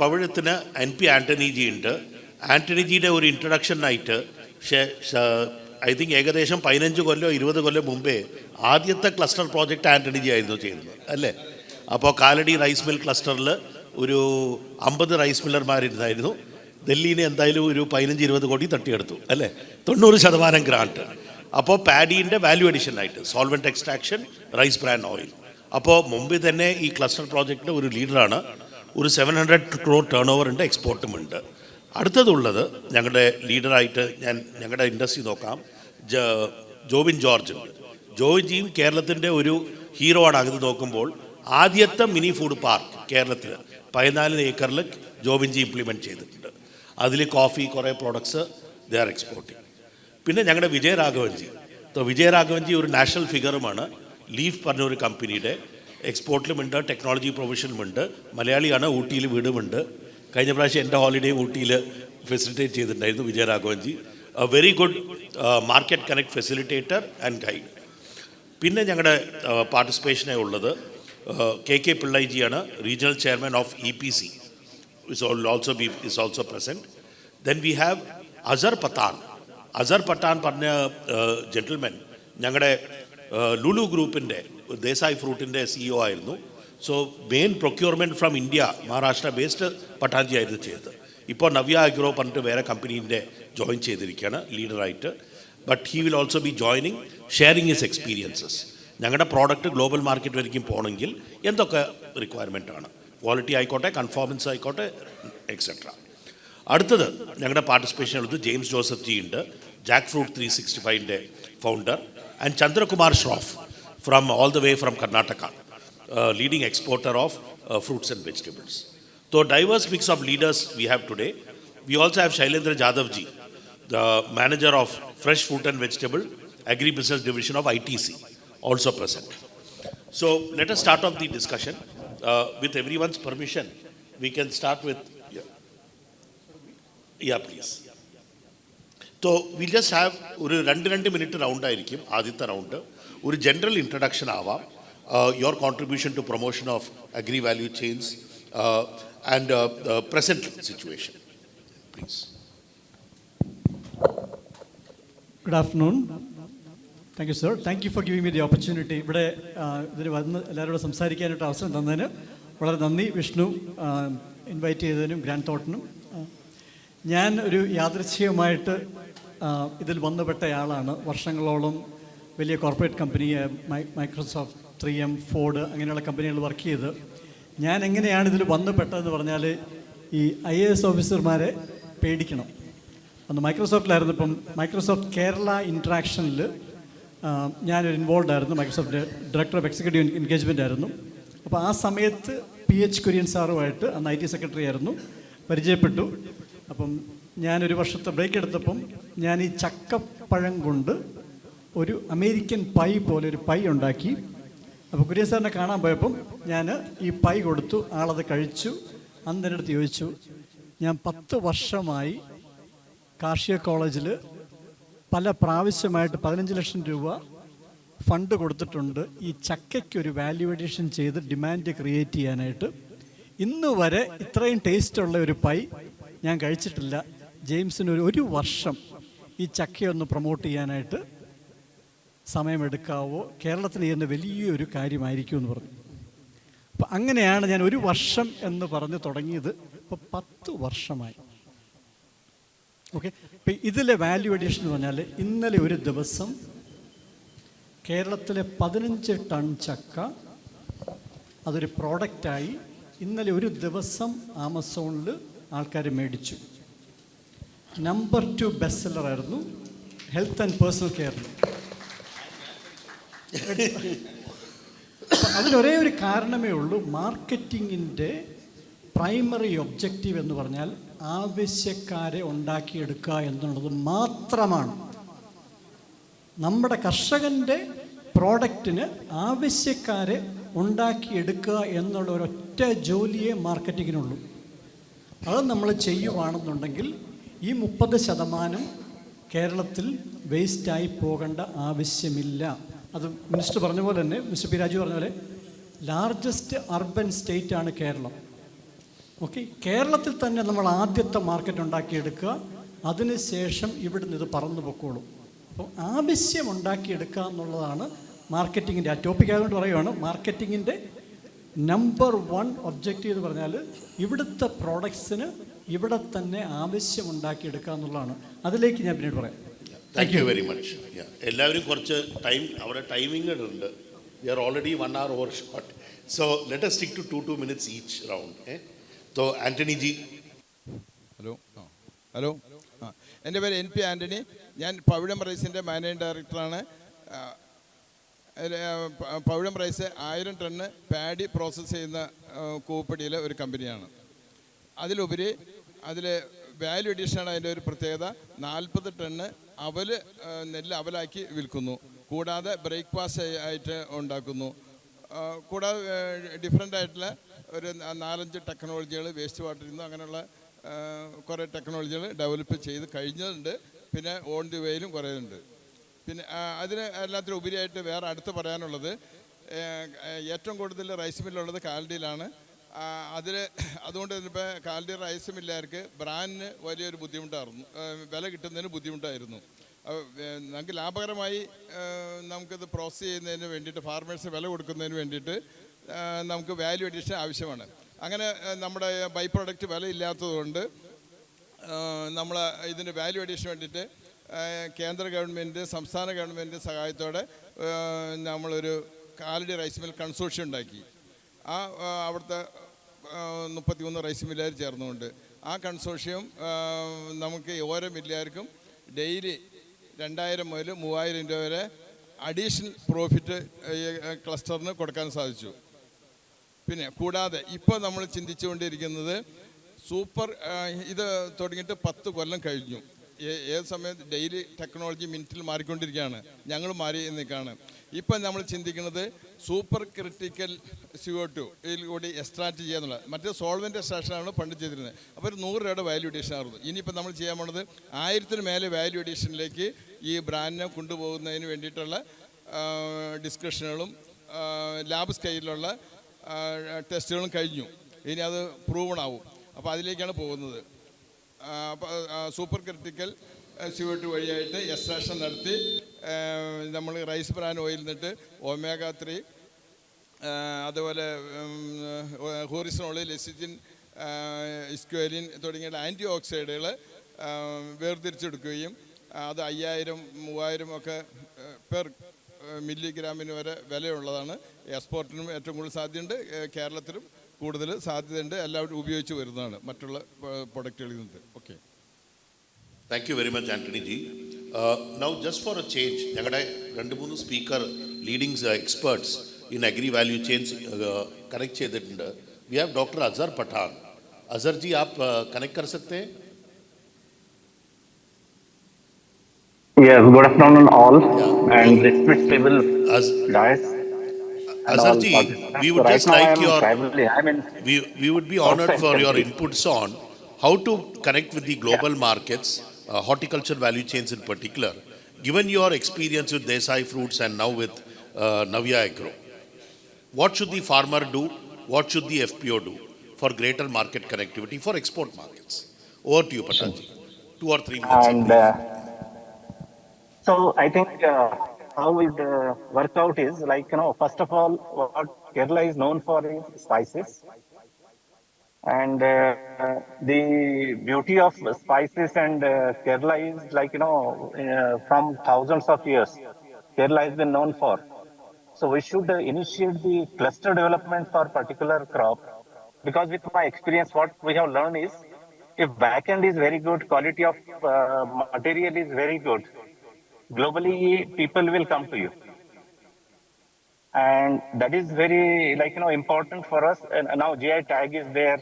പവിഴത്തിന് NP ആൻ്റണിജി ഉണ്ട്. ആൻ്റണിജിയുടെ ഒരു ഇൻട്രഡക്ഷനായിട്ട് I think ഏകദേശം 15 കൊല്ലോ 20 കൊല്ലം മുമ്പേ ആദ്യത്തെ ക്ലസ്റ്റർ പ്രോജക്റ്റ് ആൻ്റണിജി ആയിരുന്നു ചെയ്യുന്നത് അല്ലേ? അപ്പോൾ കാലടി റൈസ് മിൽ ക്ലസ്റ്ററിൽ ഒരു 50 റൈസ് മില്ലർമാരുണ്ടായിരുന്നു. ഡൽഹിനെ എന്തായാലും ഒരു 15-20 കോടി തട്ടിയെടുത്തു അല്ലേ? 90% ഗ്രാൻറ്റ്. അപ്പോൾ പാഡീൻ്റെ വാല്യൂ അഡീഷനായിട്ട് solvent extraction, rice bran oil. അപ്പോൾ മുമ്പിൽ തന്നെ ഈ ക്ലസ്റ്റർ പ്രോജക്റ്റിൻ്റെ ഒരു ലീഡറാണ്. ഒരു 700 crore ടേൺ ഓവർ ഉണ്ട്, എക്സ്പോർട്ടും ഉണ്ട്. അടുത്തതുള്ളത് ഞങ്ങളുടെ ലീഡറായിട്ട് ഞങ്ങളുടെ ഇൻഡസ്ട്രി നോക്കാം, ജോബിൻ ജോർജ് ഉണ്ട്. ജോബിൻജിയും കേരളത്തിൻ്റെ ഒരു ഹീറോ ആണ്. അത് നോക്കുമ്പോൾ ആദ്യത്തെ മിനി ഫുഡ് പാർക്ക് കേരളത്തിൽ 14 ഏക്കറിൽ ജോബിൻജി ഇംപ്ലിമെൻറ്റ് ചെയ്തിട്ടുണ്ട്. അതിൽ കോഫി, കുറേ പ്രോഡക്ട്സ് ദേ ആർ എക്സ്പോർട്ടിങ്. പിന്നെ ഞങ്ങളുടെ വിജയരാഘവൻജി ഒരു നാഷണൽ ഫിഗറുമാണ്. ലീഫ് പറഞ്ഞൊരു കമ്പനിയുടെ എക്സ്പോർട്ടിലുമുണ്ട്, ടെക്നോളജി പ്രൊവിഷനിലുമുണ്ട്. മലയാളിയാണ്, ഊട്ടിയിൽ വീടുമുണ്ട്. കഴിഞ്ഞ പ്രാവശ്യം എൻ്റെ ഹോളിഡേ ഊട്ടിയിൽ ഫെസിലിറ്റേറ്റ് ചെയ്തിട്ടുണ്ടായിരുന്നു Vijayaraghavanji. A very good market connect facilitator and guide. പിന്നെ ഞങ്ങളുടെ പാർട്ടിസിപ്പേഷനെ ഉള്ളത് KK പിള്ളൈജിയാണ്, regional chairman of EPC, is also present. Then we have Azhar Patan പറഞ്ഞ ജെന്റിൽമാൻ ഞങ്ങളുടെ ലുലു ഗ്രൂപ്പിൻ്റെ ദേശായി ഫ്രൂട്ടിൻ്റെ CEO ആയിരുന്നു. So main procurement from India Maharashtra based Patanji ആയിരുന്നു ചെയ്തത്. ഇപ്പോൾ നവ്യ അഗ്രോ പറഞ്ഞിട്ട് വേറെ കമ്പനീൻ്റെ ജോയിൻ ചെയ്തിരിക്കുകയാണ് ലീഡറായിട്ട്. But he will also be joining, sharing his experiences. ഞങ്ങളുടെ പ്രോഡക്റ്റ് ഗ്ലോബൽ മാർക്കറ്റ് വരയ്ക്കും പോകണമെങ്കിൽ എന്തൊക്കെ റിക്വയർമെൻറ്റാണ്, ക്വാളിറ്റി ആയിക്കോട്ടെ, കൺഫോമൻസ് ആയിക്കോട്ടെ, എക്സെട്ര. അടുത്തത് ഞങ്ങളുടെ പാർട്ടിസിപ്പേഷൻ ഉള്ളത് ജെയിംസ് ജോസഫ് ജി ഉണ്ട്, ജാക്ക് ഫ്രൂട്ട് 365ൻ്റെ founder, and Chandrakumar Shroff from all the way from Karnataka, leading exporter of fruits and vegetables. So diverse mix of leaders we have today. We also have Shailendra Jadhav ji, the manager of fresh fruit and vegetable agri-business division of ITC, also present. So let us start off the discussion. With everyone's permission, we can start with, yeah please. So we'll just have ഒരു 2 minute round ആയിരിക്കും ആദ്യത്തെ round. ഒരു general introduction ആവാം, your contribution to promotion of agri value chains and the present situation, please. Good afternoon. Thank you, sir. Thank you for giving me the opportunity. ഇവിടെ ഇതിന് വന്ന് എല്ലാവരോടും സംസാരിക്കാനായിട്ട് അവസരം തന്നതിന് വളരെ നന്ദി. വിഷ്ണു ഇൻവൈറ്റ് ചെയ്തതിനും ഗ്രാൻഡ് തോട്ടിനും. ഞാൻ ഒരു യാദൃച്ഛികമായിട്ട് ഇതിൽ വന്നുപെട്ടയാളാണ്. വർഷങ്ങളോളം വലിയ corporate company Microsoft, 3M, Ford അങ്ങനെയുള്ള കമ്പനികൾ വർക്ക് ചെയ്ത് ഞാൻ എങ്ങനെയാണ് ഇതിൽ വന്നുപെട്ടതെന്ന് പറഞ്ഞാൽ, ഈ IAS ഓഫീസർമാരെ പേടിക്കണം. അന്ന് മൈക്രോസോഫ്റ്റിലായിരുന്നു. ഇപ്പം മൈക്രോസോഫ്റ്റ് കേരള ഇൻട്രാക്ഷനിൽ ഞാനൊരു ഇൻവോൾവ് ആയിരുന്നു. Microsoft director of executive engagement ആയിരുന്നു. അപ്പോൾ ആ സമയത്ത് PH കുര്യൻ സാറുമായിട്ട്, അന്ന് IT സെക്രട്ടറി ആയിരുന്നു, പരിചയപ്പെട്ടു. അപ്പം ഞാനൊരു വർഷത്തെ ബ്രേക്ക് എടുത്തപ്പം ഞാൻ ഈ ചക്കപ്പഴം കൊണ്ട് ഒരു അമേരിക്കൻ പൈ പോലെ ഒരു പൈ ഉണ്ടാക്കി. അപ്പോൾ കുര്യൻ സാറിനെ കാണാൻ പോയപ്പം ഞാൻ ഈ പൈ കൊടുത്തു. ആളത് കഴിച്ചു. അന്ന് എൻ്റെ അടുത്ത് ചോദിച്ചു, ഞാൻ 10 വർഷമായി കാർഷിക കോളേജിൽ പല പ്രാവശ്യമായിട്ട് 15 ലക്ഷം രൂപ ഫണ്ട് കൊടുത്തിട്ടുണ്ട് ഈ ചക്കയ്ക്കൊരു വാല്യൂ അഡീഷൻ ചെയ്ത് ഡിമാൻഡ് ക്രിയേറ്റ് ചെയ്യാനായിട്ട്. ഇന്ന് വരെ ഇത്രയും ടേസ്റ്റുള്ള ഒരു പൈ ഞാൻ കഴിച്ചിട്ടില്ല. ജെയിംസിന് ഒരു വർഷം ഈ ചക്കയൊന്ന് പ്രൊമോട്ട് ചെയ്യാനായിട്ട് സമയമെടുക്കാവോ? കേരളത്തിൽ ചെയ്യുന്ന വലിയൊരു കാര്യമായിരിക്കും എന്ന് പറഞ്ഞു. അപ്പം അങ്ങനെയാണ് ഞാൻ ഒരു വർഷം എന്ന് പറഞ്ഞ് തുടങ്ങിയത്. ഇപ്പോൾ 10 വർഷമായി. ഓക്കെ. ഇപ്പം ഇതിലെ വാല്യൂ അഡീഷൻ എന്ന് പറഞ്ഞാൽ, ഇന്നലെ ഒരു ദിവസം കേരളത്തിലെ 15 ടൺ ചക്ക അതൊരു പ്രോഡക്റ്റായി ഇന്നലെ ഒരു ദിവസം ആമസോണിൽ ആൾക്കാർ മേടിച്ചു. നമ്പർ 2 ബെസ്റ്റ് സെല്ലറായിരുന്നു ഹെൽത്ത് ആൻഡ് പേഴ്സണൽ കെയറിൽ. അതിനൊരേ ഒരു കാരണമേ ഉള്ളൂ. മാർക്കറ്റിങ്ങിൻ്റെ പ്രൈമറി ഒബ്ജക്റ്റീവ് എന്ന് പറഞ്ഞാൽ ആവശ്യക്കാരെ ഉണ്ടാക്കിയെടുക്കുക എന്നുള്ളത് മാത്രമാണ്. നമ്മുടെ കർഷകൻ്റെ പ്രോഡക്റ്റിന് ആവശ്യക്കാരെ ഉണ്ടാക്കിയെടുക്കുക എന്നുള്ള ഒരൊറ്റ ജോലിയെ മാർക്കറ്റിങ്ങിനുള്ളൂ. അത് നമ്മൾ ചെയ്യുവാണെന്നുണ്ടെങ്കിൽ ഈ 30% കേരളത്തിൽ വേസ്റ്റായി പോകേണ്ട ആവശ്യമില്ല. അത് മിനിസ്റ്റർ പറഞ്ഞ പോലെ തന്നെ, മിസ്റ്റർ പി രാജു പറഞ്ഞ പോലെ, ലാർജസ്റ്റ് അർബൻ സ്റ്റേറ്റാണ് കേരളം. ഓക്കെ, കേരളത്തിൽ തന്നെ നമ്മൾ ആദ്യത്തെ മാർക്കറ്റ് ഉണ്ടാക്കിയെടുക്കുക, അതിനുശേഷം ഇവിടുന്ന് ഇത് പറന്നു പൊക്കോളും. അപ്പോൾ ആവശ്യം ഉണ്ടാക്കിയെടുക്കുക എന്നുള്ളതാണ് മാർക്കറ്റിങ്ങിൻ്റെ ആ ടോപ്പിക് ആയതുകൊണ്ട് പറയുവാണ്. മാർക്കറ്റിങ്ങിൻ്റെ നമ്പർ 1 ഒബ്ജക്റ്റീവ് എന്ന് പറഞ്ഞാൽ ഇവിടുത്തെ പ്രോഡക്ട്സിന് ഇവിടെ തന്നെ ആവശ്യം ഉണ്ടാക്കിയെടുക്കുക എന്നുള്ളതാണ്. അതിലേക്ക് ഞാൻ പിന്നീട് പറയാം. Thank you very much. എല്ലാവരും കുറച്ച് ടൈം അവിടെ ടൈമിംഗ് ഉണ്ട്. We are already 1 hour over shot. So let us stick to 2 minutes each round. So Antony ji. Hello, എൻ്റെ പേര് NP ആൻ്റണി. ഞാൻ പവിഴം റൈസിൻ്റെ മാനേജിംഗ് ഡയറക്ടറാണ്. Pavizham rice 1000 ton paddy process ചെയ്യുന്ന കൂപ്പടിയിലെ ഒരു കമ്പനിയാണ്. അതിലുപരി അതിൽ വാല്യൂ അഡീഷനാണ് അതിൻ്റെ ഒരു പ്രത്യേകത. 40 ടണ്ണ് നെല്ല് അവലാക്കി വിൽക്കുന്നു. കൂടാതെ ബ്രേക്ക്ഫാസ്റ്റ് ആയിട്ട് ഉണ്ടാക്കുന്നു. കൂടാതെ ഡിഫറെൻ്റ് ആയിട്ടുള്ള ഒരു 4-5 ടെക്നോളജികൾ, വേസ്റ്റ് വാട്ടറിൽ നിന്ന് അങ്ങനെയുള്ള കുറേ ടെക്നോളജികൾ ഡെവലപ്പ് ചെയ്ത് കഴിഞ്ഞതുണ്ട്. പിന്നെ ഓൺ ദി വേയിലും കുറേ ഉണ്ട്. പിന്നെ അതിന് എല്ലാത്തിനും ഉപരിയായിട്ട് വേറെ അടുത്ത് പറയാനുള്ളത്, ഏറ്റവും കൂടുതൽ റൈസ് മില്ലുള്ളത് കാലടിയിലാണ്. അതുകൊണ്ട് തന്നെ ഇപ്പോൾ കാലടി റൈസ് മില്ലുകാർക്ക് ബ്രാൻഡിന് വലിയൊരു ബുദ്ധിമുട്ടായിരുന്നു, വില കിട്ടുന്നതിന് ബുദ്ധിമുട്ടായിരുന്നു. നമുക്ക് ലാഭകരമായി നമുക്കിത് പ്രോസസ്സ് ചെയ്യുന്നതിന് വേണ്ടിയിട്ട്, ഫാർമേഴ്സിന് വില കൊടുക്കുന്നതിന് വേണ്ടിയിട്ട് നമുക്ക് വാല്യൂ അഡീഷൻ ആവശ്യമാണ്. അങ്ങനെ നമ്മുടെ ബൈ പ്രോഡക്റ്റ് വില ഇല്ലാത്തതുകൊണ്ട് നമ്മൾ ഇതിന് വാല്യൂ അഡീഷന് വേണ്ടിയിട്ട് കേന്ദ്ര ഗവൺമെൻറ്, സംസ്ഥാന ഗവൺമെൻറ് സഹായത്തോടെ നമ്മളൊരു കാലടി റൈസ് മിൽ കൺസോർഷ്യം ഉണ്ടാക്കി. അവിടുത്തെ 33 റൈസ് മില്ലുകാർ ചേർന്നുകൊണ്ട് ആ കൺസോർഷ്യം നമുക്ക് ഓരോ മില്ലുകാർക്കും ഡെയിലി 2000 മുതൽ 3000 രൂപ വരെ അഡീഷണൽ പ്രോഫിറ്റ് ക്ലസ്റ്ററിന് കൊടുക്കാൻ സാധിച്ചു. പിന്നെ കൂടാതെ ഇപ്പോൾ നമ്മൾ ചിന്തിച്ചുകൊണ്ടിരിക്കുന്നത് ഇത് തുടങ്ങിയിട്ട് 10 കൊല്ലം കഴിഞ്ഞു. ഏത് സമയത്ത് ഡെയിലി ടെക്നോളജി മിനിറ്റിൽ മാറിക്കൊണ്ടിരിക്കുകയാണ്, ഞങ്ങൾ മാറി നിൽക്കുകയാണ്. ഇപ്പം നമ്മൾ ചിന്തിക്കുന്നത് സൂപ്പർ ക്രിട്ടിക്കൽ CO2 കൂടി എക്സ്ട്രാക്ട് ചെയ്യുക എന്നുള്ളത്. മറ്റേ സോൾവെൻ്റ് എക്സ്ട്രാക്ഷനാണ് പണ്ട് ചെയ്തിരുന്നത്. അപ്പോൾ ഒരു 100 രൂപയുടെ വാല്യൂ അഡീഷൻ ആയിരുന്നു. ഇനിയിപ്പോൾ നമ്മൾ ചെയ്യാൻ പോണത് 1000-ന് മേലെ വാല്യൂ അഡീഷനിലേക്ക് ഈ ബ്രാൻഡിനെ കൊണ്ടുപോകുന്നതിന് വേണ്ടിയിട്ടുള്ള ഡിസ്കഷനുകളും ലാബ് സ്കെയിലുള്ള ടെസ്റ്റുകളും കഴിഞ്ഞു. ഇനി അത് പ്രൂവൺ ആവും. അപ്പോൾ അതിലേക്കാണ് പോകുന്നത്. അപ്പോൾ സൂപ്പർ ക്രിട്ടിക്കൽ CO2 വഴിയായിട്ട് എക്സ്ട്രാക്ഷൻ നടത്തി നമ്മൾ റൈസ് ബ്രാൻ ഓയിൽ നിന്നിട്ട് omega-3, അതുപോലെ ഹോറിസോണൽ, ലെസിറ്റിൻ, ഇസ്ക്വേലിൻ തുടങ്ങിയ ആൻറ്റി ഓക്സൈഡുകൾ വേർതിരിച്ചെടുക്കുകയും അത് 5000-3000 ഒക്കെ പെർ മില്ലിഗ്രാമിന് വരെ വിലയുള്ളതാണ്. എക്സ്പോർട്ടിനും ഏറ്റവും കൂടുതൽ സാധ്യതയുണ്ട്, കേരളത്തിലും കൂടുതൽ സാധ്യതയുണ്ട്. എല്ലാവരും ഉപയോഗിച്ച് വരുന്നതാണ് മറ്റുള്ള പ്രൊഡക്റ്റുകളിൽ നിന്ന്. Okay, thank you very much Antony ji. Now just for a change, ഞങ്ങളുടെ 2-3 speaker leading experts in agri value chains connect ചെയ്തിട്ടുണ്ട്. We have doctor Azhar Pathan. Azhar ji, आप कनेक्ट कर सकते हैं? Yes, good afternoon all, and respectable guys. Azhar ji, we would just like your, I'm in we would be honored for your inputs on how to connect with the global markets, horticulture value chains in particular, given your experience with Desai Fruits and now with Navya Agro. What should the farmer do? What should the FPO do for greater market connectivity for export markets? Over to you, Patanji. 2 or 3 minutes. and so I think how it work out is like, first of all, what Kerala is known for is spices. And the beauty of spices and Kerala is like, from thousands of years, Kerala has been known for. So we should initiate the cluster development for particular crop, because with my experience, what we have learned is, if backend is very good, quality of material is very good, globally people will come to you. And that is very important for us. And now GI tag is there.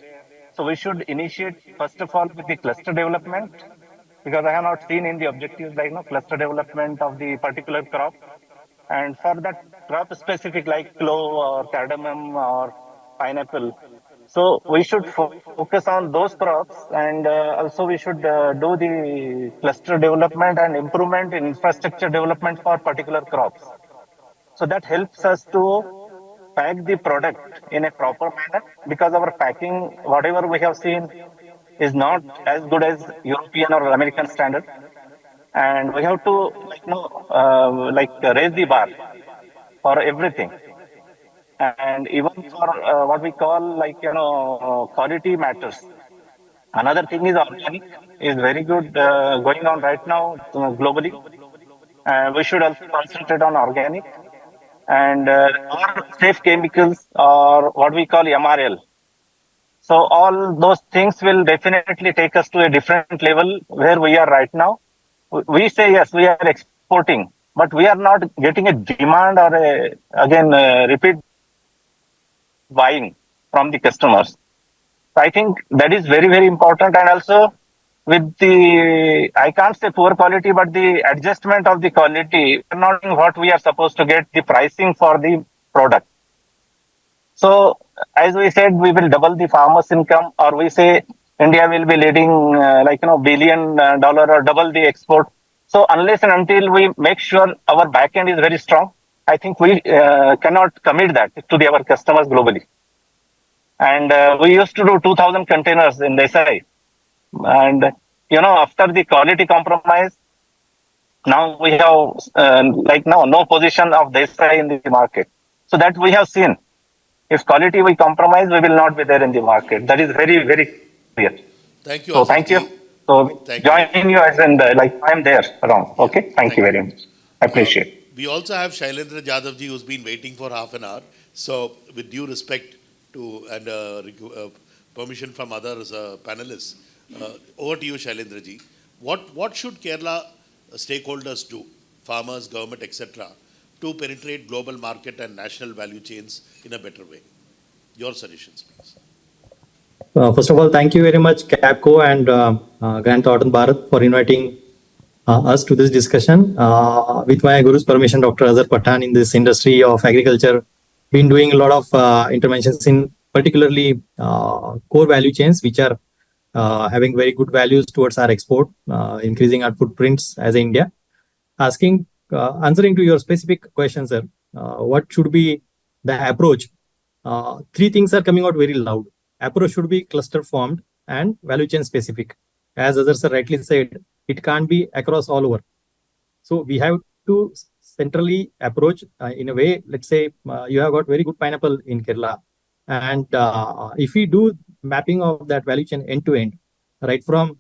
So we should initiate first of all with the cluster development, because I have not seen in the objectives cluster development of the particular crop. And for that crop specific like clove or cardamom or pineapple, so we should focus on those crops. And also we should do the cluster development and improvement in infrastructure development for particular crops. So that helps us to pack the product in a proper manner, because our packing, whatever we have seen, is not as good as European or American standard, and we have to raise the bar for everything, and even for what we call quality matters. Another thing is organic is very good going on right now globally. We should also concentrate on organic and or safe chemicals, or what we call MRL. So all those things will definitely take us to a different level where we are right now. We say yes, we are exporting, but we are not getting a demand or repeat buying from the customers. So I think that is very, very important. And also with the, I can't say poor quality, but the adjustment of the quality, we're not doing what we are supposed to get, the pricing for the product. So as we said, we will double the farmers' income, or we say India will be leading $1 billion or double the export. So unless and until we make sure our back end is very strong, I think we cannot commit that to our customers globally. And we used to do 2,000 containers in Desai. And, after the quality compromise, now we have no position of Desai in the market. So that we have seen. If quality we compromise, we will not be there in the market. That is very, very clear. Thank you, So Asif thank you. ji. So Thank you. join you as in I'm there around. Okay. Thank you very much. I appreciate. We also have Shailendra Jadhav ji, who's been waiting for half an hour. So with due respect to and permission from others panelists, over to you, Shailendra ji. What should Kerala stakeholders do, farmers, government, etc., to penetrate global market and national value chains in a better way? Your suggestions, please. First of all, thank you very much, Capco and Grant Thornton Bharat, for inviting us to this discussion. With my Guru's permission, Dr. Azhar Pathan, in this industry of agriculture, been doing a lot of interventions in particularly core value chains, which are having very good values towards our export, increasing our footprints as India. Answering to your specific question, sir, what should be the approach? Three things are coming out very loud. Approach should be cluster formed and value chain specific. As others sir rightly said, it can't be across all over. So we have to centrally approach in a way. Let's say you have got very good pineapple in Kerala, and if we do mapping of that value chain end to end, right from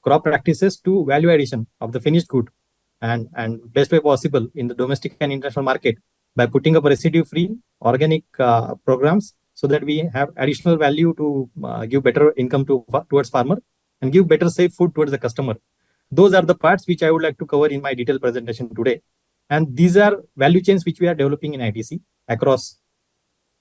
crop practices to value addition of the finished good, and best way possible in the domestic and international market by putting up residue free organic programs, so that we have additional value to give better income towards farmer and give better safe food towards the customer. Those are the parts which I would like to cover in my detailed presentation today. And these are value chains which we are developing in ITC across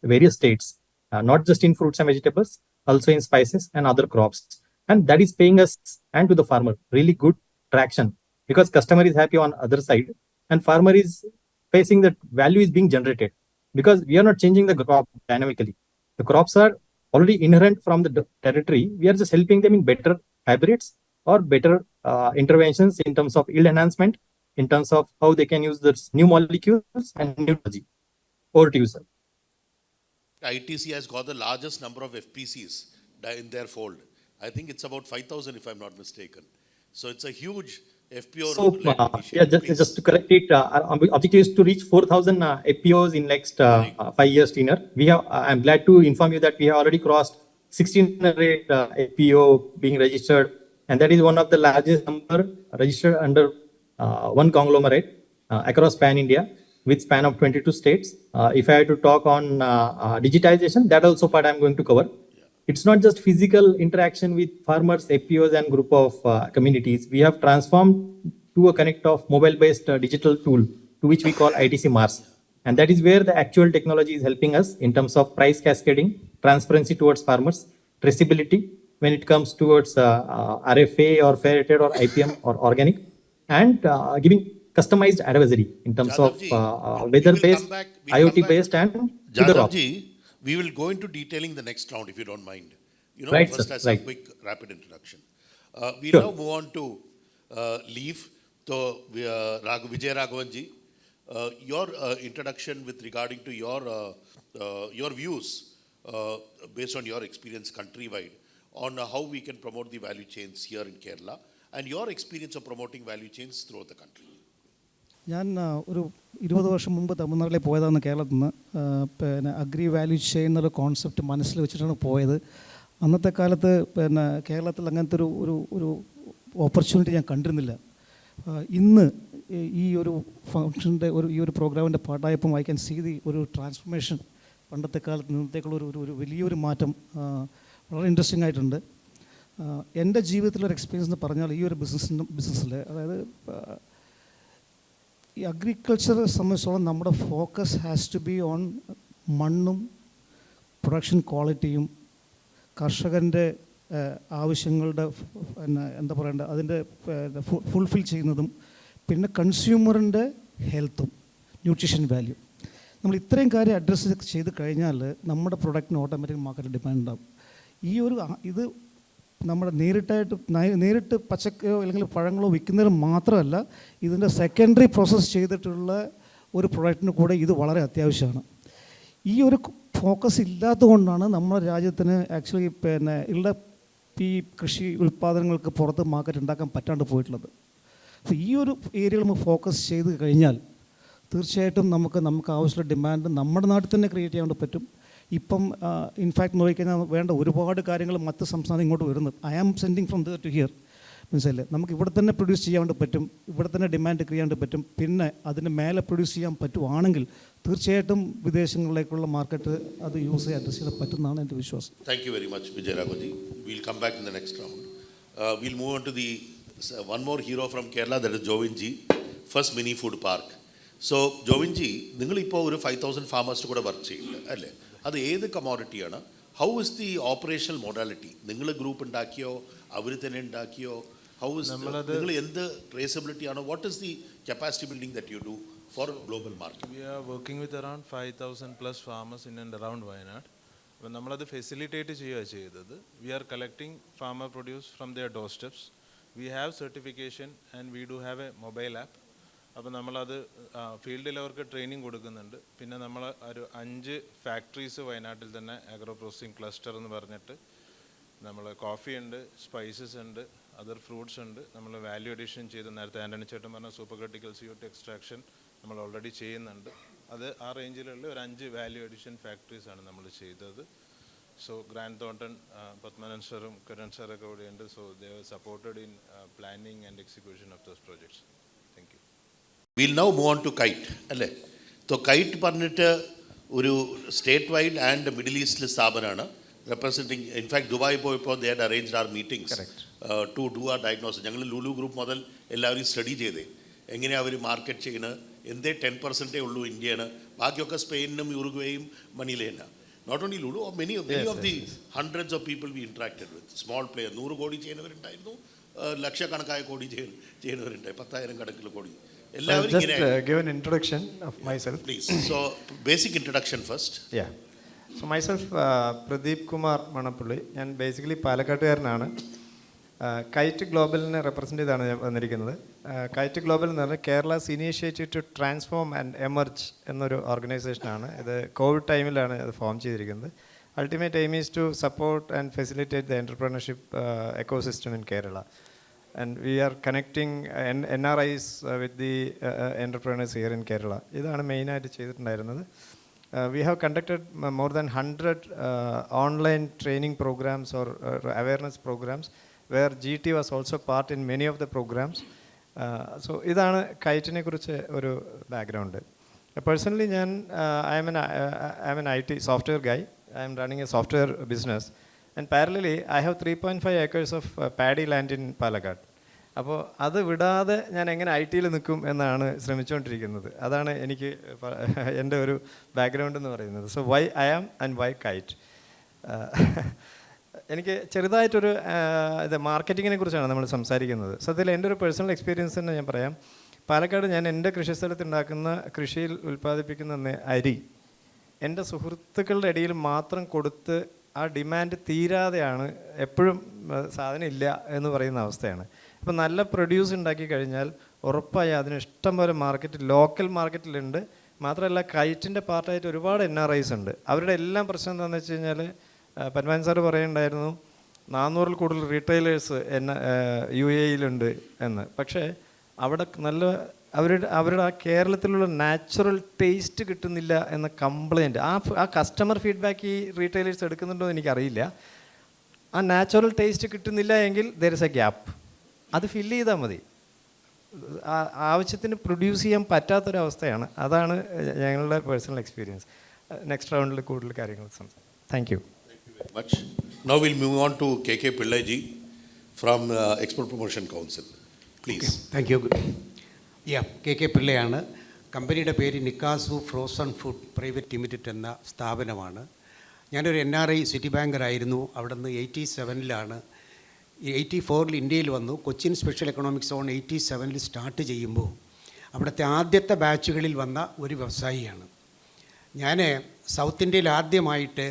various states, not just in fruits and vegetables, also in spices and other crops. And that is paying us and to the farmer really good traction, because customer is happy on other side and farmer is facing that value is being generated, because we are not changing the crop dynamically. The crops are already inherent from the territory. We are just helping them in better hybrids or better interventions in terms of yield enhancement, in terms of how they can use the new molecules and new technology. Over to you, sir. ITC has got the largest number of FPCs in their fold. I think it's about 5,000 if I'm not mistaken. So it's a huge FPO. So just to correct it, our objective is to reach 4,000 FPOs in next 5 years tenure. We have. I'm glad to inform you that we have already crossed 1,600 FPO being registered, and that is one of the largest number registered under one conglomerate across Pan India, with span of 22 states. If I have to talk on digitization, that also part I'm going to cover. It's not just physical interaction with farmers, FPOs, and group of communities. We have transformed to a connect of mobile-based digital tool, to which we call ITC Mars. And that is where the actual technology is helping us in terms of price cascading, transparency towards farmers, traceability when it comes towards RFA or fair trade or IPM or organic, and giving customized advisory in terms Jadavji, of weather-based, IoT-based, and to the crop. Jadavji, we will go into detailing the next round if you don't mind. Right, first sir, as right. a quick, rapid introduction. We Sure. now move on to leaf. So, Vijay Raghavanji, your introduction with regarding to your your views based on your experience countrywide on how we can promote the value chains here in Kerala and your experience of promoting value chains throughout the country. ഞാൻ ഒരു 20 വർഷം മുമ്പ് തമിഴ്നാട്ടിൽ പോയതാണ് കേരളത്തിൽ നിന്ന്. പിന്നെ agri value chain എന്നൊരു കോൺസെപ്റ്റ് മനസ്സിൽ വെച്ചിട്ടാണ് പോയത്. അന്നത്തെ കാലത്ത് പിന്നെ കേരളത്തിൽ അങ്ങനത്തെ ഒരു ഓപ്പർച്യൂണിറ്റി ഞാൻ കണ്ടിരുന്നില്ല. ഇന്ന് ഈ ഒരു ഫംഗ്ഷൻ്റെ ഈ ഒരു പ്രോഗ്രാമിൻ്റെ പാട്ടായപ്പം ഐ ക്യാൻ സീ ഒരു ട്രാൻസ്ഫോർമേഷൻ. പണ്ടത്തെ കാലത്ത് ഇന്നത്തേക്കുള്ള ഒരു വലിയൊരു മാറ്റം വളരെ ഇൻട്രസ്റ്റിംഗ് ആയിട്ടുണ്ട്. എൻ്റെ ജീവിതത്തിലൊരു എക്സ്പീരിയൻസ് എന്ന് പറഞ്ഞാൽ ഈ ഒരു ബിസിനസ്സിൽ അതായത് ഈ അഗ്രികൾച്ചറെ സംബന്ധിച്ചോളം നമ്മുടെ focus has to be on മണ്ണും പ്രൊഡക്ഷൻ ക്വാളിറ്റിയും കർഷകൻ്റെ ആവശ്യങ്ങളുടെ പിന്നെ എന്താ പറയേണ്ടത് അതിൻ്റെ ഫുൾഫിൽ ചെയ്യുന്നതും പിന്നെ കൺസ്യൂമറിൻ്റെ ഹെൽത്തും ന്യൂട്രീഷൻ വാല്യൂ. നമ്മൾ ഇത്രയും കാര്യം അഡ്രസ്സ് ചെയ്ത് കഴിഞ്ഞാൽ നമ്മുടെ പ്രൊഡക്റ്റിന് ഓട്ടോമാറ്റിക് മാർക്കറ്റ് ഡിമാൻഡ് ഉണ്ടാകും. ഇത് നമ്മുടെ നേരിട്ട് പച്ചക്കറിയോ അല്ലെങ്കിൽ പഴങ്ങളോ വിൽക്കുന്നതിന് മാത്രമല്ല, ഇതിൻ്റെ സെക്കൻഡറി പ്രോസസ്സ് ചെയ്തിട്ടുള്ള ഒരു പ്രൊഡക്റ്റിന് കൂടെ ഇത് വളരെ അത്യാവശ്യമാണ്. ഈ ഒരു ഫോക്കസ് ഇല്ലാത്തതുകൊണ്ടാണ് നമ്മുടെ രാജ്യത്തിന് ആക്ച്വലി പിന്നെ ഉള്ള ഈ കൃഷി ഉൽപ്പാദനങ്ങൾക്ക് പുറത്ത് മാർക്കറ്റ് ഉണ്ടാക്കാൻ പറ്റാണ്ട് പോയിട്ടുള്ളത്. അപ്പോൾ ഈ ഒരു ഏരിയയിൽ നമ്മൾ ഫോക്കസ് ചെയ്ത് കഴിഞ്ഞാൽ തീർച്ചയായിട്ടും നമുക്ക് ആവശ്യമുള്ള ഡിമാൻഡ് നമ്മുടെ നാട്ടിൽ തന്നെ ക്രിയേറ്റ് ചെയ്യാൻ പറ്റും. ഇപ്പം ഇൻഫാക്ട് നോക്കിക്കഴിഞ്ഞാൽ വേണ്ട ഒരുപാട് കാര്യങ്ങൾ മറ്റ് സംസ്ഥാനം ഇങ്ങോട്ട് വരുന്നത്. I am sending from there to here. മനസ്സിലല്ലേ, നമുക്ക് ഇവിടെ തന്നെ പ്രൊഡ്യൂസ് ചെയ്യാൻ പറ്റും, ഇവിടെ തന്നെ ഡിമാൻഡ് ക്രിയേറ്റ് ചെയ്യാൻ പറ്റും. പിന്നെ അതിന് മേലെ പ്രൊഡ്യൂസ് ചെയ്യാൻ പറ്റുവാണെങ്കിൽ തീർച്ചയായിട്ടും വിദേശങ്ങളിലേക്കുള്ള മാർക്കറ്റ് അത് യൂസ് ചെയ്യാൻ അഡ്രസ് ചെയ്യാൻ പറ്റുന്നതാണ് എൻ്റെ വിശ്വാസം. Thank you very much, Vijay Raghuji. We'll come back in the next round. We'll move on to the one more hero from Kerala, that is Jovinji, first mini food park. So Jovinji, നിങ്ങളിപ്പോൾ ഒരു 5,000 farmers കൂടെ work ചെയ്യുന്നുണ്ട് അല്ലേ? അത് ഏത് കമോഡിറ്റിയാണ്? How is the operational modality? നിങ്ങൾ group ഉണ്ടാക്കിയോ അവർ തന്നെ ഉണ്ടാക്കിയോ? ഹൗ ഇസ് നിങ്ങൾ എന്ത് ട്രേസബിലിറ്റി ആണോ? What is the capacity building that you do for global market? We are working with around 5,000 plus farmers in and around Wayanad. അപ്പം നമ്മളത് ഫെസിലിറ്റേറ്റ് ചെയ്യുക ചെയ്തത്. We are collecting farmer produce from their door steps. We have certification and we do have a mobile app. അപ്പോൾ നമ്മളത് ഫീൽഡിൽ അവർക്ക് training കൊടുക്കുന്നുണ്ട്. പിന്നെ നമ്മൾ ഒരു 5 ഫാക്ടറീസ് വയനാട്ടിൽ തന്നെ അഗ്രോ പ്രോസസ്സിംഗ് ക്ലസ്റ്റർ എന്ന് പറഞ്ഞിട്ട് നമ്മൾ കോഫി ഉണ്ട്, സ്പൈസസ് ഉണ്ട്, അതർ ഫ്രൂട്ട്സ് ഉണ്ട്. നമ്മൾ വാല്യൂ അഡീഷൻ ചെയ്ത് നേരത്തെ ആൻ്റണി ചേട്ടൻ പറഞ്ഞ സൂപ്പർ ക്രിട്ടിക്കൽ CO2 എക്സ്ട്രാക്ഷൻ നമ്മൾ ഓൾറെഡി ചെയ്യുന്നുണ്ട്. അത് ആ റേഞ്ചിലുള്ള ഒരു 5 വാല്യൂ അഡീഷൻ ഫാക്ടറീസാണ് നമ്മൾ ചെയ്തത്. സോ ഗ്രാൻഡ് തോട്ടൺ പത്മനൻ സാറും കിരൺ സാറൊക്കെ ഇവിടെയുണ്ട്. So they are supported in planning and execution of those projects. Thank you. Will now move on to KITE അല്ലേ? സോ കൈറ്റ് പറഞ്ഞിട്ട് ഒരു സ്റ്റേറ്റ് വൈഡ് ആൻഡ് മിഡിൽ ഈസ്റ്റിലെ സ്ഥാപനമാണ് റെപ്രസെൻറ്റിങ്. ഇൻഫാക്ട് ദുബായ് പോയപ്പോൾ they had arranged our meetings to do our diagnosis. ഞങ്ങൾ Lulu group മുതൽ എല്ലാവരും study ചെയ്തേ എങ്ങനെയാണ് അവർ മാർക്കറ്റ് ചെയ്യുന്നത്. എന്തേ 10% ഉള്ളൂ ഇന്ത്യയാണ്, ബാക്കിയൊക്കെ സ്പെയിനും യുറുഗ്വേയും മണിയിലേന. Not only Lulu, many of the hundreds of people we interacted with. Small player 100 കോടി ചെയ്യുന്നവരുണ്ടായിരുന്നു, ലക്ഷക്കണക്കായ കോടി ചെയ്യുന്നവരുണ്ടായി, 10,000 കണക്കിൽ കോടി. Just give an introduction of myself. Please. So, basic introduction first. Yeah. So myself, Pradeep Kumar Manapulli. ഞാൻ ബേസിക്കലി പാലക്കാട്ടുകാരനാണ്. കൈറ്റ് ഗ്ലോബലിനെ represent ചെയ്താണ് ഞാൻ വന്നിരിക്കുന്നത്. കൈറ്റ് ഗ്ലോബൽ എന്ന് പറഞ്ഞാൽ Kerala's initiative to transform and emerge എന്നൊരു ഓർഗനൈസേഷനാണ്. ഇത് കോവിഡ് ടൈമിലാണ് അത് ഫോം ചെയ്തിരിക്കുന്നത്. Ultimate aim is to support and facilitate the entrepreneurship ecosystem in Kerala. And we are connecting NRIs with the entrepreneurs here in Kerala. ഇതാണ് മെയിനായിട്ട് ചെയ്തിട്ടുണ്ടായിരുന്നത്. We have conducted more than 100 online training programs or awareness programs where GT was also part in many of the programs. So ഇതാണ് കൈറ്റിനെ കുറിച്ച് ഒരു background. Personally I am an IT software guy. I am running a software business. And parallelly, I have 3.5 acres of paddy land in Palakkad. അപ്പോൾ അത് വിടാതെ ഞാൻ എങ്ങനെ IT-യിൽ നിൽക്കും എന്നാണ് ശ്രമിച്ചുകൊണ്ടിരിക്കുന്നത്. അതാണ് എനിക്ക് എൻ്റെ ഒരു ബാക്ക്ഗ്രൗണ്ട് എന്ന് പറയുന്നത്. So why I am and why KITE. എനിക്ക് ചെറുതായിട്ടൊരു ഇത് മാർക്കറ്റിങ്ങിനെ കുറിച്ചാണ് നമ്മൾ സംസാരിക്കുന്നത്. സത്യത്തിൽ എൻ്റെ ഒരു പേഴ്സണൽ എക്സ്പീരിയൻസ് തന്നെ ഞാൻ പറയാം. പാലക്കാട് ഞാൻ എൻ്റെ കൃഷിസ്ഥലത്ത് ഉണ്ടാക്കുന്ന കൃഷിയിൽ ഉൽപ്പാദിപ്പിക്കുന്ന അരി എൻ്റെ സുഹൃത്തുക്കളുടെ ഇടയിൽ മാത്രം കൊടുത്ത് ആ ഡിമാൻഡ് തീരാതെയാണ്, എപ്പോഴും സാധനം ഇല്ല എന്ന് പറയുന്ന അവസ്ഥയാണ്. അപ്പോൾ നല്ല പ്രൊഡ്യൂസ് ഉണ്ടാക്കി കഴിഞ്ഞാൽ ഉറപ്പായി അതിന് ഇഷ്ടം പോലെ മാർക്കറ്റ് ലോക്കൽ മാർക്കറ്റിലുണ്ട്. മാത്രമല്ല കൈറ്റിൻ്റെ പാർട്ടായിട്ട് ഒരുപാട് NRIs ഉണ്ട്. അവരുടെ എല്ലാം പ്രശ്നം എന്താണെന്ന് വെച്ച് കഴിഞ്ഞാൽ പന്മാൻ സാറ് പറയുന്നുണ്ടായിരുന്നു 400-ൽ കൂടുതൽ റീറ്റെയിലേഴ്സ് UAE-യിലുണ്ട് എന്ന്. പക്ഷേ അവിടെ നല്ല അവരുടെ ആ കേരളത്തിലുള്ള നാച്ചുറൽ ടേസ്റ്റ് കിട്ടുന്നില്ല എന്ന കംപ്ലയിൻറ്റ് ആ കസ്റ്റമർ ഫീഡ്ബാക്ക് ഈ റീറ്റെയിലേഴ്സ് എടുക്കുന്നുണ്ടോ എന്ന് എനിക്കറിയില്ല. ആ നാച്ചുറൽ ടേസ്റ്റ് കിട്ടുന്നില്ല എങ്കിൽ ദർ ഇസ് എ ഗ്യാപ്പ്. അത് ഫില്ല് ചെയ്താൽ മതി. ആവശ്യത്തിന് പ്രൊഡ്യൂസ് ചെയ്യാൻ പറ്റാത്തൊരവസ്ഥയാണ്. അതാണ് ഞങ്ങളുടെ പേഴ്സണൽ എക്സ്പീരിയൻസ്. നെക്സ്റ്റ് റൗണ്ടിൽ കൂടുതൽ കാര്യങ്ങൾ സംസാരിക്കാം. Thank you very much. Now we'll move on to KK Pillai ji from Export Promotion Council. Please. Thank you. KK പിള്ളയാണ്. കമ്പനിയുടെ പേര് നിക്കാസു ഫ്രോസൺ ഫുഡ് പ്രൈവറ്റ് ലിമിറ്റഡ് എന്ന സ്ഥാപനമാണ്. ഞാനൊരു NRI സിറ്റി ബാങ്കറായിരുന്നു. അവിടെ നിന്ന് 87-ലാണ് 84-ൽ ഇന്ത്യയിൽ വന്നു. കൊച്ചിൻ സ്പെഷ്യൽ എക്കണോമിക് സോൺ 87-ൽ സ്റ്റാർട്ട് ചെയ്യുമ്പോൾ അവിടുത്തെ ആദ്യത്തെ ബാച്ചുകളിൽ വന്ന ഒരു വ്യവസായിയാണ് ഞാൻ. സൗത്ത് ഇന്ത്യയിൽ ആദ്യമായിട്ട്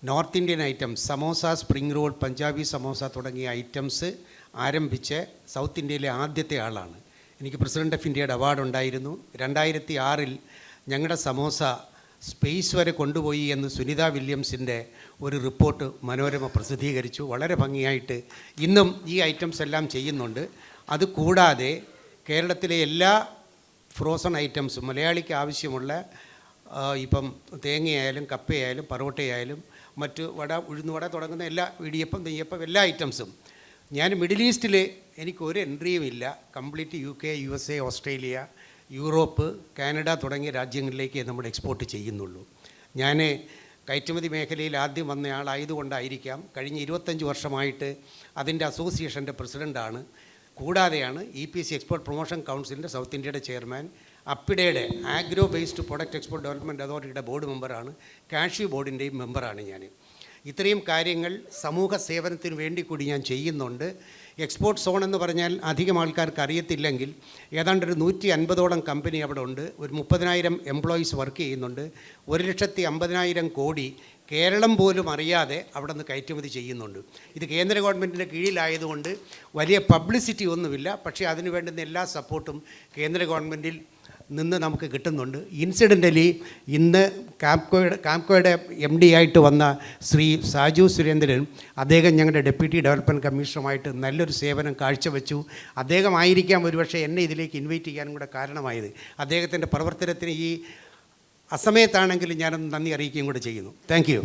north Indian items samosa, spring roll, Punjabi samosa തുടങ്ങിയ ഐറ്റംസ് ആരംഭിച്ച് സൗത്ത് ഇന്ത്യയിലെ ആദ്യത്തെ ആളാണ്. എനിക്ക് പ്രസിഡൻ്റ് ഓഫ് ഇന്ത്യയുടെ അവാർഡ് ഉണ്ടായിരുന്നു. 2006-ൽ ഞങ്ങളുടെ സമോസ സ്പേസ് വരെ കൊണ്ടുപോയി എന്ന് സുനിത വില്യംസിൻ്റെ ഒരു റിപ്പോർട്ട് മനോരമ പ്രസിദ്ധീകരിച്ചു. വളരെ ഭംഗിയായിട്ട് ഇന്നും ഈ ഐറ്റംസ് എല്ലാം ചെയ്യുന്നുണ്ട്. അതുകൂടാതെ കേരളത്തിലെ എല്ലാ ഫ്രോസൺ ഐറ്റംസും മലയാളിക്ക് ആവശ്യമുള്ള ഇപ്പം തേങ്ങയായാലും കപ്പയായാലും പറോട്ടയായാലും മറ്റ് വട, ഉഴുന്നുവട തുടങ്ങുന്ന എല്ലാ ഇടിയപ്പം, നെയ്യപ്പം എല്ലാ ഐറ്റംസും ഞാൻ മിഡിൽ ഈസ്റ്റിൽ എനിക്കൊരു എൻട്രിയും ഇല്ല. Complete UK, USA, Australia, Europe, Canada തുടങ്ങിയ രാജ്യങ്ങളിലേക്ക് നമ്മൾ എക്സ്പോർട്ട് ചെയ്യുന്നുള്ളൂ. ഞാൻ കയറ്റുമതി മേഖലയിൽ ആദ്യം വന്നയാളായതുകൊണ്ടായിരിക്കാം കഴിഞ്ഞ 25 വർഷമായിട്ട് അതിൻ്റെ അസോസിയേഷൻ്റെ പ്രസിഡൻ്റാണ്. കൂടാതെയാണ് EPC എക്സ്പോർട്ട് പ്രൊമോഷൻ കൗൺസിലിൻ്റെ സൗത്ത് ഇന്ത്യയുടെ ചെയർമാൻ. അപ്പിഡയുടെ agro based product export development അതോറിറ്റിയുടെ ബോർഡ് മെമ്പറാണ്. കാഷ്യൂ ബോർഡിൻ്റെയും മെമ്പറാണ് ഞാൻ. ഇത്രയും കാര്യങ്ങൾ സമൂഹ സേവനത്തിന് വേണ്ടി കൂടി ഞാൻ ചെയ്യുന്നുണ്ട്. എക്സ്പോർട്ട് സോൺ എന്ന് പറഞ്ഞാൽ അധികം ആൾക്കാർക്ക് അറിയത്തില്ലെങ്കിൽ ഏതാണ്ട് ഒരു 150ഓളം കമ്പനി അവിടെ ഉണ്ട്. ഒരു 30,000 എംപ്ലോയീസ് വർക്ക് ചെയ്യുന്നുണ്ട്. 1,50,000 കോടി കേരളം പോലും അറിയാതെ അവിടെ നിന്ന് കയറ്റുമതി ചെയ്യുന്നുണ്ട്. ഇത് കേന്ദ്ര ഗവൺമെൻറ്റിൻ്റെ കീഴിലായതുകൊണ്ട് വലിയ പബ്ലിസിറ്റി ഒന്നുമില്ല. പക്ഷേ അതിന് വേണ്ടുന്ന എല്ലാ സപ്പോർട്ടും കേന്ദ്ര ഗവൺമെൻറ്റിൽ നിന്ന് നമുക്ക് കിട്ടുന്നുണ്ട്. ഇൻസിഡൻ്റലി ഇന്ന് കാംകോയുടെ MD ആയിട്ട് വന്ന ശ്രീ സാജു സുരേന്ദ്രൻ, അദ്ദേഹം ഞങ്ങളുടെ ഡെപ്യൂട്ടി ഡെവലപ്മെൻറ്റ് കമ്മീഷണറുമായിട്ട് നല്ലൊരു സേവനം കാഴ്ചവെച്ചു. അദ്ദേഹമായിരിക്കാം ഒരുപക്ഷെ എന്നെ ഇതിലേക്ക് ഇൻവൈറ്റ് ചെയ്യാനും കൂടെ കാരണമായത്. അദ്ദേഹത്തിൻ്റെ പ്രവർത്തനത്തിന് ഈ അസമയത്താണെങ്കിലും ഞാനൊന്ന് നന്ദി അറിയിക്കുകയും കൂടെ ചെയ്യുന്നു. Thank you.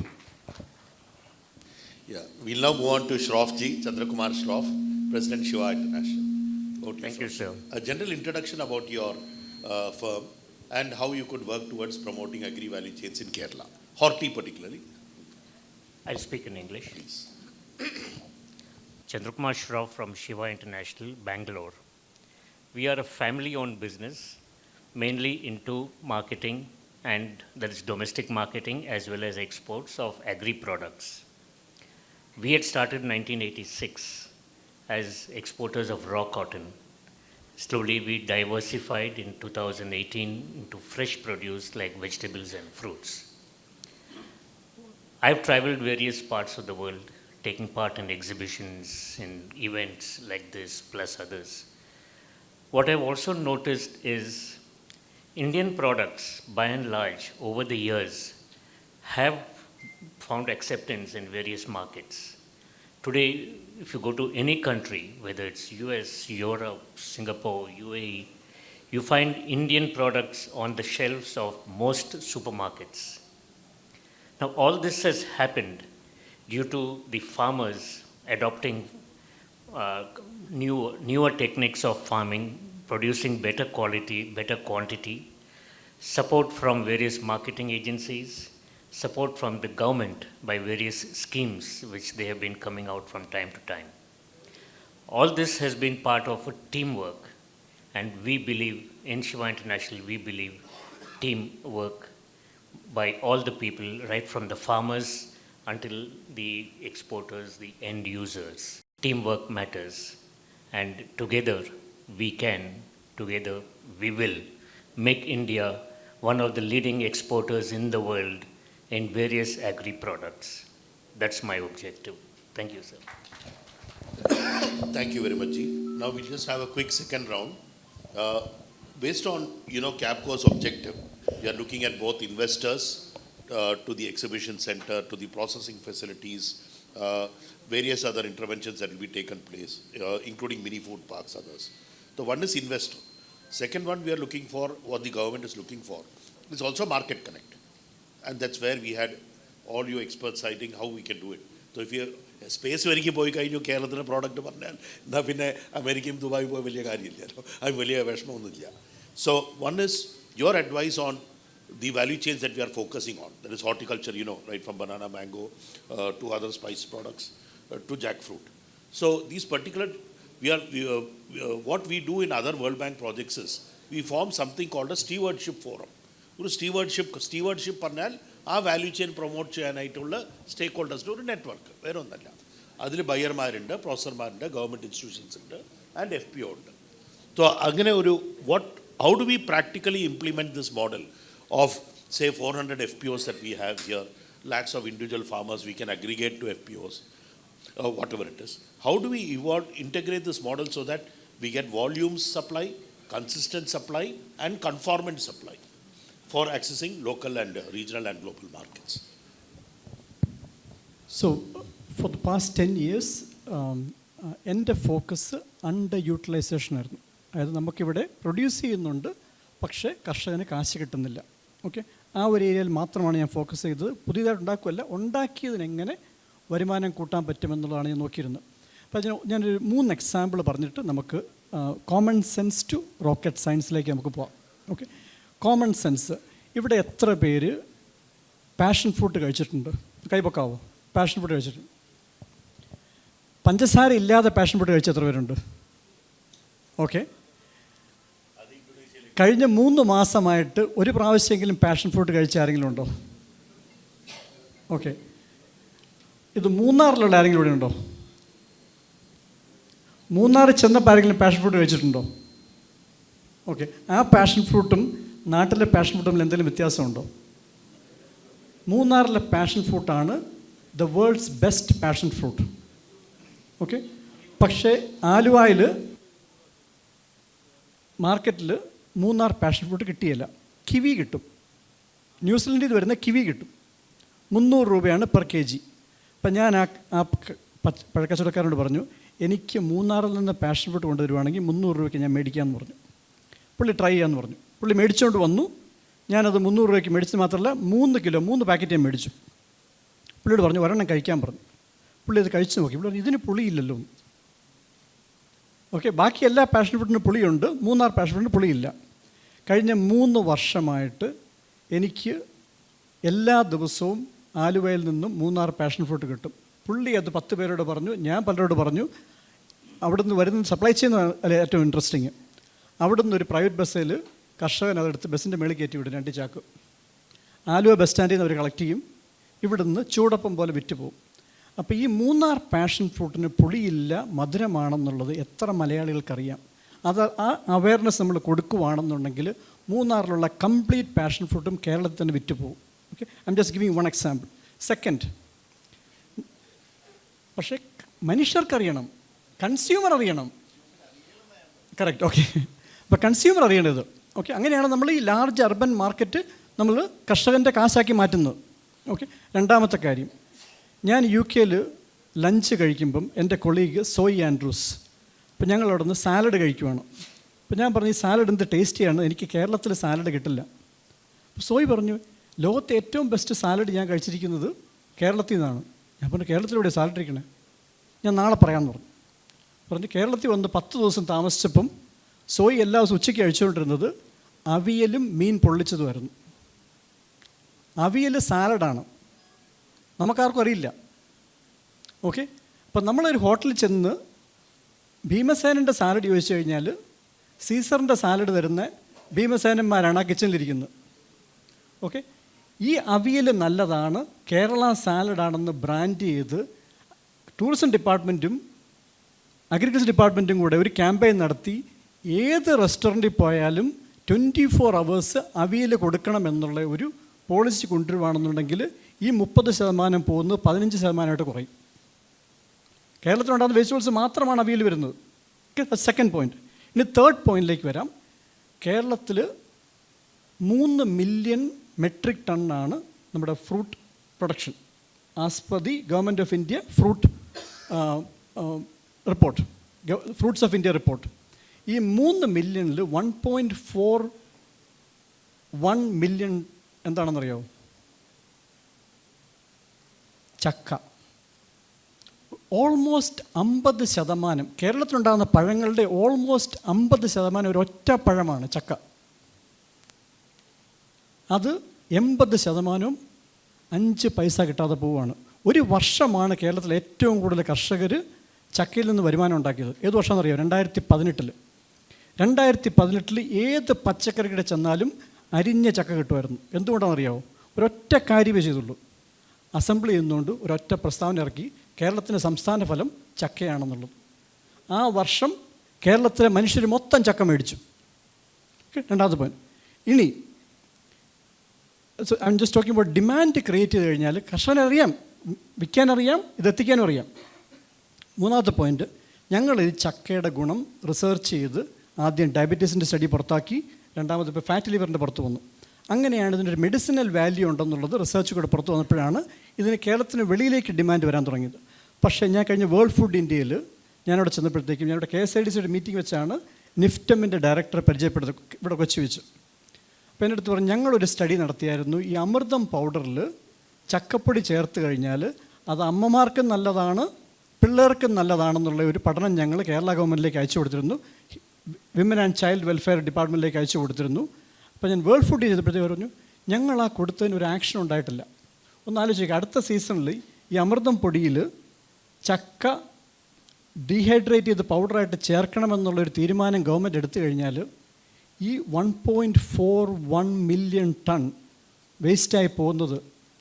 We'll now move on to Shroff ji, Chandrakumar Shroff, President Shiva International. Thank you, sir. A general introduction about your firm and how you could work towards promoting agri-value chains in Kerala, Horti particularly. I'll speak in English. Please. Chandrakumar Shroff from Shiva International, Bangalore. We are a family-owned business, mainly into marketing, and that is domestic marketing as well as exports of agri-products. We had started in 1986 as exporters of raw cotton. Slowly we diversified in 2018 into fresh produce like vegetables and fruits. I've traveled various parts of the world, taking part in exhibitions, in events like this, plus others. What I've also noticed is Indian products, by and large, over the years, have found acceptance in various markets. Today, if you go to any country, whether it's US, Europe, Singapore, UAE, you find Indian products on the shelves of most supermarkets. Now, all this has happened due to the farmers adopting newer techniques of farming, producing better quality, better quantity, support from various marketing agencies, support from the government by various schemes which they have been coming out from time to time. All this has been part of a teamwork, and we believe, in Shiva International, we believe teamwork by all the people, right from the farmers until the exporters, the end users. Teamwork matters, and together we can, together we will make India one of the leading exporters in the world in various agri-products. That's my objective. Thank you, sir. Thank you very much, Ji. Now we'll just have a quick second round. Based on, Capco's objective, We are looking at both investors to the exhibition center, to the processing facilities, various other interventions that will be taken place, including mini food parks, others. So one is investor. Second one we are looking for, what the government is looking for, is also market connect. And that's where we had all you experts citing how we can do it. So if you space വരിക്ക് പോയി കഴിഞ്ഞു കേരളത്തിൻ്റെ product പറഞ്ഞാൽ എന്നാൽ പിന്നെ അമേരിക്കയും Dubai പോയി വലിയ കാര്യമില്ലല്ലോ, അത് വലിയ വിഷമമൊന്നുമില്ല. So one is your advice on the value chains that we are focusing on. That is horticulture, you know, right from banana, mango, to other spice products, to jackfruit. So these particular, what we do in other World Bank projects is, we form something called a stewardship forum. ഒരു stewardship പറഞ്ഞാൽ ആ value chain promote ചെയ്യാനായിട്ടുള്ള സ്റ്റേക്ക് ഹോൾഡേഴ്സിൻ്റെ ഒരു network, വേറെ ഒന്നല്ല. അതിൽ ബയർമാരുണ്ട്, പ്രോസസർമാരുണ്ട്, government institutions ഉണ്ട്, and FPO ഉണ്ട്. സോ അങ്ങനെ ഒരു how do we practically implement this model of say 400 FPOs that we have here, lakhs of individual farmers we can aggregate to FPOs, whatever it is. How do we integrate this model so that we get volumes supply, consistent supply and conformant supply for accessing local and regional and global markets? So for the past 10 years, എൻ്റെ focus under utilisation ആയിരുന്നു. അതായത് നമുക്കിവിടെ produce ചെയ്യുന്നുണ്ട്, പക്ഷേ കർഷകന് കാശ് കിട്ടുന്നില്ല. Okay, ആ ഒരു ഏരിയയിൽ മാത്രമാണ് ഞാൻ ഫോക്കസ് ചെയ്തത്. പുതിയതായിട്ട് ഉണ്ടാക്കുകയല്ല, ഉണ്ടാക്കിയതിനെങ്ങനെ വരുമാനം കൂട്ടാൻ പറ്റുമെന്നുള്ളതാണ് ഞാൻ നോക്കിയിരുന്നത്. അപ്പോൾ ഞാനൊരു 3 എക്സാമ്പിൾ പറഞ്ഞിട്ട് നമുക്ക് കോമൺ സെൻസ് ടു റോക്കറ്റ് സയൻസിലേക്ക് നമുക്ക് പോവാം. Okay, common sense. ഇവിടെ എത്ര പേര് പാഷൻ ഫ്രൂട്ട് കഴിച്ചിട്ടുണ്ട്? കൈപൊക്കാവോ? പാഷൻ ഫ്രൂട്ട് കഴിച്ചിട്ടുണ്ട്. പഞ്ചസാര ഇല്ലാതെ പാഷൻ ഫ്രൂട്ട് കഴിച്ച എത്ര പേരുണ്ട്? ഓക്കെ, കഴിഞ്ഞ 3 മാസമായിട്ട് ഒരു പ്രാവശ്യമെങ്കിലും പാഷൻ ഫ്രൂട്ട് കഴിച്ച ആരെങ്കിലും ഉണ്ടോ? ഓക്കെ, ഇത് മൂന്നാറിലുള്ള ആരെങ്കിലും ഇവിടെ ഉണ്ടോ? മൂന്നാറിൽ ചെന്നപ്പോൾ ആരെങ്കിലും പാഷൻ ഫ്രൂട്ട് കഴിച്ചിട്ടുണ്ടോ? ഓക്കെ, ആ പാഷൻ ഫ്രൂട്ടും നാട്ടിലെ പാഷൻ ഫ്രൂട്ടും തമ്മിൽ എന്തെങ്കിലും വ്യത്യാസമുണ്ടോ? മൂന്നാറിലെ പാഷൻ ഫ്രൂട്ടാണ് the world's best passion fruit. Okay, പക്ഷേ ആലുവയിൽ മാർക്കറ്റിൽ മൂന്നാർ പാഷൻ ഫ്രൂട്ട് കിട്ടിയില്ല. കിവി കിട്ടും, ന്യൂസിലൻഡിൽ നിന്ന് വരുന്ന കിവി കിട്ടും. 300 രൂപയാണ് പെർ kg. അപ്പം ഞാൻ ആ പഴക്കച്ചവടക്കാരനോട് പറഞ്ഞു, എനിക്ക് മൂന്നാറിൽ നിന്ന് പാഷൻ ഫ്രൂട്ട് കൊണ്ടുവരുവാണെങ്കിൽ 300 രൂപയ്ക്ക് ഞാൻ മേടിക്കാമെന്ന് പറഞ്ഞു. പുള്ളി ട്രൈ ചെയ്യാമെന്ന് പറഞ്ഞു. പുള്ളി മേടിച്ചുകൊണ്ട് വന്നു. ഞാനത് 300 രൂപയ്ക്ക് മേടിച്ചത് മാത്രമല്ല 3 കിലോ 3 പാക്കറ്റ് ഞാൻ മേടിച്ചു. പുള്ളിയോട് പറഞ്ഞു ഒരെണ്ണം കഴിക്കാൻ പറഞ്ഞു. പുള്ളി അത് കഴിച്ചു നോക്കി. പുള്ളി പറഞ്ഞു ഇതിന് പുളിയില്ലല്ലോ. ഓക്കെ, ബാക്കി എല്ലാ പാഷൻ ഫ്രൂട്ടിനും പുളിയുണ്ട്, മൂന്നാർ പാഷൻ ഫ്രൂട്ടിന് പുളിയില്ല. കഴിഞ്ഞ 3 വർഷമായിട്ട് എനിക്ക് എല്ലാ ദിവസവും ആലുവയിൽ നിന്നും മൂന്നാർ പാഷൻ ഫ്രൂട്ട് കിട്ടും. പുള്ളി അത് 10 പേരോട് പറഞ്ഞു, ഞാൻ പലരോട് പറഞ്ഞു. അവിടെ നിന്ന് വരുന്ന സപ്ലൈ ചെയ്യുന്നതല്ല ഏറ്റവും ഇൻട്രസ്റ്റിങ്. അവിടെ നിന്ന് ഒരു പ്രൈവറ്റ് ബസ്സിൽ കർഷകൻ അതെടുത്ത് ബസ്സിൻ്റെ മേളിൽ കയറ്റി വിടും 2 ചാക്ക്. ആലുവ ബസ് സ്റ്റാൻഡിൽ നിന്ന് അവർ കളക്ട് ചെയ്യും, ഇവിടെ നിന്ന് ചൂടപ്പം പോലെ വിറ്റ് പോകും. അപ്പോൾ ഈ മൂന്നാർ പാഷൻ ഫ്രൂട്ടിന് പുളിയില്ല, മധുരമാണെന്നുള്ളത് എത്ര മലയാളികൾക്കറിയാം? അത് ആ അവയർനെസ് നമ്മൾ കൊടുക്കുകയാണെന്നുണ്ടെങ്കിൽ മൂന്നാറിലുള്ള കംപ്ലീറ്റ് പാഷൻ ഫ്രൂട്ടും കേരളത്തിൽ തന്നെ വിറ്റ് പോകും. Okay, I am just giving 1 example. Second, പക്ഷേ മനുഷ്യർക്കറിയണം, കൺസ്യൂമർ അറിയണം. കറക്റ്റ്. ഓക്കെ, അപ്പോൾ കൺസ്യൂമർ അറിയേണ്ടത്. ഓക്കെ, അങ്ങനെയാണ് നമ്മൾ ഈ ലാർജ് അർബൻ മാർക്കറ്റ് നമ്മൾ കർഷകൻ്റെ കാശാക്കി മാറ്റുന്നത്. ഓക്കെ, രണ്ടാമത്തെ കാര്യം, ഞാൻ UK ലഞ്ച് കഴിക്കുമ്പം എൻ്റെ കൊളീഗ് സോയി ആൻഡ്രൂസ്, അപ്പോൾ ഞങ്ങൾ അവിടെ നിന്ന് സാലഡ് കഴിക്കുവാണ്. അപ്പോൾ ഞാൻ പറഞ്ഞു ഈ സാലഡ് എന്ത് ടേസ്റ്റിയാണ്, എനിക്ക് കേരളത്തിൽ സാലഡ് കിട്ടില്ല. അപ്പോൾ സോയി പറഞ്ഞു ലോകത്തെ ഏറ്റവും ബെസ്റ്റ് സാലഡ് ഞാൻ കഴിച്ചിരിക്കുന്നത് കേരളത്തിൽ നിന്നാണ്. ഞാൻ പറഞ്ഞു കേരളത്തിലൂടെ സാലഡ് ഇരിക്കണേ, ഞാൻ നാളെ പറയാമെന്ന് പറഞ്ഞു. കേരളത്തിൽ വന്ന് 10 ദിവസം താമസിച്ചപ്പം സോയി എല്ലാ ദിവസവും ഉച്ചയ്ക്ക് കഴിച്ചുകൊണ്ടിരുന്നത് അവിയലും മീൻ പൊള്ളിച്ചതുമായിരുന്നു. അവിയൽ സാലഡാണ്, നമുക്കാർക്കും അറിയില്ല. ഓക്കെ, അപ്പം നമ്മളൊരു ഹോട്ടലിൽ ചെന്ന് ഭീമസേനൻ്റെ സാലഡ് ചോദിച്ചു കഴിഞ്ഞാൽ സീസറിൻ്റെ സാലഡ് തരുന്ന ഭീമസേനന്മാരാണ് ആ കിച്ചണിലിരിക്കുന്നത്. ഓക്കെ, ഈ അവിയൽ നല്ലതാണ്, കേരള സാലഡാണെന്ന് ബ്രാൻഡ് ചെയ്ത് ടൂറിസം ഡിപ്പാർട്ട്മെൻറ്റും അഗ്രികൾച്ചർ ഡിപ്പാർട്ട്മെൻറ്റും കൂടെ ഒരു ക്യാമ്പയിൻ നടത്തി ഏത് റെസ്റ്റോറൻറ്റിൽ പോയാലും 24 hours അവിയൽ കൊടുക്കണമെന്നുള്ള ഒരു പോളിസി കൊണ്ടുവരുവാണെന്നുണ്ടെങ്കിൽ ഈ 30% പോകുന്നത് 15% കുറയും. കേരളത്തിലുണ്ടാകുന്ന വെജിറ്റബിൾസ് മാത്രമാണ് അവിയൽ വരുന്നത്. Second point. ഇനി തേർഡ് പോയിന്റിലേക്ക് വരാം. കേരളത്തിൽ 3 മില്യൺ മെട്രിക് ടണ്ണാണ് നമ്മുടെ fruit production as per the government of India fruit report, fruits of India report. ഈ 3 മില്യണിൽ 1.41 മില്യൺ എന്താണെന്നറിയാമോ? ചക്ക. ഓൾമോസ്റ്റ് 50%, കേരളത്തിലുണ്ടാകുന്ന പഴങ്ങളുടെ ഓൾമോസ്റ്റ് 50% ഒരൊറ്റ പഴമാണ് ചക്ക. അത് 80% 5 പൈസ കിട്ടാതെ പോവുകയാണ്. ഒരു വർഷമാണ് കേരളത്തിലെ ഏറ്റവും കൂടുതൽ കർഷകർ ചക്കയിൽ നിന്ന് വരുമാനം ഉണ്ടാക്കിയത്. ഏത് വർഷമെന്ന് അറിയാമോ? 2018. 2018 ഏത് പച്ചക്കറിയുടെ ചെന്നാലും അരിഞ്ഞ ചക്ക കിട്ടുമായിരുന്നു. എന്തുകൊണ്ടാണെന്നറിയാമോ? ഒരൊറ്റ കാര്യമേ ചെയ്തുള്ളൂ. അസംബ്ലി ചെയ്യുന്നതുകൊണ്ട് ഒരൊറ്റ പ്രസ്താവന ഇറക്കി, കേരളത്തിൻ്റെ സംസ്ഥാന ഫലം ചക്കയാണെന്നുള്ളത്. ആ വർഷം കേരളത്തിലെ മനുഷ്യർ മൊത്തം ചക്ക മേടിച്ചു. രണ്ടാമത്തെ പോയിന്റ്. ഇനി I am just talking about demand create ചെയ്ത് കഴിഞ്ഞാൽ കർഷകനറിയാം, വിൽക്കാനറിയാം, ഇതെത്തിക്കാനും അറിയാം. മൂന്നാമത്തെ പോയിന്റ്, ഞങ്ങൾ ഈ ചക്കയുടെ ഗുണം റിസർച്ച് ചെയ്ത് ആദ്യം ഡയബറ്റീസിൻ്റെ സ്റ്റഡി പുറത്താക്കി, രണ്ടാമത് ഇപ്പോൾ ഫാറ്റ് ലിവറിൻ്റെ പുറത്ത് വന്നു. അങ്ങനെയാണ് ഇതിനൊരു മെഡിസിനൽ വാല്യൂ ഉണ്ടെന്നുള്ളത് റിസർച്ച് കൂടെ പുറത്ത് വന്നപ്പോഴാണ് ഇതിന് കേരളത്തിന് വെളിയിലേക്ക് ഡിമാൻഡ് വരാൻ തുടങ്ങിയത്. പക്ഷേ ഞാൻ കഴിഞ്ഞ വേൾഡ് ഫുഡ് ഇന്ത്യയിൽ ഞാനവിടെ ചെന്നപ്പോഴത്തേക്കും, ഞാനിവിടെ KSIDCയുടെ മീറ്റിംഗ് വെച്ചാണ് നിഫ്റ്റമിൻ്റെ ഡയറക്ടറെ പരിചയപ്പെടുന്നത്, ഇവിടെ കൊച്ചി വെച്ച്. അപ്പോൾ എൻ്റെ അടുത്ത് പറഞ്ഞു, ഞങ്ങളൊരു സ്റ്റഡി നടത്തിയായിരുന്നു, ഈ അമൃതം പൗഡറിൽ ചക്കപ്പൊടി ചേർത്ത് കഴിഞ്ഞാൽ അത് അമ്മമാർക്കും നല്ലതാണ് പിള്ളേർക്കും നല്ലതാണെന്നുള്ള ഒരു പഠനം ഞങ്ങൾ കേരള ഗവൺമെൻറ്റിലേക്ക് അയച്ചു കൊടുത്തിരുന്നു, വിമൻ ആൻഡ് ചൈൽഡ് വെൽഫെയർ ഡിപ്പാർട്ട്മെൻറ്റിലേക്ക് അയച്ചു കൊടുത്തിരുന്നു. അപ്പോൾ ഞാൻ വേൾഡ് ഫുഡ് ചെയ്തപ്പോഴത്തേക്ക് പറഞ്ഞു, ഞങ്ങൾ ആ കൊടുത്തതിന് ഒരു ആക്ഷൻ ഉണ്ടായിട്ടില്ല. ഒന്ന് ആലോചിക്കുക, അടുത്ത സീസണിൽ ഈ അമൃതം പൊടിയിൽ ചക്ക ഡീഹൈഡ്രേറ്റ് ചെയ്ത് പൗഡറായിട്ട് ചേർക്കണമെന്നുള്ളൊരു തീരുമാനം ഗവൺമെൻറ് എടുത്തു കഴിഞ്ഞാൽ ഈ 1.41 മില്യൺ ടൺ വേസ്റ്റായി പോകുന്നത്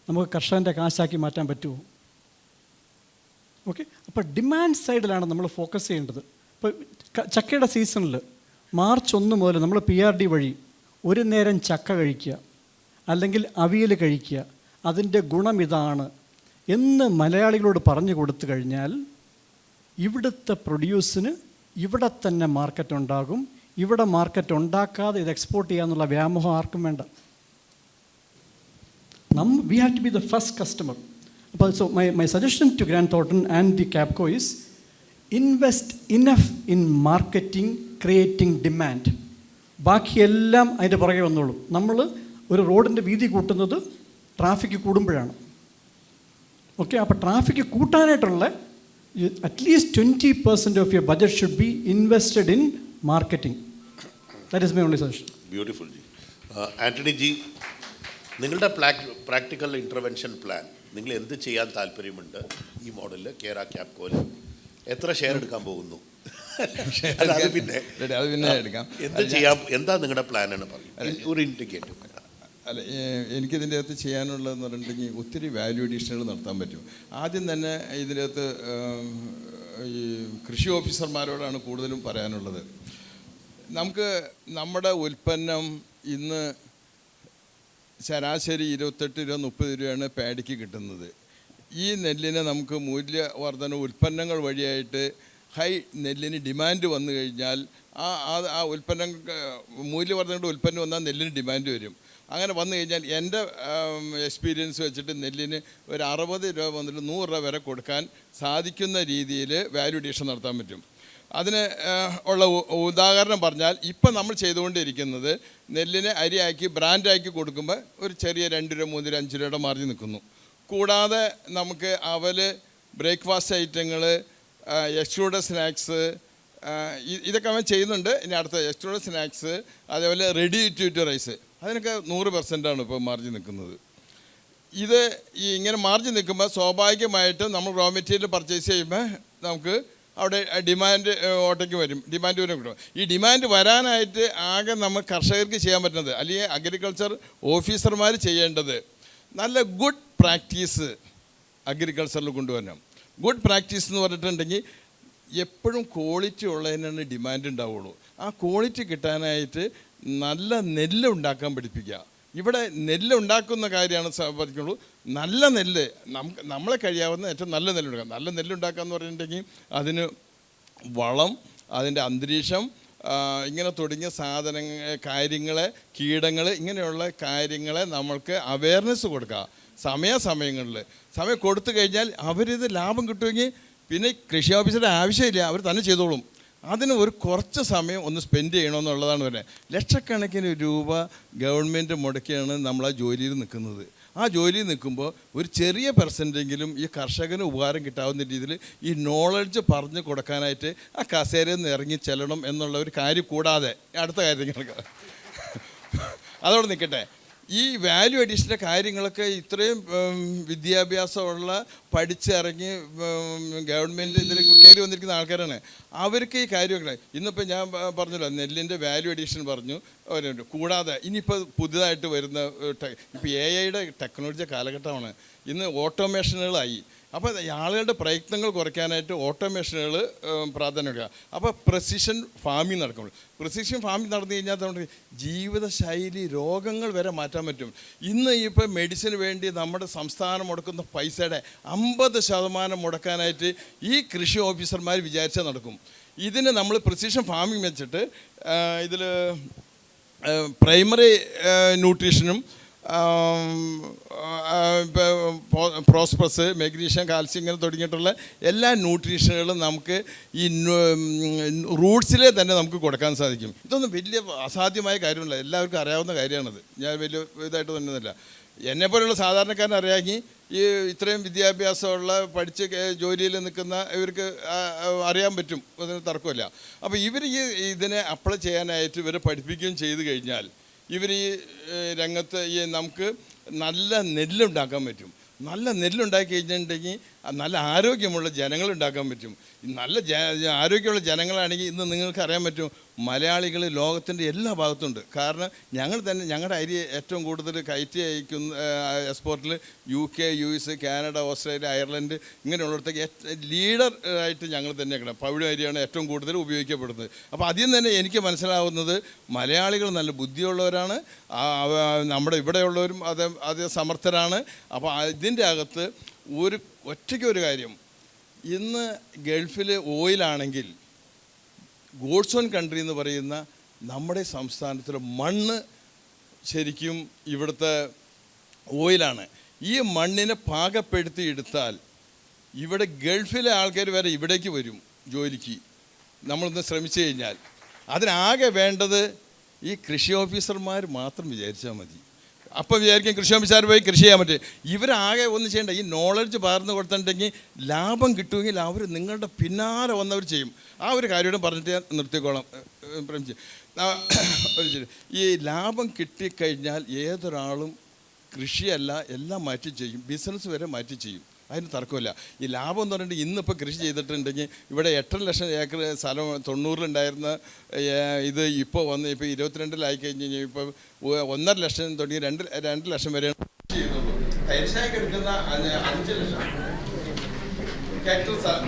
നമുക്ക് കർഷകൻ്റെ കാശാക്കി മാറ്റാൻ പറ്റുമോ? ഓക്കെ, അപ്പോൾ ഡിമാൻഡ് സൈഡിലാണ് നമ്മൾ ഫോക്കസ് ചെയ്യേണ്ടത്. ഇപ്പോൾ ചക്കയുടെ സീസണിൽ മാർച്ച് 1 മുതൽ നമ്മൾ PRD വഴി ഒരു നേരം ചക്ക കഴിക്കുക, അല്ലെങ്കിൽ അവിയൽ കഴിക്കുക, അതിൻ്റെ ഗുണം ഇതാണ് എന്ന് മലയാളികളോട് പറഞ്ഞു കൊടുത്തു കഴിഞ്ഞാൽ ഇവിടുത്തെ പ്രൊഡ്യൂസിന് ഇവിടെ തന്നെ മാർക്കറ്റ് ഉണ്ടാകും. ഇവിടെ മാർക്കറ്റ് ഉണ്ടാക്കാതെ ഇത് എക്സ്പോർട്ട് ചെയ്യാന്നുള്ള വ്യാമോഹം ആർക്കും വേണ്ട. We have to be the first customer. അപ്പോൾ so my suggestion to Grant തോട്ടൺ and the Capco is invest enough in marketing, creating demand. ബാക്കിയെല്ലാം അതിൻ്റെ പുറകെ വന്നോളൂ. നമ്മൾ ഒരു റോഡിൻ്റെ വീതി കൂട്ടുന്നത് ട്രാഫിക് കൂടുമ്പോഴാണ്. ഓക്കെ, അപ്പോൾ ട്രാഫിക് കൂട്ടാനായിട്ടുള്ള at least 20% of your budget should be invested in marketing. That is my only suggestion. Beautiful ji. Antony ji, നിങ്ങളുടെ പ്രാക്ടിക്കൽ ഇൻ്റർവെൻഷൻ പ്ലാൻ, നിങ്ങൾ എന്ത് ചെയ്യാൻ താല്പര്യമുണ്ട് ഈ മോഡലിൽ കേര ക്യാപ്കോയിൽ? എത്ര ഷെയർ എടുക്കാൻ പോകുന്നു? അത് പിന്നെ എടുക്കാം. എന്ത് ചെയ്യാം, എന്താ നിങ്ങളുടെ പ്ലാനാണ് പറയും, ഒരു ഇൻഡിക്കേറ്റീവ്. അല്ല, എനിക്കിതിൻ്റെ അകത്ത് ചെയ്യാനുള്ളതെന്ന് പറഞ്ഞിട്ടുണ്ടെങ്കിൽ ഒത്തിരി വാല്യൂ അഡീഷനുകൾ നടത്താൻ പറ്റും. ആദ്യം തന്നെ ഇതിനകത്ത് ഈ കൃഷി ഓഫീസർമാരോടാണ് കൂടുതലും പറയാനുള്ളത്. നമുക്ക് നമ്മുടെ ഉൽപ്പന്നം ഇന്ന് ശരാശരി 28 രൂപ 30 രൂപയാണ് പാഡിക്ക് കിട്ടുന്നത്. ഈ നെല്ലിനെ നമുക്ക് മൂല്യവർധന ഉൽപ്പന്നങ്ങൾ വഴിയായിട്ട് ഹൈ നെല്ലിന് ഡിമാൻഡ് വന്നു കഴിഞ്ഞാൽ ആ ഉൽപ്പന്നങ്ങൾക്ക് മൂല്യവർധനയുടെ ഉൽപ്പന്നം വന്നാൽ നെല്ലിന് ഡിമാൻഡ് വരും. അങ്ങനെ വന്നു കഴിഞ്ഞാൽ എൻ്റെ എക്സ്പീരിയൻസ് വെച്ചിട്ട് നെല്ലിന് ഒരു 60 രൂപ വന്നിട്ട് 100 രൂപ വരെ കൊടുക്കാൻ സാധിക്കുന്ന രീതിയിൽ വാല്യൂ അഡീഷൻ നടത്താൻ പറ്റും. അതിന് ഉള്ള ഉദാഹരണം പറഞ്ഞാൽ, ഇപ്പം നമ്മൾ ചെയ്തുകൊണ്ടിരിക്കുന്നത് നെല്ലിനെ അരിയാക്കി ബ്രാൻഡാക്കി കൊടുക്കുമ്പോൾ ഒരു ചെറിയ 2 രൂപ 3 രൂപ 5 രൂപയുടെ മാർജിൻ നിൽക്കുന്നു. കൂടാതെ നമുക്ക് അവൽ, ബ്രേക്ക്ഫാസ്റ്റ് ഐറ്റങ്ങൾ, എക്സ്ട്രൂഡഡ് സ്നാക്സ്, ഇതൊക്കെ അവൻ ചെയ്യുന്നുണ്ട്. ഇനി അടുത്ത എക്സ്ട്രൂഡഡ് സ്നാക്സ്, അതേപോലെ റെഡി ടു ഈറ്റ് റൈസ്, അതിനൊക്കെ 100% ഇപ്പോൾ മാർജിൻ നിൽക്കുന്നത്. ഇത് ഇങ്ങനെ മാർജിൻ നിൽക്കുമ്പോൾ സ്വാഭാവികമായിട്ടും നമ്മൾ റോ മെറ്റീരിയൽ പർച്ചേസ് ചെയ്യുമ്പോൾ നമുക്ക് അവിടെ ഡിമാൻഡ് ഓട്ടയ്ക്ക് വരും, ഡിമാൻഡ് വരും കിട്ടും. ഈ ഡിമാൻഡ് വരാനായിട്ട് ആകെ നമ്മൾ കർഷകർക്ക് ചെയ്യാൻ പറ്റുന്നത്, അല്ലെങ്കിൽ അഗ്രികൾച്ചർ ഓഫീസർമാർ ചെയ്യേണ്ടത്, നല്ല ഗുഡ് പ്രാക്ടീസ് അഗ്രികൾച്ചറിൽ കൊണ്ടുവരണം. ഗുഡ് പ്രാക്ടീസ് എന്ന് പറഞ്ഞിട്ടുണ്ടെങ്കിൽ എപ്പോഴും ക്വാളിറ്റി ഉള്ളതിനാണ് ഡിമാൻഡ് ഉണ്ടാവുള്ളൂ. ആ ക്വാളിറ്റി കിട്ടാനായിട്ട് നല്ല നെല്ല് ഉണ്ടാക്കാൻ പഠിപ്പിക്കുക. ഇവിടെ നെല്ല് ഉണ്ടാക്കുന്ന കാര്യമാണ് പഠിക്കുള്ളൂ. നല്ല നെല്ല് നമ്മളെ കഴിയാവുന്ന ഏറ്റവും നല്ല നെല്ലുണ്ടാക്കാം. നല്ല നെല്ലുണ്ടാക്കുക എന്ന് പറഞ്ഞിട്ടുണ്ടെങ്കിൽ അതിന് വളം, അതിൻ്റെ അന്തരീക്ഷം, ഇങ്ങനെ തുടങ്ങിയ കാര്യങ്ങളെ, കീടങ്ങൾ, ഇങ്ങനെയുള്ള കാര്യങ്ങളെ നമ്മൾക്ക് അവയർനെസ് കൊടുക്കുക സമയങ്ങളിൽ. സമയം കൊടുത്തു കഴിഞ്ഞാൽ അവരിത് ലാഭം കിട്ടുമെങ്കിൽ പിന്നെ കൃഷി ഓഫീസറുടെ ആവശ്യമില്ല, അവർ തന്നെ ചെയ്തോളും. അതിന് ഒരു കുറച്ച് സമയം ഒന്ന് സ്പെൻഡ് ചെയ്യണമെന്നുള്ളതാണ് പറയുന്നത്. ലക്ഷക്കണക്കിന് രൂപ ഗവൺമെൻറ് മുടക്കിയാണ് നമ്മൾ ആ ജോലിയിൽ നിൽക്കുന്നത്. ആ ജോലിയിൽ നിൽക്കുമ്പോൾ ഒരു ചെറിയ പെർസെൻറ്റെങ്കിലും ഈ കർഷകന് ഉപകാരം കിട്ടാവുന്ന രീതിയിൽ ഈ നോളജ് പറഞ്ഞു കൊടുക്കാനായിട്ട് ആ കസേരയിൽ നിന്ന് ഇറങ്ങി ചെല്ലണം എന്നുള്ള ഒരു കാര്യം കൂടാതെ അടുത്ത കാര്യങ്ങൾക്ക് അതോടെ നിൽക്കട്ടെ. ഈ വാല്യൂ അഡീഷൻ്റെ കാര്യങ്ങളൊക്കെ ഇത്രയും വിദ്യാഭ്യാസമുള്ള പഠിച്ചിറങ്ങി ഗവൺമെൻറ് ഇതിൽ കയറി വന്നിരിക്കുന്ന ആൾക്കാരാണ്. അവർക്ക് ഈ കാര്യമൊക്കെ ഇന്നിപ്പോൾ ഞാൻ പറഞ്ഞല്ലോ, നെല്ലിൻ്റെ വാല്യൂ അഡീഷൻ പറഞ്ഞു. കൂടാതെ ഇനിയിപ്പോൾ പുതുതായിട്ട് വരുന്ന ഇപ്പോൾ AI ടെക്നോളജി കാലഘട്ടമാണ്. ഇന്ന് ഓട്ടോമേഷനുകളായി. അപ്പോൾ ആളുകളുടെ പ്രയത്നങ്ങൾ കുറയ്ക്കാനായിട്ട് ഓട്ടോമേഷനുകൾ പ്രാധാന്യം കൊടുക്കുക. അപ്പോൾ പ്രെസിഷൻ ഫാമിംഗ് നടക്കുമ്പോൾ, പ്രെസിഷൻ ഫാമിംഗ് നടന്നു കഴിഞ്ഞാൽ നമ്മുടെ ജീവിതശൈലി രോഗങ്ങൾ വരെ മാറ്റാൻ പറ്റും. ഇന്ന് ഇപ്പോൾ മെഡിസിന് വേണ്ടി നമ്മുടെ സംസ്ഥാനം മുടക്കുന്ന പൈസയുടെ 50% മുടക്കാനായിട്ട് ഈ കൃഷി ഓഫീസർമാർ വിചാരിച്ചാൽ നടക്കും. ഇതിന് നമ്മൾ പ്രെസിഷൻ ഫാമിംഗ് വെച്ചിട്ട് ഇതിൽ പ്രൈമറി ന്യൂട്രീഷനും പ്രോസ്പെറസ്, മെഗ്നീഷ്യം, കാൽസ്യം ഇങ്ങനെ തുടങ്ങിയിട്ടുള്ള എല്ലാ ന്യൂട്രീഷനുകളും നമുക്ക് ഈ റൂട്ട്സിലെ തന്നെ നമുക്ക് കൊടുക്കാൻ സാധിക്കും. ഇതൊന്നും വലിയ അസാധ്യമായ കാര്യമല്ല, എല്ലാവർക്കും അറിയാവുന്ന കാര്യമാണത്. ഞാൻ വലിയ ഇതായിട്ട് തന്നെയല്ല. എന്നെപ്പോലുള്ള സാധാരണക്കാരൻ അറിയാമെങ്കിൽ ഈ ഇത്രയും വിദ്യാഭ്യാസമുള്ള പഠിച്ച് ജോലിയിൽ നിൽക്കുന്ന ഇവർക്ക് അറിയാൻ പറ്റും, അതിന് തർക്കമില്ല. അപ്പോൾ ഇവർ ഇതിനെ അപ്ലൈ ചെയ്യാനായിട്ട് ഇവരെ പഠിപ്പിക്കുകയും ചെയ്തു കഴിഞ്ഞാൽ ഇവർ ഈ രംഗത്ത് നമുക്ക് നല്ല നെല്ലുണ്ടാക്കാൻ പറ്റും. നല്ല നെല്ലുണ്ടാക്കി കഴിഞ്ഞിട്ടുണ്ടെങ്കിൽ നല്ല ആരോഗ്യമുള്ള ജനങ്ങളുണ്ടാക്കാൻ പറ്റും. നല്ല ആരോഗ്യമുള്ള ജനങ്ങളാണെങ്കിൽ ഇന്ന് നിങ്ങൾക്ക് അറിയാൻ പറ്റും, മലയാളികൾ ലോകത്തിൻ്റെ എല്ലാ ഭാഗത്തുണ്ട്. കാരണം ഞങ്ങൾ തന്നെ ഞങ്ങളുടെ അരി ഏറ്റവും കൂടുതൽ കയറ്റി അയക്കുന്ന എക്സ്പോർട്ടിൽ UK, US, Canada, Australia, Ireland ഇങ്ങനെയുള്ളിടത്തേക്ക് ലീഡർ ആയിട്ട് ഞങ്ങൾ തന്നെ പവിഴ അരിയാണ് ഏറ്റവും കൂടുതൽ ഉപയോഗിക്കപ്പെടുന്നത്. അപ്പോൾ അതിൽ തന്നെ എനിക്ക് മനസ്സിലാവുന്നത് മലയാളികൾ നല്ല ബുദ്ധിയുള്ളവരാണ്, നമ്മുടെ ഇവിടെയുള്ളവരും അതേ സമർത്ഥരാണ്. അപ്പോൾ ഇതിൻ്റെ അകത്ത് ഒറ്റയ്ക്കൊരു കാര്യം, ഇന്ന് ഗൾഫിൽ ഓയിലാണെങ്കിൽ ഗോഡ്സ് ഓൺ കൺട്രി എന്ന് പറയുന്ന നമ്മുടെ സംസ്ഥാനത്തിലെ മണ്ണ് ശരിക്കും ഇവിടുത്തെ ഓയിലാണ്. ഈ മണ്ണിനെ പാകപ്പെടുത്തി എടുത്താൽ ഇവിടെ ഗൾഫിലെ ആൾക്കാർ വരെ ഇവിടേക്ക് വരും ജോലിക്ക്, നമ്മളൊന്ന് ശ്രമിച്ചു കഴിഞ്ഞാൽ. അതിനാകെ വേണ്ടത് ഈ കൃഷി ഓഫീസർമാർ മാത്രം വിചാരിച്ചാൽ മതി. അപ്പം വിചാരിക്കും കൃഷി ഓഫീസർ പോയി കൃഷി ചെയ്യാൻ പറ്റും. ഇവരാകെ ഒന്നും ചെയ്യേണ്ട, ഈ നോളജ് പകർന്നു കൊടുത്തിട്ടുണ്ടെങ്കിൽ ലാഭം കിട്ടുമെങ്കിൽ അവർ നിങ്ങളുടെ പിന്നാലെ വന്നവർ ചെയ്യും. ആ ഒരു കാര്യം പറഞ്ഞിട്ട് ഞാൻ നിർത്തിക്കോളാം. ഈ ലാഭം കിട്ടിക്കഴിഞ്ഞാൽ ഏതൊരാളും കൃഷിയല്ല എല്ലാം മാറ്റി ചെയ്യും, ബിസിനസ് വരെ മാറ്റി ചെയ്യും, അതിന് തർക്കമില്ല. ഈ ലാഭം എന്ന് പറഞ്ഞിട്ട് ഇന്നിപ്പോൾ കൃഷി ചെയ്തിട്ടുണ്ടെങ്കിൽ ഇവിടെ 8 ലക്ഷം ഏക്കർ സ്ഥലം 90-ലുണ്ടായിരുന്ന ഇത് ഇപ്പോൾ വന്ന് ഇപ്പോൾ 22-ലായി കഴിഞ്ഞ് കഴിഞ്ഞാൽ ഇപ്പോൾ 1.5 ലക്ഷം തുടങ്ങി 2 ലക്ഷം വരെയാണ് കൃഷി ചെയ്യുന്നുള്ളൂ. തരിശായി കിടക്കുന്ന 5 ലക്ഷം ഹെക്ടർ സ്ഥലം,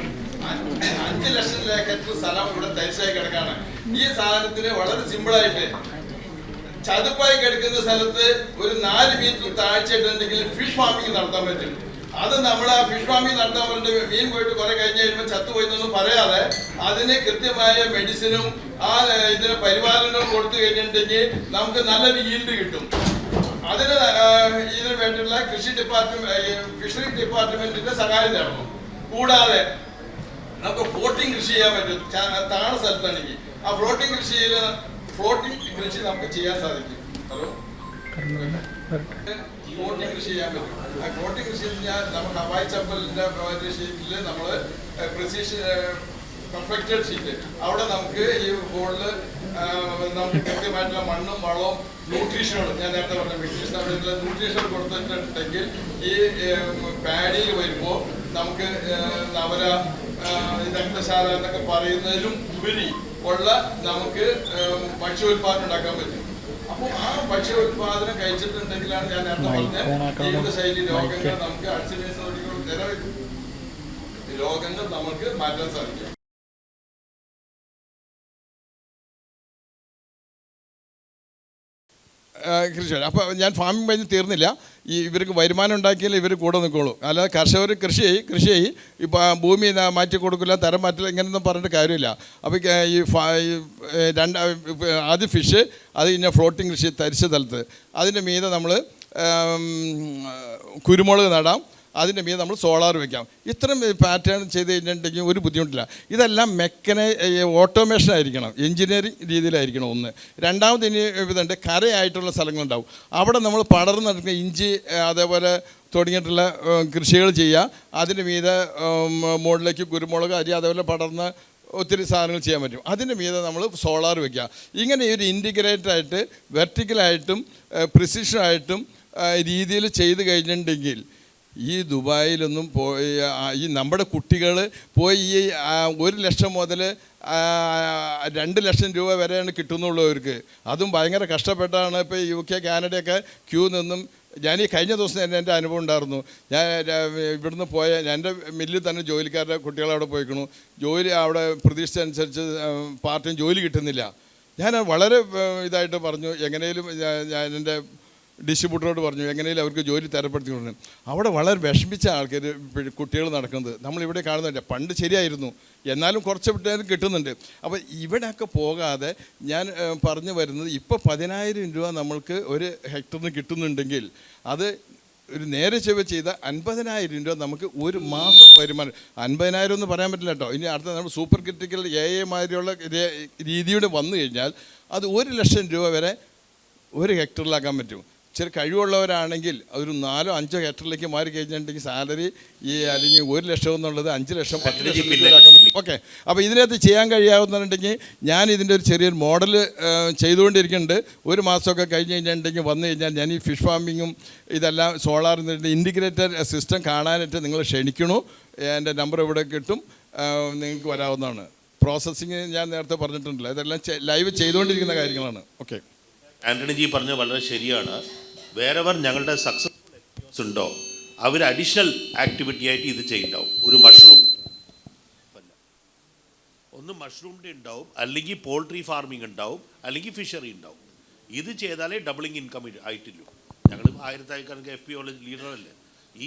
5 ലക്ഷം ഹെക്ടർ സ്ഥലം ഇവിടെ തരിശായി കിടക്കാണ്. ഈ സാധനത്തിന് വളരെ സിമ്പിളായിട്ട് ചതുപ്പായി കിടക്കുന്ന സ്ഥലത്ത് ഒരു 4 മീറ്റർ താഴ്ചയിട്ടുണ്ടെങ്കിൽ ഫിഷ് ഫാമിംഗ് നടത്താൻ പറ്റും. അത് നമ്മൾ ആ ഫിഷ് ഫാമിംഗ് നടത്താൻ പറഞ്ഞിട്ട് മീൻ പോയിട്ട് കുറെ കഴിഞ്ഞ് കഴിയുമ്പോൾ ചത്തുപോയിന്നൊന്നും പറയാതെ അതിന് കൃത്യമായ മെഡിസിനും ആ ഇതിന് പരിപാലനവും കൊടുത്തു കഴിഞ്ഞിട്ടുണ്ടെങ്കിൽ നമുക്ക് നല്ലൊരു ഈൽഡ് കിട്ടും. അതിന് ഇതിന് വേണ്ടിയുള്ള കൃഷി ഡിപ്പാർട്ട്മെന്റ്, ഫിഷറി ഡിപ്പാർട്ട്മെന്റിന്റെ സഹായം തരണം. കൂടാതെ നമുക്ക് ഫ്ലോട്ടിംഗ് കൃഷി ചെയ്യാൻ പറ്റും. താഴെ സ്ഥലത്താണെങ്കിൽ ആ ഫ്ലോട്ടിംഗ് കൃഷി നമുക്ക് ചെയ്യാൻ സാധിക്കും. ഹലോ, ഫ്ലോട്ടിംഗ് കൃഷി ചെയ്യാൻ പറ്റും. ആ ഫ്ലോട്ടിംഗ് കൃഷി കഴിഞ്ഞാൽ നമ്മൾ ഹവായ് ചപ്പലിന്റെ ഷീറ്റിൽ നമ്മൾ പ്രിസിഷൻ പെർഫെക്റ്റഡ് ഷീറ്റ്, അവിടെ നമുക്ക് ഈ ബോളിൽ നമുക്ക് കൃത്യമായിട്ടുള്ള മണ്ണും വളവും ന്യൂട്രീഷനുകളും, ഞാൻ നേരത്തെ പറഞ്ഞ ന്യൂട്രീഷൻ കൊടുത്തിട്ടുണ്ടെങ്കിൽ ഈ പാഡിയിൽ വരുമ്പോൾ നമുക്ക് നവര രക്തശാല എന്നൊക്കെ പറയുന്നതിലും ഉപരി ഉള്ള നമുക്ക് ഭക്ഷ്യോൽപാദനം ഉണ്ടാക്കാൻ പറ്റും. അപ്പോൾ ആ ഭക്ഷ്യോൽപാദനം കഴിച്ചിട്ടുണ്ടെങ്കിലാണ് ഞാൻ നേരത്തെ പറഞ്ഞ ജീവിതശൈലി രോഗങ്ങൾ നമുക്ക് അൾസൈമേഴ്സ് രോഗങ്ങൾ നമുക്ക് മാറ്റാൻ സാധിക്കും. കൃഷി. അപ്പോൾ ഞാൻ ഫാമിംഗ് കഴിഞ്ഞ് തീർന്നില്ല. ഇവർക്ക് വരുമാനം ഉണ്ടാക്കിയാൽ ഇവർ കൂടെ നിൽക്കുള്ളൂ. അല്ലാതെ കർഷകർ കൃഷി ഇപ്പോൾ ഭൂമി മാറ്റി കൊടുക്കില്ല, തരം മാറ്റില്ല, ഇങ്ങനെയൊന്നും പറഞ്ഞിട്ട് കാര്യമില്ല. അപ്പോൾ ആദ്യം ഫിഷ്, അത് കഴിഞ്ഞാൽ ഫ്ലോട്ടിങ് കൃഷി തരിശ സ്ഥലത്ത്, അതിൻ്റെ മീതെ നമ്മൾ കുരുമുളക് നടാം, അതിൻ്റെ മീതെ നമ്മൾ സോളാർ വെക്കാം. ഇത്രയും പാറ്റേൺ ചെയ്ത് കഴിഞ്ഞിട്ടുണ്ടെങ്കിൽ ഒരു ബുദ്ധിമുട്ടില്ല. ഇതെല്ലാം ഓട്ടോമേഷൻ ആയിരിക്കണം, എൻജിനീയറിങ് രീതിയിലായിരിക്കണം ഒന്ന്. രണ്ടാമത് ഇനി ഇതുണ്ട്, കരയായിട്ടുള്ള സ്ഥലങ്ങളുണ്ടാവും. അവിടെ നമ്മൾ പടർന്ന് നടക്കുന്ന ഇഞ്ചി അതേപോലെ തുടങ്ങിയിട്ടുള്ള കൃഷികൾ ചെയ്യുക. അതിൻ്റെ മീതെ മുകളിലേക്ക് കുരുമുളക്, അരി അതേപോലെ പടർന്ന് ഒത്തിരി സാധനങ്ങൾ ചെയ്യാൻ പറ്റും. അതിൻ്റെ മീതെ നമ്മൾ സോളാർ വെക്കുക. ഇങ്ങനെ ഒരു ഇൻറ്റിഗ്രേറ്റഡായിട്ട് വെർട്ടിക്കലായിട്ടും പ്രിസിഷനായിട്ടും രീതിയിൽ ചെയ്ത് കഴിഞ്ഞിട്ടുണ്ടെങ്കിൽ ഈ ദുബായിലൊന്നും പോയി ഈ നമ്മുടെ കുട്ടികൾ പോയി ഈ 1 ലക്ഷം മുതൽ 2 ലക്ഷം രൂപ വരെയാണ് കിട്ടുന്നുള്ളൂ അവർക്ക്. അതും ഭയങ്കര കഷ്ടപ്പെട്ടാണ്. ഇപ്പോൾ UK കാനഡയൊക്കെ ക്യൂ നിന്നും, ഞാൻ ഈ കഴിഞ്ഞ ദിവസം തന്നെ എൻ്റെ അനുഭവം ഉണ്ടായിരുന്നു. ഞാൻ ഇവിടുന്ന് പോയ എൻ്റെ മില്ലിൽ തന്നെ ജോലിക്കാരുടെ കുട്ടികളവിടെ പോയിക്കണു. ജോലി അവിടെ പ്രതീക്ഷിച്ചനുസരിച്ച് പാർട്ട് ടൈം ജോലി കിട്ടുന്നില്ല. ഞാൻ വളരെ ഇതായിട്ട് പറഞ്ഞു, എങ്ങനെയും ഞാൻ എൻ്റെ ഡിസ്ട്രിബ്യൂട്ടറോട് പറഞ്ഞു എങ്ങനെയും അവർക്ക് ജോലി തരപ്പെടുത്തി കൊടുക്കണം. അവിടെ വളരെ വിഷമിച്ച ആൾക്കാർ കുട്ടികൾ നടക്കുന്നത് നമ്മളിവിടെ കാണുന്നുണ്ട്. പണ്ട് ശരിയായിരുന്നു, എന്നാലും കുറച്ച് വിട്ടേരും കിട്ടുന്നുണ്ട്. അപ്പോൾ ഇവിടെയൊക്കെ പോകാതെ ഞാൻ പറഞ്ഞു വരുന്നത്, ഇപ്പോൾ 10,000 രൂപ നമ്മൾക്ക് ഒരു ഹെക്ടറിന് കിട്ടുന്നുണ്ടെങ്കിൽ അത് ഒരു നേരെ ചൊവ്വ ചെയ്ത 50,000 രൂപ നമുക്ക് ഒരു മാസം വരുമാനം. 50,000 എന്ന് പറയാൻ പറ്റില്ല കേട്ടോ. ഇനി അടുത്ത നമ്മൾ സൂപ്പർ ക്രിട്ടിക്കൽ മാതിരിയുള്ള രീതിയോടെ വന്നു കഴിഞ്ഞാൽ അത് 1 ലക്ഷം രൂപ വരെ ഒരു ഹെക്ടറിലാക്കാൻ പറ്റും. ഇച്ചിരി കഴിവുള്ളവരാണെങ്കിൽ അതൊരു 4-5 ഹെക്ടറിലേക്ക് മാറി കഴിഞ്ഞിട്ടുണ്ടെങ്കിൽ സാലറി അല്ലെങ്കിൽ 1 ലക്ഷം എന്നുള്ളത് 5 ലക്ഷം 10 ലക്ഷത്തിലാക്കാൻ പറ്റും. ഓക്കെ, അപ്പോൾ ഇതിനകത്ത് ചെയ്യാൻ കഴിയാവുന്നുണ്ടെങ്കിൽ ഞാൻ ഇതിൻ്റെ ഒരു ചെറിയൊരു മോഡൽ ചെയ്തുകൊണ്ടിരിക്കുന്നുണ്ട്. 1 മാസമൊക്കെ കഴിഞ്ഞ് കഴിഞ്ഞിട്ടുണ്ടെങ്കിൽ വന്നു കഴിഞ്ഞാൽ ഞാൻ ഈ ഫിഷ് ഫാമിങ്ങും ഇതെല്ലാം സോളാറിൻ്റെ ഇൻറ്റിഗ്രേറ്റഡ് സിസ്റ്റം കാണാനായിട്ട് നിങ്ങൾ ക്ഷണിക്കണു. എൻ്റെ നമ്പർ ഇവിടെ കിട്ടും, നിങ്ങൾക്ക് വരാവുന്നതാണ്. പ്രോസസ്സിങ് ഞാൻ നേരത്തെ പറഞ്ഞിട്ടുണ്ടല്ലോ, ഇതെല്ലാം ലൈവ് ചെയ്തുകൊണ്ടിരിക്കുന്ന കാര്യങ്ങളാണ്. ഓക്കെ, ആൻ്റണി ജി പറഞ്ഞ വളരെ ശരിയാണ്. വേറെവർ ഞങ്ങളുടെ സക്സസ്ഫുൾ ഉണ്ടോ അവർ അഡീഷണൽ ആക്ടിവിറ്റി ആയിട്ട് ഇത് ചെയ്യുന്നുണ്ടാവും. ഒരു മഷ്റൂം, ഒന്ന് മഷ്റൂമിൻ്റെ ഉണ്ടാവും, അല്ലെങ്കിൽ പോൾട്രി ഫാർമിംഗ് ഉണ്ടാവും, അല്ലെങ്കിൽ ഫിഷറി ഉണ്ടാവും. ഇത് ചെയ്താലേ ഡബിളിങ് ഇൻകം ആയിട്ടില്ലൂ. ഞങ്ങൾ 1000 FPO ലീഡറല്ലേ.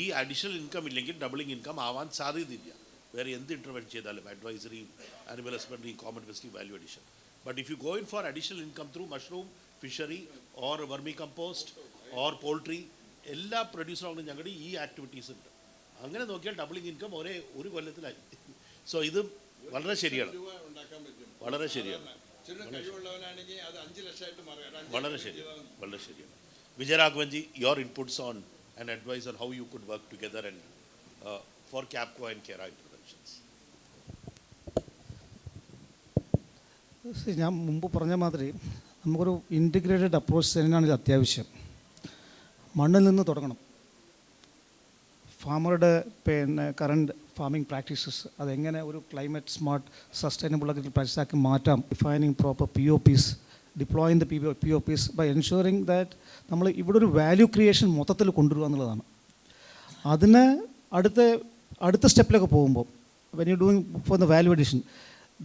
ഈ അഡീഷണൽ ഇൻകം ഇല്ലെങ്കിൽ ഡബിളിങ് ഇൻകം ആവാൻ സാധ്യതയില്ല. വേറെ എന്ത് ഇൻ്റർവെൻറ്റ് ചെയ്താലും, അഡ്വൈസറിയും ആനിമൽ ഹസ്ബൻഡറിയും common waste value addition. But if you go in for additional income through mushroom, fishery or vermicompost or poultry, എല്ലാ പ്രൊഡ്യൂസറുകളും ഞങ്ങളുടെ ഈ ആക്ടിവിറ്റീസ് ഉണ്ട്. അങ്ങനെ നോക്കിയാൽ ഡബിളിങ് ഇൻകം ഒരു കൊല്ലത്തിലായി. സോ ഇത് വളരെ ശരിയാണ്, വളരെ ശരിയാണ്, വളരെ ശരിയാണ്, വളരെ ശരിയാണ്. Vijayaraghavanji, your inputs on and advice on how you could work together and for Capco and care interventions. ഞാൻ മുമ്പ് പറഞ്ഞ മാതിരി നമുക്കൊരു ഇൻറ്റിഗ്രേറ്റഡ് അപ്രോച്ച് തന്നെയാണ് ഇത് അത്യാവശ്യം. മണ്ണിൽ നിന്ന് തുടങ്ങണം. ഫാമറുടെ കറണ്ട് ഫാമിംഗ് പ്രാക്ടീസസ് അതെങ്ങനെ ഒരു ക്ലൈമറ്റ് സ്മാർട്ട് സസ്റ്റൈനബിൾ ആക്കി പ്രാക്ടീസാക്കി മാറ്റാം. Defining proper POPs, deploying the POPs by ensuring that നമ്മൾ ഇവിടെ ഒരു വാല്യൂ ക്രിയേഷൻ മൊത്തത്തിൽ കൊണ്ടുവരിക എന്നുള്ളതാണ്. അതിന് അടുത്ത സ്റ്റെപ്പിലൊക്കെ പോകുമ്പോൾ when you doing for the value addition,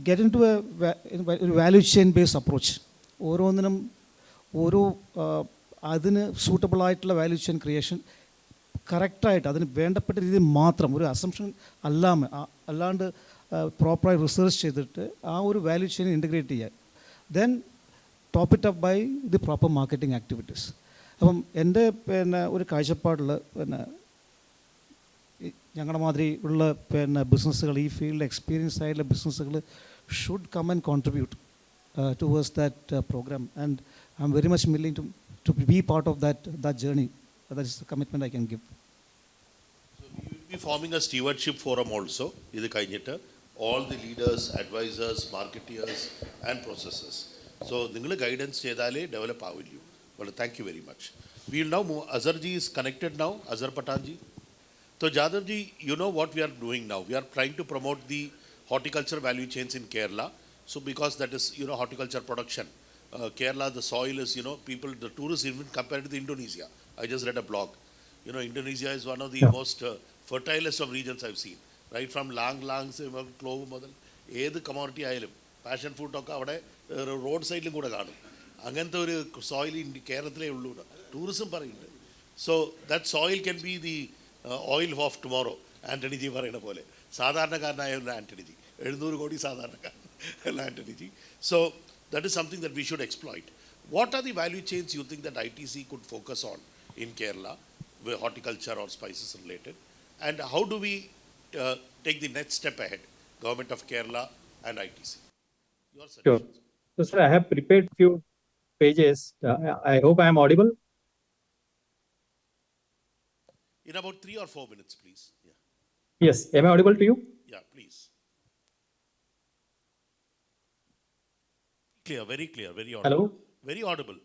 get into ഒരു വാല്യൂ ചെയിൻ ബേസ്ഡ് അപ്രോച്ച്. ഓരോന്നിനും അതിന് സൂട്ടബിളായിട്ടുള്ള വാല്യൂ ചെയിൻ ക്രിയേഷൻ കറക്റ്റായിട്ട് അതിന് വേണ്ടപ്പെട്ട രീതിയിൽ മാത്രം, ഒരു അസംഷൻ അല്ലാണ്ട് പ്രോപ്പറായി റിസർച്ച് ചെയ്തിട്ട് ആ ഒരു വാല്യൂ ചെയിൻ ഇൻറ്റഗ്രേറ്റ് ചെയ്യുക. Then top it up by the proper marketing activities. അപ്പം എൻ്റെ ഒരു കാഴ്ചപ്പാടിൽ ഞങ്ങളുടെ മാതിരി ഉള്ള ബിസിനസ്സുകൾ, ഈ ഫീൽഡിൽ എക്സ്പീരിയൻസ് ആയിട്ടുള്ള ബിസിനസ്സുകൾ should come and contribute towards that program. And I am very much willing to be part of that journey. That is the commitment I can give. We will be forming a stewardship forum also. ഇത് കഴിഞ്ഞിട്ട് all the leaders, advisors, marketeers and processors. So നിങ്ങൾ guidance ചെയ്താലേ develop ആവില്ലൂ. Well, thank you very much. We will now move. Azhar ji is connected now. Azhar Patan ji. So Jadhav ji, you know what we are doing now. We are trying to promote the horticulture value chains in Kerala. So because that is, horticulture production. Kerala, the soil is, people, the tourists even compared to the Indonesia. I just read a blog. Indonesia is one of the most fertilest of regions I've seen. Right from lang, clove model, ഏത് commodity ആയാലും passion ഫ്രൂട്ടൊക്കെ അവിടെ road സൈഡിലും കൂടെ കാണും. അങ്ങനത്തെ ഒരു soil കേരളത്തിലേ ഉള്ളൂ. Tourism പറയുന്നുണ്ട്. So that soil can be the oil of tomorrow. Antony G പറയുന്ന പോലെ സാധാരണക്കാരനായ ആൻ്റണി ജി, 700 കോടി സാധാരണക്കാരൻ Antony G. So that is something that we should exploit. What are the value chains you think that ITC could focus on in Kerala, with horticulture or spices related? And how do we take the next step ahead, Government of Kerala and ITC? Your Sure. suggestions. So, sir, I have prepared few pages. I hope I am audible. In about 3 or 4 minutes, please. Yeah, Yes. Am I audible to you? yeah, please. Clear, very clear, very audible. Hello? Very audible.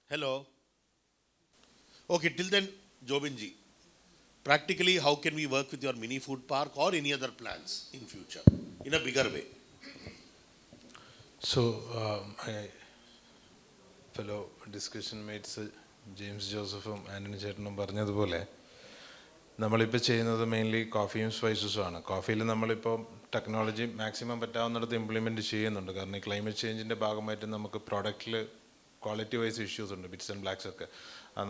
Hello. Okay, till then, Jobin ji, practically how can we work with your mini food park or any other plans in future in a bigger way? So, my fellow discussion mates James ജോസഫും ആൻ്റണി ചേട്ടനും പറഞ്ഞതുപോലെ നമ്മളിപ്പോൾ ചെയ്യുന്നത് mainly കോഫിയും സ്പൈസസും ആണ്. കോഫിയിൽ നമ്മളിപ്പോൾ technology maximum പറ്റാവുന്നിടത്ത് implement ചെയ്യുന്നുണ്ട്. കാരണം ഈ ക്ലൈമറ്റ് ചേഞ്ചിൻ്റെ ഭാഗമായിട്ട് നമുക്ക് പ്രോഡക്റ്റിൽ ക്വാളിറ്റി വൈസ് ഇഷ്യൂസ് ഉണ്ട്, ബിറ്റ്സ് ആൻഡ് ബ്ലാക്സ് ഒക്കെ.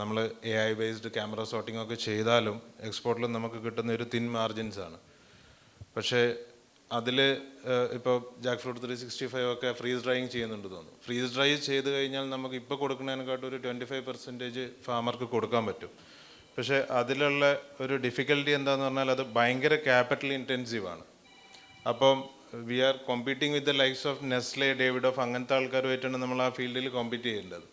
നമ്മൾ AI ബേസ്ഡ് ക്യാമറ സോർട്ടിംഗ് ഒക്കെ ചെയ്താലും എക്സ്പോർട്ടിൽ നമുക്ക് കിട്ടുന്ന ഒരു തിൻ മാർജിൻസ് ആണ്. പക്ഷേ അതിൽ ഇപ്പോൾ ജാക്ക് ഫ്രൂട്ട് 365 ഒക്കെ ഫ്രീസ് ഡ്രൈയിങ് ചെയ്യുന്നുണ്ട് തോന്നുന്നു. ഫ്രീസ് ഡ്രൈ ചെയ്ത് കഴിഞ്ഞാൽ നമുക്ക് ഇപ്പോൾ കൊടുക്കുന്നതിനെക്കാട്ടും ഒരു 25% ഫാമർക്ക് കൊടുക്കാൻ പറ്റും. പക്ഷേ അതിലുള്ള ഒരു ഡിഫിക്കൽട്ടി എന്താണെന്ന് പറഞ്ഞാൽ അത് ഭയങ്കര ക്യാപിറ്റൽ ഇൻറ്റൻസീവാണ്. അപ്പം we are competing with the likes of Nestle, Davidoff അങ്ങനത്തെ ആൾക്കാരുമായിട്ടാണ് നമ്മൾ ആ ഫീൽഡിൽ കോമ്പീറ്റ് ചെയ്യേണ്ടത്.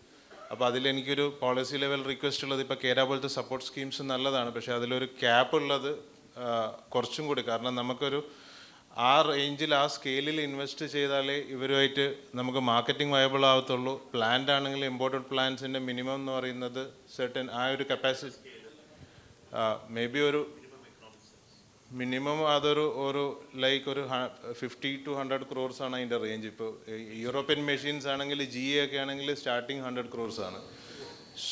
അപ്പോൾ അതിലെനിക്കൊരു പോളിസി ലെവൽ റിക്വസ്റ്റ് ഉള്ളത്, ഇപ്പോൾ കേര പോലത്തെ സപ്പോർട്ട് സ്കീംസ് നല്ലതാണ്, പക്ഷേ അതിലൊരു ക്യാപ്പ് ഉള്ളത് കുറച്ചും കൂടി. കാരണം നമുക്കൊരു ആ റേഞ്ചിൽ ആ സ്കെയിലിൽ ഇൻവെസ്റ്റ് ചെയ്താലേ ഇവരുമായിട്ട് നമുക്ക് മാർക്കറ്റിംഗ് വയബിൾ ആവത്തുള്ളൂ. പ്ലാന്റ് ആണെങ്കിൽ ഇമ്പോർട്ടഡ് പ്ലാന്റ്സിൻ്റെ മിനിമം എന്ന് പറയുന്നത് സെർട്ടൻ ആ ഒരു കപ്പാസിറ്റി മേ ബി ഒരു മിനിമം ഒരു ലൈക്ക് ഒരു 50 to 100 crores ആണ് അതിൻ്റെ റേഞ്ച്. ഇപ്പോൾ യൂറോപ്യൻ മെഷീൻസ് ആണെങ്കിൽ GA ഒക്കെ ആണെങ്കിൽ സ്റ്റാർട്ടിങ് 100 crores ആണ്.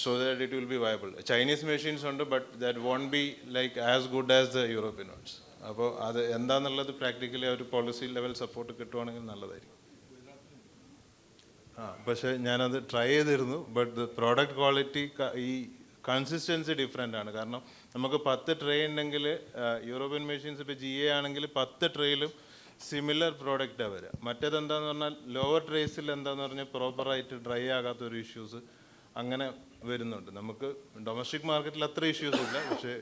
So that it will be viable. Chinese machines ഉണ്ട്, but that won't be like as good as the European ones. അപ്പോൾ അത് എന്താണെന്നുള്ളത് പ്രാക്ടിക്കലി ഒരു പോളിസി ലെവൽ സപ്പോർട്ട് കിട്ടുവാണെങ്കിൽ നല്ലതായിരിക്കും. പക്ഷേ ഞാനത് ട്രൈ ചെയ്തിരുന്നു, ബട്ട് ദ പ്രോഡക്റ്റ് ക്വാളിറ്റി ഈ കൺസിസ്റ്റൻസി ഡിഫറെൻ്റ് ആണ്. കാരണം നമുക്ക് 10 ട്രേ ഉണ്ടെങ്കിൽ യൂറോപ്യൻ മെഷീൻസ് ഇപ്പോൾ GA ആണെങ്കിൽ 10 ട്രേയിലും സിമിലർ പ്രോഡക്റ്റാണ് വരിക. മറ്റേതെന്താന്ന് പറഞ്ഞാൽ ലോവർ ട്രേസിൽ എന്താന്ന് പറഞ്ഞാൽ പ്രോപ്പറായിട്ട് ഡ്രൈ ആകാത്തൊരു ഇഷ്യൂസ് അങ്ങനെ വരുന്നുണ്ട്. നമുക്ക് ഡൊമസ്റ്റിക് മാർക്കറ്റിൽ അത്ര ഇഷ്യൂസ് ഇല്ല, പക്ഷേ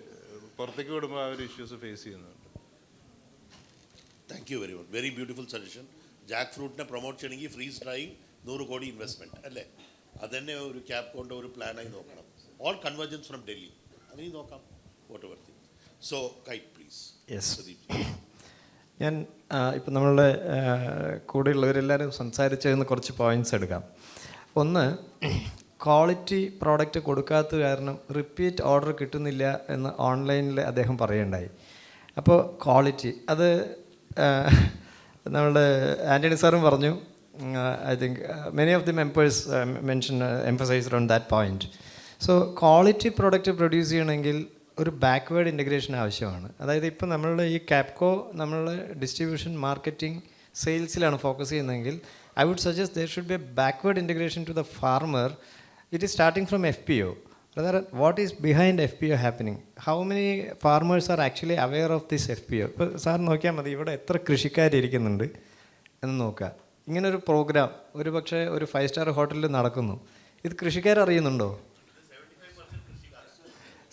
പുറത്തേക്ക് വിടുമ്പോൾ ആ ഒരു ഇഷ്യൂസ് ഫേസ് ചെയ്യുന്നുണ്ട്. Thank you very much. Very beautiful suggestion. Jack ഫ്രൂട്ടിനെ പ്രൊമോട്ട് ചെയ്യണമെങ്കിൽ ഫ്രീസ് ഡ്രൈയിങ് 100 കോടി ഇൻവെസ്റ്റ്മെൻറ്റ് അല്ലേ? അതന്നെ ഒരു ക്യാപ് കൊണ്ട് ഒരു പ്ലാനായി നോക്കണം. ഓൾ കൺവേർജൻസ് ഫ്രം ഡൽഹി അങ്ങനെ നോക്കാം. What ever thing. So KITE please. Yes, ഞാൻ ഇപ്പം നമ്മളുടെ കൂടെയുള്ളവരെല്ലാവരും സംസാരിച്ചതിന് കുറച്ച് പോയിൻറ്റ്സ് എടുക്കാം. ഒന്ന്, ക്വാളിറ്റി പ്രോഡക്റ്റ് കൊടുക്കാത്ത കാരണം റിപ്പീറ്റ് ഓർഡർ കിട്ടുന്നില്ല എന്ന് ഓൺലൈനിൽ അദ്ദേഹം പറയുണ്ടായി. അപ്പോൾ ക്വാളിറ്റി അത് നമ്മളുടെ ആൻ്റണി സാറും പറഞ്ഞു. I think many of the members emphasized on that point. So quality product produce ചെയ്യണമെങ്കിൽ ഒരു ബാക്ക്വേർഡ് ഇൻറ്റഗ്രേഷൻ ആവശ്യമാണ്. അതായത് ഇപ്പോൾ നമ്മളുടെ ഈ കാപ്കോ നമ്മളുടെ ഡിസ്ട്രിബ്യൂഷൻ, മാർക്കറ്റിംഗ്, സെയിൽസിലാണ് ഫോക്കസ് ചെയ്യുന്നതെങ്കിൽ I would suggest there should be a backward integration to the farmer. It is starting from FPO. Rather, what is behind FPO happening? How many farmers are actually aware of this FPO? ഇപ്പോൾ sir നോക്കിയാൽ മതി, ഇവിടെ എത്ര കൃഷിക്കാരിയ്ക്കുന്നുണ്ട് എന്ന് നോക്കുക. ഇങ്ങനൊരു programme ഒരു പക്ഷേ ഒരു 5 സ്റ്റാർ ഹോട്ടലിൽ നടക്കുന്നു. ഇത് കൃഷിക്കാരറിയുന്നുണ്ടോ?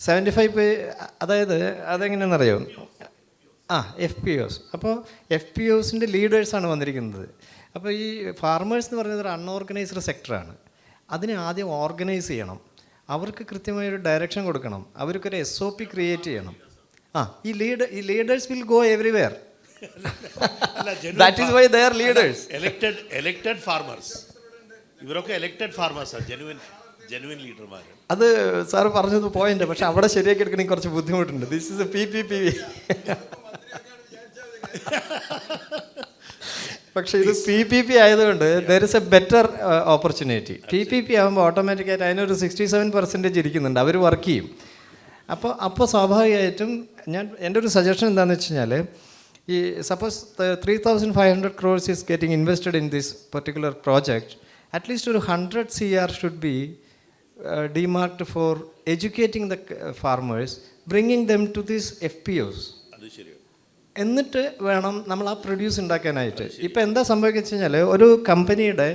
75. അതായത് അതെങ്ങനെയാണെന്നറിയോ? FPOs. അപ്പോൾ FPOസിൻ്റെ ലീഡേഴ്സാണ് വന്നിരിക്കുന്നത്. അപ്പോൾ ഈ ഫാർമേഴ്സ് എന്ന് പറയുന്നത് ഒരു അൺഓർഗനൈസ്ഡ് സെക്ടറാണ്. അതിനെ ആദ്യം ഓർഗനൈസ് ചെയ്യണം, അവർക്ക് കൃത്യമായൊരു ഡയറക്ഷൻ കൊടുക്കണം, അവർക്കൊരു SOP ക്രിയേറ്റ് ചെയ്യണം. ഈ leaders will go everywhere. That is why they are leaders. Elected farmers. ഇവരൊക്കെ elected farmers are genuine ലീഡർമാർ. അത് സാറ് പറഞ്ഞത് പോയിന്റ്, പക്ഷെ അവിടെ ശരിയാക്കി എടുക്കണമെങ്കിൽ കുറച്ച് ബുദ്ധിമുട്ടുണ്ട്. This is PPP. പക്ഷേ ഇത് PPP ആയതുകൊണ്ട് there is A better opportunity. PPP ആകുമ്പോൾ ഓട്ടോമാറ്റിക്കായിട്ട് അതിനൊരു 67% ഇരിക്കുന്നുണ്ട്, അവർ വർക്ക് ചെയ്യും. അപ്പോൾ സ്വാഭാവികമായിട്ടും എൻ്റെ ഒരു സജഷൻ എന്താണെന്ന് വെച്ച് കഴിഞ്ഞാൽ, suppose the 3,500 crores is getting invested in this particular project, at least 100 CR should be demarked for educating the farmers, bringing them to these FPOs. അത് ശരിയാണ്. എന്നിട്ട് വേണം നമ്മൾ ആ പ്രൊഡ്യൂസ് ഉണ്ടാക്കാനായിട്ട്. ഇപ്പം എന്താ സംഭവിക്കുക വെച്ച് കഴിഞ്ഞാൽ, ഒരു കമ്പനിയുടെ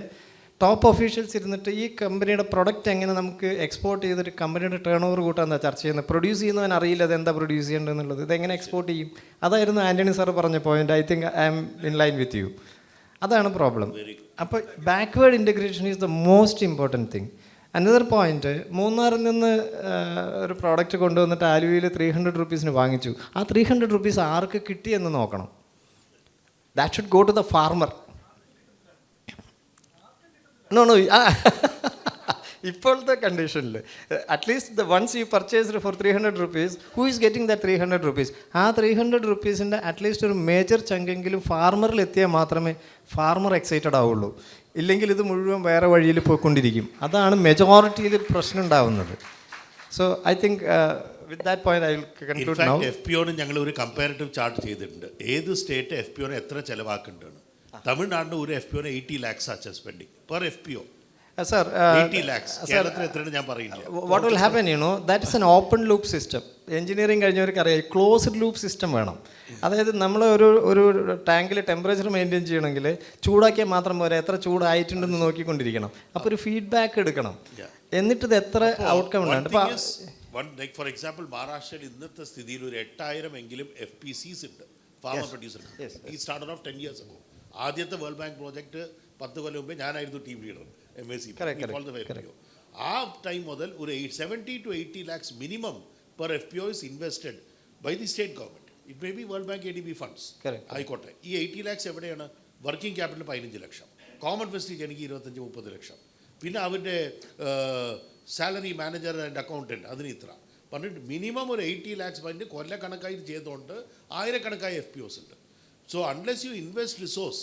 ടോപ്പ് ഒഫീഷ്യൽസ് ഇരുന്നിട്ട് ഈ കമ്പനിയുടെ പ്രൊഡക്റ്റ് എങ്ങനെ നമുക്ക് എക്സ്പോർട്ട് ചെയ്തിട്ട് കമ്പനിയുടെ ടേൺ ഓവർ കൂട്ടാൻ ചർച്ച ചെയ്യുന്നത്. പ്രൊഡ്യൂസ് ചെയ്യുന്നവൻ അറിയില്ല അത് എന്താ പ്രൊഡ്യൂസ് ചെയ്യേണ്ടതെന്നുള്ളത്, ഇതെങ്ങനെ എക്സ്പോർട്ട് ചെയ്യും. അതായിരുന്നു ആൻ്റണി സാർ പറഞ്ഞ point. I think I am in line with you. അതാണ് പ്രോബ്ലം. അപ്പോൾ backward integration is the most important thing. Another point, മൂന്നാറിൽ നിന്ന് ഒരു പ്രോഡക്റ്റ് കൊണ്ടുവന്നിട്ട് ആലുവയിൽ 300 rupees വാങ്ങിച്ചു. ആ 300 rupees ആർക്ക് കിട്ടിയെന്ന് നോക്കണം. That should go to the farmer. No ഇപ്പോഴത്തെ കണ്ടീഷനിൽ at least the ones you purchased for 300 rupees, who is getting the 300 rupees? ആ 300 rupeesൻ്റെ അറ്റ്ലീസ്റ്റ് ഒരു മേജർ ചങ്കെങ്കിലും ഫാർമറിൽ എത്തിയാൽ മാത്രമേ ഫാർമർ എക്സൈറ്റഡ് ആവുള്ളൂ. ഇല്ലെങ്കിൽ ഇത് മുഴുവൻ വേറെ വഴിയിൽ പോയിക്കൊണ്ടിരിക്കും. അതാണ് മെജോറിറ്റിയിൽ പ്രശ്നം ഉണ്ടാവുന്നത്. So I think with that point I will conclude now. FPOന് ഞങ്ങൾ ഒരു കമ്പാരിറ്റീവ് ചാർട്ട് ചെയ്തിട്ടുണ്ട്. ഏത് സ്റ്റേറ്റ് FPOന് എത്ര ചിലവാക്കുന്നുണ്ട്. തമിഴ്നാടിന് ഒരു FPOന് 80 lakhs spending per FPO. Sir, 80 lakhs. കേരളത്തിൽ എത്രയാണ് ഞാൻ പറയില്ല. What will happen, that is an open loop system. Engineering കഴിഞ്ഞവർക്ക് അറിയാം, ക്ലോസ്ഡ് ലൂപ്പ് സിസ്റ്റം വേണം. അതായത് നമ്മൾ ഒരു ടാങ്കിൽ ടെമ്പറേച്ചർ മെയിൻറ്റെയിൻ ചെയ്യണമെങ്കിൽ ചൂടാക്കിയാൽ മാത്രം പോരാ, എത്ര ചൂടായിട്ടുണ്ടെന്ന് നോക്കിക്കൊണ്ടിരിക്കണം. അപ്പോൾ ഒരു ഫീഡ്ബാക്ക് എടുക്കണം. എന്നിട്ട് ഇത് എത്ര ഔട്ട്കം ഉണ്ട്. ഫോർ എക്സാമ്പിൾ മഹാരാഷ്ട്രയിൽ ഇന്നത്തെ സ്ഥിതിയിൽ ഒരു 8000 എങ്കിലും FPCs ഉണ്ട്, ഫാർമർ പ്രൊഡ്യൂസർ. ഈ സ്റ്റാർട്ടഡ് ഓഫ് 10 years ago. ആദ്യത്തെ വേൾഡ് ബാങ്ക് പ്രോജക്റ്റ് 10 കൊല്ലം മുമ്പേ ഞാനായിരുന്നു ടീം ലീഡർ MAC. ആ ടൈം മുതൽ ഒരു 70 to 80 lakhs minimum per FPO is invested by the state government. It may be World Bank ADB funds. ആയിക്കോട്ടെ. ഈ 80 lakhs എവിടെയാണ്? വർക്കിംഗ് ക്യാപിറ്റൽ 15 ലക്ഷം, common facility എനിക്ക് 25-30 ലക്ഷം, പിന്നെ അവരുടെ സാലറി മാനേജർ ആൻഡ് അക്കൗണ്ടൻറ്റ് അതിന് ഇത്ര പറഞ്ഞിട്ട് മിനിമം ഒരു 80 lakhs പറഞ്ഞിട്ട് കൊല്ലക്കണക്കായി ചെയ്തുകൊണ്ട് 1000കണക്കായ FPOs ഉണ്ട്. So unless you invest resource,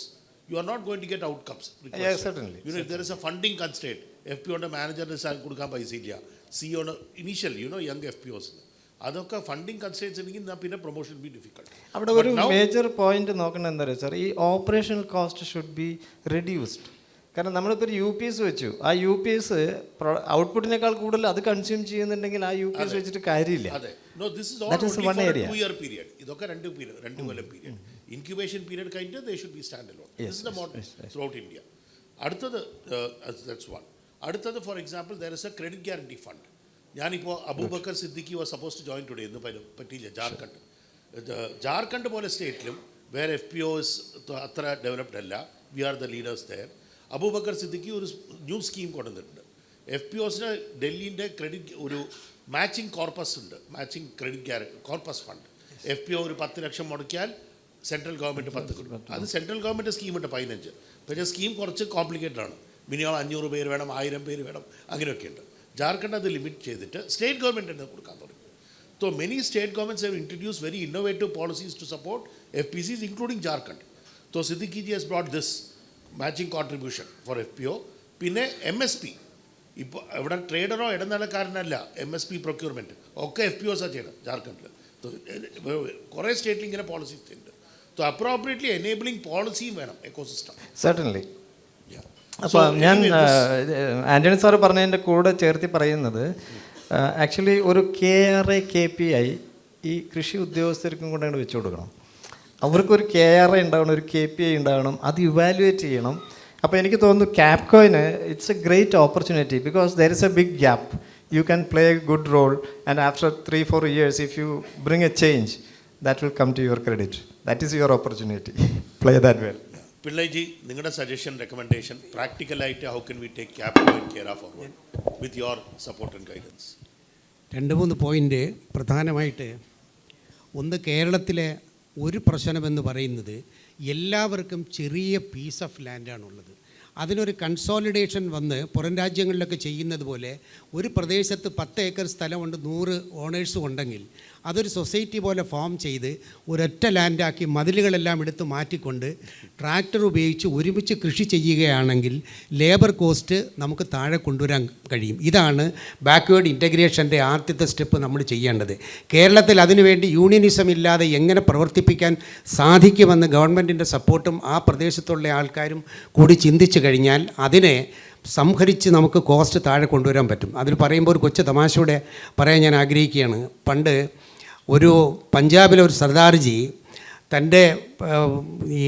you are not going to get outcomes. Yes, certainly. If there is a funding constraint, FPOയുടെ മാനേജറിന് കൊടുക്കാൻ പൈസ ഇല്ല, CEO ഇനീഷ്യൽ യങ് FPOs, അതൊക്കെ ഫണ്ടിങ് കൺസ്ട്രെയിൻസ് ഉണ്ടെങ്കിൽ പിന്നെ പ്രൊമോഷൻ ബി ഡിഫിക്കൾട്ട്. അവിടെ ഒരു മേജർ പോയിന്റ് നോക്കണം. എന്താ പറയുക സാർ, ഈ operational cost should be reduced. കാരണം നമ്മളിപ്പോൾ ഒരു UPS വെച്ചു, ആ UPS ഔട്ട്പുട്ടിനേക്കാൾ കൂടുതൽ അത് കൺസ്യൂം ചെയ്യുന്നുണ്ടെങ്കിൽ ആ UPS വെച്ചിട്ട് കാര്യമില്ല. ഇതൊക്കെ 2 കൊല്ലം പീരിയഡ്. ഇൻക്യുബേഷൻ പീരിയഡ് കഴിഞ്ഞിട്ട് they should be standalone. This is the model throughout India. അടുത്തത് that's one. അടുത്തത് for example there is a credit guarantee fund. ഞാനിപ്പോൾ Abubakar Siddiqui was supposed to join today, ഇന്ന് പറ്റിയില്ല. ജാർഖണ്ഡ് പോലെ സ്റ്റേറ്റിലും വേറെ FPOs അത്ര ഡെവലപ്ഡ് അല്ല. We are the leaders there. Abubakar Siddiqui ഒരു ന്യൂ സ്കീം കൊണ്ടുവന്നിട്ടുണ്ട്. FPOസിന് ഡൽഹിൻ്റെ ക്രെഡിറ്റ് ഒരു മാച്ചിങ് കോർപ്പസ് ഉണ്ട്, matching credit corpus fund. FPO ഒരു 10 ലക്ഷം മുടക്കിയാൽ സെൻട്രൽ ഗവൺമെൻറ് 10 കൊടുക്കും. അത് സെൻട്രൽ ഗവൺമെൻറ് സ്കീമുണ്ട് 15. പക്ഷേ സ്കീം കുറച്ച് കോംപ്ലിക്കേറ്റഡ് ആണ്. മിനിമം 500 പേര് വേണം, 1000 പേര് വേണം, അങ്ങനെയൊക്കെയുണ്ട്. ജാർഖണ്ഡ് അത് ലിമിറ്റ് ചെയ്തിട്ട് സ്റ്റേറ്റ് ഗവൺമെൻറ് തന്നെ കൊടുക്കാൻ തുടങ്ങി. So many state governments have introduced very innovative policies to support FPCs, including Jharkhand. So Siddiqui ji has brought this matching contribution for FPO. പിന്നെ MSP, ഇപ്പോൾ ഇവിടെ ട്രേഡറോ ഇടനിലക്കാരനല്ല, MSP പ്രൊക്യൂർമെൻറ്റ് ഒക്കെ FPOസാണ് ചെയ്യണം ജാർഖണ്ഡിൽ. കുറേ സ്റ്റേറ്റിൽ ഇങ്ങനെ പോളിസീസ് ഉണ്ട്. സോ അപ്രോപ്രിയറ്റ്ലി എനേബിളിംഗ് പോളിസിയും വേണം എക്കോസിസ്റ്റം. സർട്ടൻലി. അപ്പോൾ ഞാൻ ആൻ്റണി സാറ് പറഞ്ഞതിൻ്റെ കൂടെ ചേർത്തി പറയുന്നത്, ആക്ച്വലി ഒരു KRA KPI ഈ കൃഷി ഉദ്യോഗസ്ഥർക്കും കൊണ്ടാണ് വെച്ചു കൊടുക്കണം. അവർക്കൊരു KRA ഉണ്ടാവണം, ഒരു KPI ഉണ്ടാവണം, അത് ഇവാലുവേറ്റ് ചെയ്യണം. അപ്പോൾ എനിക്ക് തോന്നുന്നു ക്യാപ്കോയിന് it's a great opportunity because there is a big gap. You can play a good role, and after 3-4 years, if you bring a change, that will come to your credit. That is your opportunity. Play that well. Pillaiji, നിങ്ങളുടെ suggestion, recommendation പ്രാക്ടിക്കലായിട്ട് how can we take Capco and care forward with your support and guidance? 2-3 point പ്രധാനമായിട്ട്. ഒന്ന്, കേരളത്തിലെ ഒരു പ്രശ്നമെന്ന് പറയുന്നത് എല്ലാവർക്കും ചെറിയ പീസ് ഓഫ് ലാൻഡാണുള്ളത്. അതിനൊരു കൺസോളിഡേഷൻ വന്ന് പുറം രാജ്യങ്ങളിലൊക്കെ ചെയ്യുന്നത് പോലെ ഒരു പ്രദേശത്ത് 10 ഏക്കർ സ്ഥലമുണ്ട്, 100 ഓണേഴ്സും ഉണ്ടെങ്കിൽ അതൊരു സൊസൈറ്റി പോലെ ഫോം ചെയ്ത് ഒരൊറ്റ ലാൻഡാക്കി മതിലുകളെല്ലാം എടുത്ത് മാറ്റിക്കൊണ്ട് ട്രാക്ടർ ഉപയോഗിച്ച് ഒരുമിച്ച് കൃഷി ചെയ്യുകയാണെങ്കിൽ ലേബർ കോസ്റ്റ് നമുക്ക് താഴെ കൊണ്ടുവരാൻ കഴിയും. ഇതാണ് ബാക്ക്വേർഡ് ഇൻ്റഗ്രേഷൻ്റെ ആദ്യത്തെ സ്റ്റെപ്പ് നമ്മൾ ചെയ്യേണ്ടത്. കേരളത്തിൽ അതിനുവേണ്ടി യൂണിയനിസം ഇല്ലാതെ എങ്ങനെ പ്രവർത്തിപ്പിക്കാൻ സാധിക്കുമെന്ന് ഗവൺമെൻറ്റിൻ്റെ സപ്പോർട്ടും ആ പ്രദേശത്തുള്ള ആൾക്കാരും കൂടി ചിന്തിച്ചു കഴിഞ്ഞാൽ അതിനെ സംഹരിച്ച് നമുക്ക് കോസ്റ്റ് താഴെ കൊണ്ടുവരാൻ പറ്റും. അതിൽ പറയുമ്പോൾ ഒരു കൊച്ചു തമാശയോടെ പറയാൻ ഞാൻ ആഗ്രഹിക്കുകയാണ്. പണ്ട് ഒരു പഞ്ചാബിലെ ഒരു സർദാർജി തൻ്റെ ഈ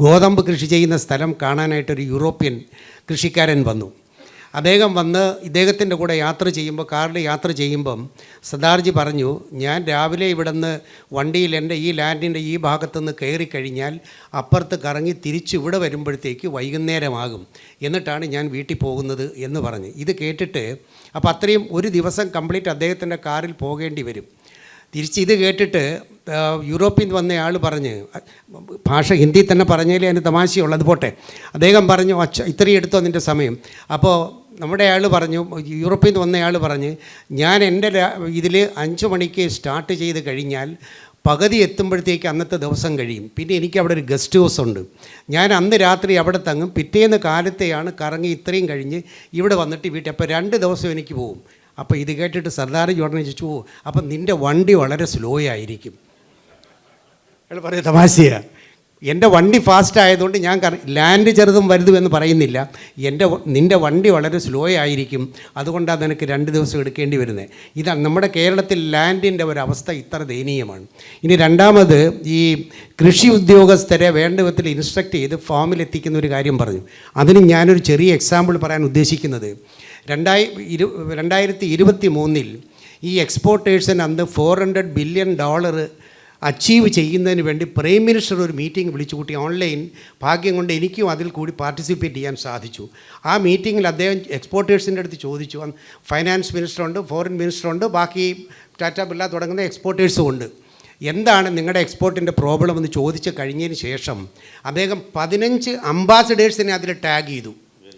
ഗോതമ്പ് കൃഷി ചെയ്യുന്ന സ്ഥലം കാണാനായിട്ടൊരു യൂറോപ്യൻ കൃഷിക്കാരൻ വന്നു. അദ്ദേഹം വന്ന് ഇദ്ദേഹത്തിൻ്റെ കൂടെ യാത്ര ചെയ്യുമ്പോൾ, കാറിൽ യാത്ര ചെയ്യുമ്പം സർദാർജി പറഞ്ഞു, ഞാൻ രാവിലെ ഇവിടെ നിന്ന് വണ്ടിയിൽ എൻ്റെ ഈ ലാൻഡിൻ്റെ ഈ ഭാഗത്തുനിന്ന് കയറിക്കഴിഞ്ഞാൽ അപ്പുറത്ത് കറങ്ങി തിരിച്ച് ഇവിടെ വരുമ്പോഴത്തേക്ക് വൈകുന്നേരമാകും, എന്നിട്ടാണ് ഞാൻ വീട്ടിൽ പോകുന്നത് എന്ന് പറഞ്ഞ്. ഇത് കേട്ടിട്ട് അപ്പോൾ അത്രയും ഒരു ദിവസം കംപ്ലീറ്റ് അദ്ദേഹത്തിൻ്റെ കാറിൽ പോകേണ്ടി വരും. തിരിച്ച് ഇത് കേട്ടിട്ട് യൂറോപ്പിൽ വന്നയാൾ പറഞ്ഞ്, ഭാഷ ഹിന്ദി തന്നെ പറഞ്ഞാലേ അതിന് തമാശയുള്ളത്, പോട്ടെ. അദ്ദേഹം പറഞ്ഞു, ഇത്രയും എടുത്തോ നിൻ്റെ സമയം. അപ്പോൾ നമ്മുടെ ആൾ പറഞ്ഞു, യൂറോപ്പിൽ നിന്ന് വന്നയാൾ പറഞ്ഞ്, ഞാൻ എൻ്റെ ഇതിൽ 5 മണിക്ക് സ്റ്റാർട്ട് ചെയ്ത് കഴിഞ്ഞാൽ പകുതി എത്തുമ്പോഴത്തേക്ക് അന്നത്തെ ദിവസം കഴിയും. പിന്നെ എനിക്ക് അവിടെ ഒരു ഗസ്റ്റ് ഹൗസ് ഉണ്ട്. ഞാൻ അന്ന് രാത്രി അവിടെ തങ്ങും, പിറ്റേന്ന് കാലത്തെയാണ് കറങ്ങി ഇത്രയും കഴിഞ്ഞ് ഇവിടെ വന്നിട്ട് വീട്ടിൽ. അപ്പോൾ 2 ദിവസം എനിക്ക് പോകും. അപ്പോൾ ഇത് കേട്ടിട്ട് സർദാർജി ഉടനെ ചോദിച്ചു, അപ്പം നിൻ്റെ വണ്ടി വളരെ സ്ലോ ആയിരിക്കും. അയാൾ പറയും, തമാശയാണ്. എൻ്റെ വണ്ടി ഫാസ്റ്റ് ആയതുകൊണ്ട് ഞാൻ ലാൻഡ് ചെറുതും വലുതും എന്ന് പറയുന്നില്ല, നിൻ്റെ വണ്ടി വളരെ സ്ലോ ആയിരിക്കും, അതുകൊണ്ടാണ് നിനക്ക് 2 ദിവസം എടുക്കേണ്ടി വരുന്നത്. ഇതാണ് നമ്മുടെ കേരളത്തിൽ ലാൻഡിൻ്റെ ഒരവസ്ഥ ഇത്ര ദയനീയമാണ്. ഇനി രണ്ടാമത്, ഈ കൃഷി ഉദ്യോഗസ്ഥരെ വേണ്ട വിധത്തിൽ ഇൻസ്ട്രക്ട് ചെയ്ത് ഫാമിലെത്തിക്കുന്ന ഒരു കാര്യം പറഞ്ഞു. അതിന് ഞാനൊരു ചെറിയ എക്സാമ്പിൾ പറയാൻ ഉദ്ദേശിക്കുന്നത്, 2023 ഈ എക്സ്പോർട്ടേഴ്സിന് അന്ന് $400 ബില്യൺ അച്ചീവ് ചെയ്യുന്നതിന് വേണ്ടി പ്രൈം മിനിസ്റ്റർ ഒരു മീറ്റിംഗ് വിളിച്ചു കൂട്ടി ഓൺലൈൻ. ഭാഗ്യം കൊണ്ട് എനിക്കും അതിൽ കൂടി പാർട്ടിസിപ്പേറ്റ് ചെയ്യാൻ സാധിച്ചു. ആ മീറ്റിങ്ങിൽ അദ്ദേഹം എക്സ്പോർട്ടേഴ്സിൻ്റെ അടുത്ത് ചോദിച്ചു, ഫൈനാൻസ് മിനിസ്റ്ററുണ്ട്, ഫോറിൻ മിനിസ്റ്ററുണ്ട്, ബാക്കി ടാറ്റ ബിർള തുടങ്ങുന്ന എക്സ്പോർട്ടേഴ്സും ഉണ്ട്, എന്താണ് നിങ്ങളുടെ എക്സ്പോർട്ടിൻ്റെ പ്രോബ്ലം എന്ന് ചോദിച്ച് കഴിഞ്ഞതിന് ശേഷം അദ്ദേഹം 15 അംബാസഡേഴ്സിനെ അതിൽ ടാഗ് ചെയ്തു.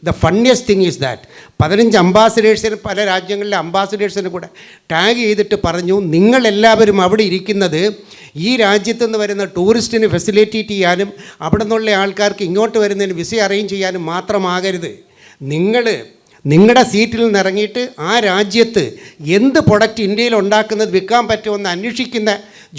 The funniest thing is that 15 അംബാസഡേഴ്സിന്, പല രാജ്യങ്ങളിലെ അംബാസഡേഴ്സിന് കൂടെ ടാഗ് ചെയ്തിട്ട് പറഞ്ഞു, നിങ്ങളെല്ലാവരും അവിടെ ഇരിക്കുന്നത് ഈ രാജ്യത്തു നിന്ന് വരുന്ന ടൂറിസ്റ്റിന് ഫെസിലിറ്റേറ്റ് ചെയ്യാനും അവിടെ നിന്നുള്ള ആൾക്കാർക്ക് ഇങ്ങോട്ട് വരുന്നതിന് വിസ അറേഞ്ച് ചെയ്യാനും മാത്രമാകരുത്. നിങ്ങളുടെ സീറ്റിൽ നിന്ന് ഇറങ്ങിയിട്ട് ആ രാജ്യത്ത് എന്ത് പ്രൊഡക്റ്റ് ഇന്ത്യയിൽ ഉണ്ടാക്കുന്നത് വിൽക്കാൻ പറ്റുമെന്ന് അന്വേഷിക്കുന്ന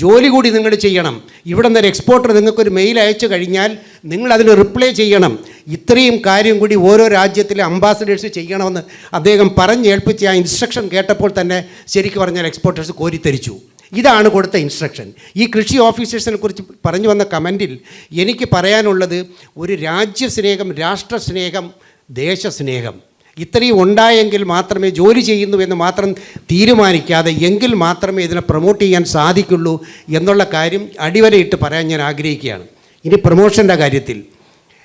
ജോലി കൂടി നിങ്ങൾ ചെയ്യണം. ഇവിടെ നിന്നൊരു എക്സ്പോർട്ടർ നിങ്ങൾക്കൊരു മെയിൽ അയച്ചു കഴിഞ്ഞാൽ നിങ്ങളതിന് റിപ്ലൈ ചെയ്യണം. ഇത്രയും കാര്യം കൂടി ഓരോ രാജ്യത്തിലെ അംബാസഡേഴ്സ് ചെയ്യണമെന്ന് അദ്ദേഹം പറഞ്ഞേൽപ്പിച്ച് ആ ഇൻസ്ട്രക്ഷൻ കേട്ടപ്പോൾ തന്നെ ശരിക്കും പറഞ്ഞാൽ എക്സ്പോർട്ടേഴ്സ് കോരിത്തരിച്ചു. ഇതാണ് കൊടുത്ത ഇൻസ്ട്രക്ഷൻ. ഈ കൃഷി ഓഫീസേഴ്സിനെ കുറിച്ച് പറഞ്ഞു വന്ന കമൻറ്റിൽ എനിക്ക് പറയാനുള്ളത്, ഒരു രാജ്യസ്നേഹം, രാഷ്ട്രസ്നേഹം, ദേശസ്നേഹം ഇത്രയും ഉണ്ടായെങ്കിൽ മാത്രമേ ജോലി ചെയ്യുന്നു എന്ന് മാത്രം തീരുമാനിക്കാതെ എങ്കിൽ മാത്രമേ ഇതിനെ പ്രൊമോട്ട് ചെയ്യാൻ സാധിക്കുള്ളൂ എന്നുള്ള കാര്യം അടിവരയിട്ട് പറയാൻ ഞാൻ ആഗ്രഹിക്കുകയാണ്. ഇനി പ്രൊമോഷൻ്റെ കാര്യത്തിൽ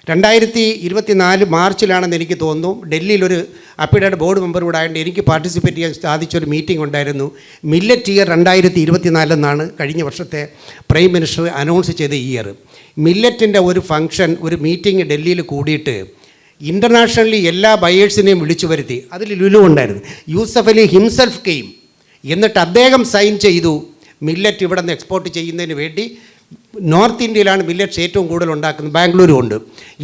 2024 മാർച്ചിലാണെന്ന് എനിക്ക് തോന്നുന്നു, ഡൽഹിയിലൊരു അപ്പിഡയുടെ ബോർഡ് മെമ്പർ കൂടെ ആയതുകൊണ്ട് എനിക്ക് പാർട്ടിസിപ്പേറ്റ് ചെയ്യാൻ സാധിച്ചൊരു മീറ്റിംഗ് ഉണ്ടായിരുന്നു. മില്ലറ്റ് ഇയർ 2024 എന്നാണ് കഴിഞ്ഞ വർഷത്തെ പ്രൈം മിനിസ്റ്റർ അനൗൺസ് ചെയ്ത ഇയർ. മില്ലറ്റിൻ്റെ ഒരു ഫംഗ്ഷൻ, ഒരു മീറ്റിംഗ് ഡൽഹിയിൽ കൂടിയിട്ട് ഇൻ്റർനാഷണലി എല്ലാ ബയേഴ്സിനെയും വിളിച്ചു വരുത്തി. അതിൽ ലുലു ഉണ്ടായിരുന്നു. Yusuf Ali himself came. എന്നിട്ട് അദ്ദേഹം സൈൻ ചെയ്തു, മില്ലറ്റ് ഇവിടെ നിന്ന് എക്സ്പോർട്ട് ചെയ്യുന്നതിന് വേണ്ടി. നോർത്ത് ഇന്ത്യയിലാണ് മില്ലറ്റ്സ് ഏറ്റവും കൂടുതൽ ഉണ്ടാക്കുന്നത്, ബാംഗ്ലൂരും ഉണ്ട്.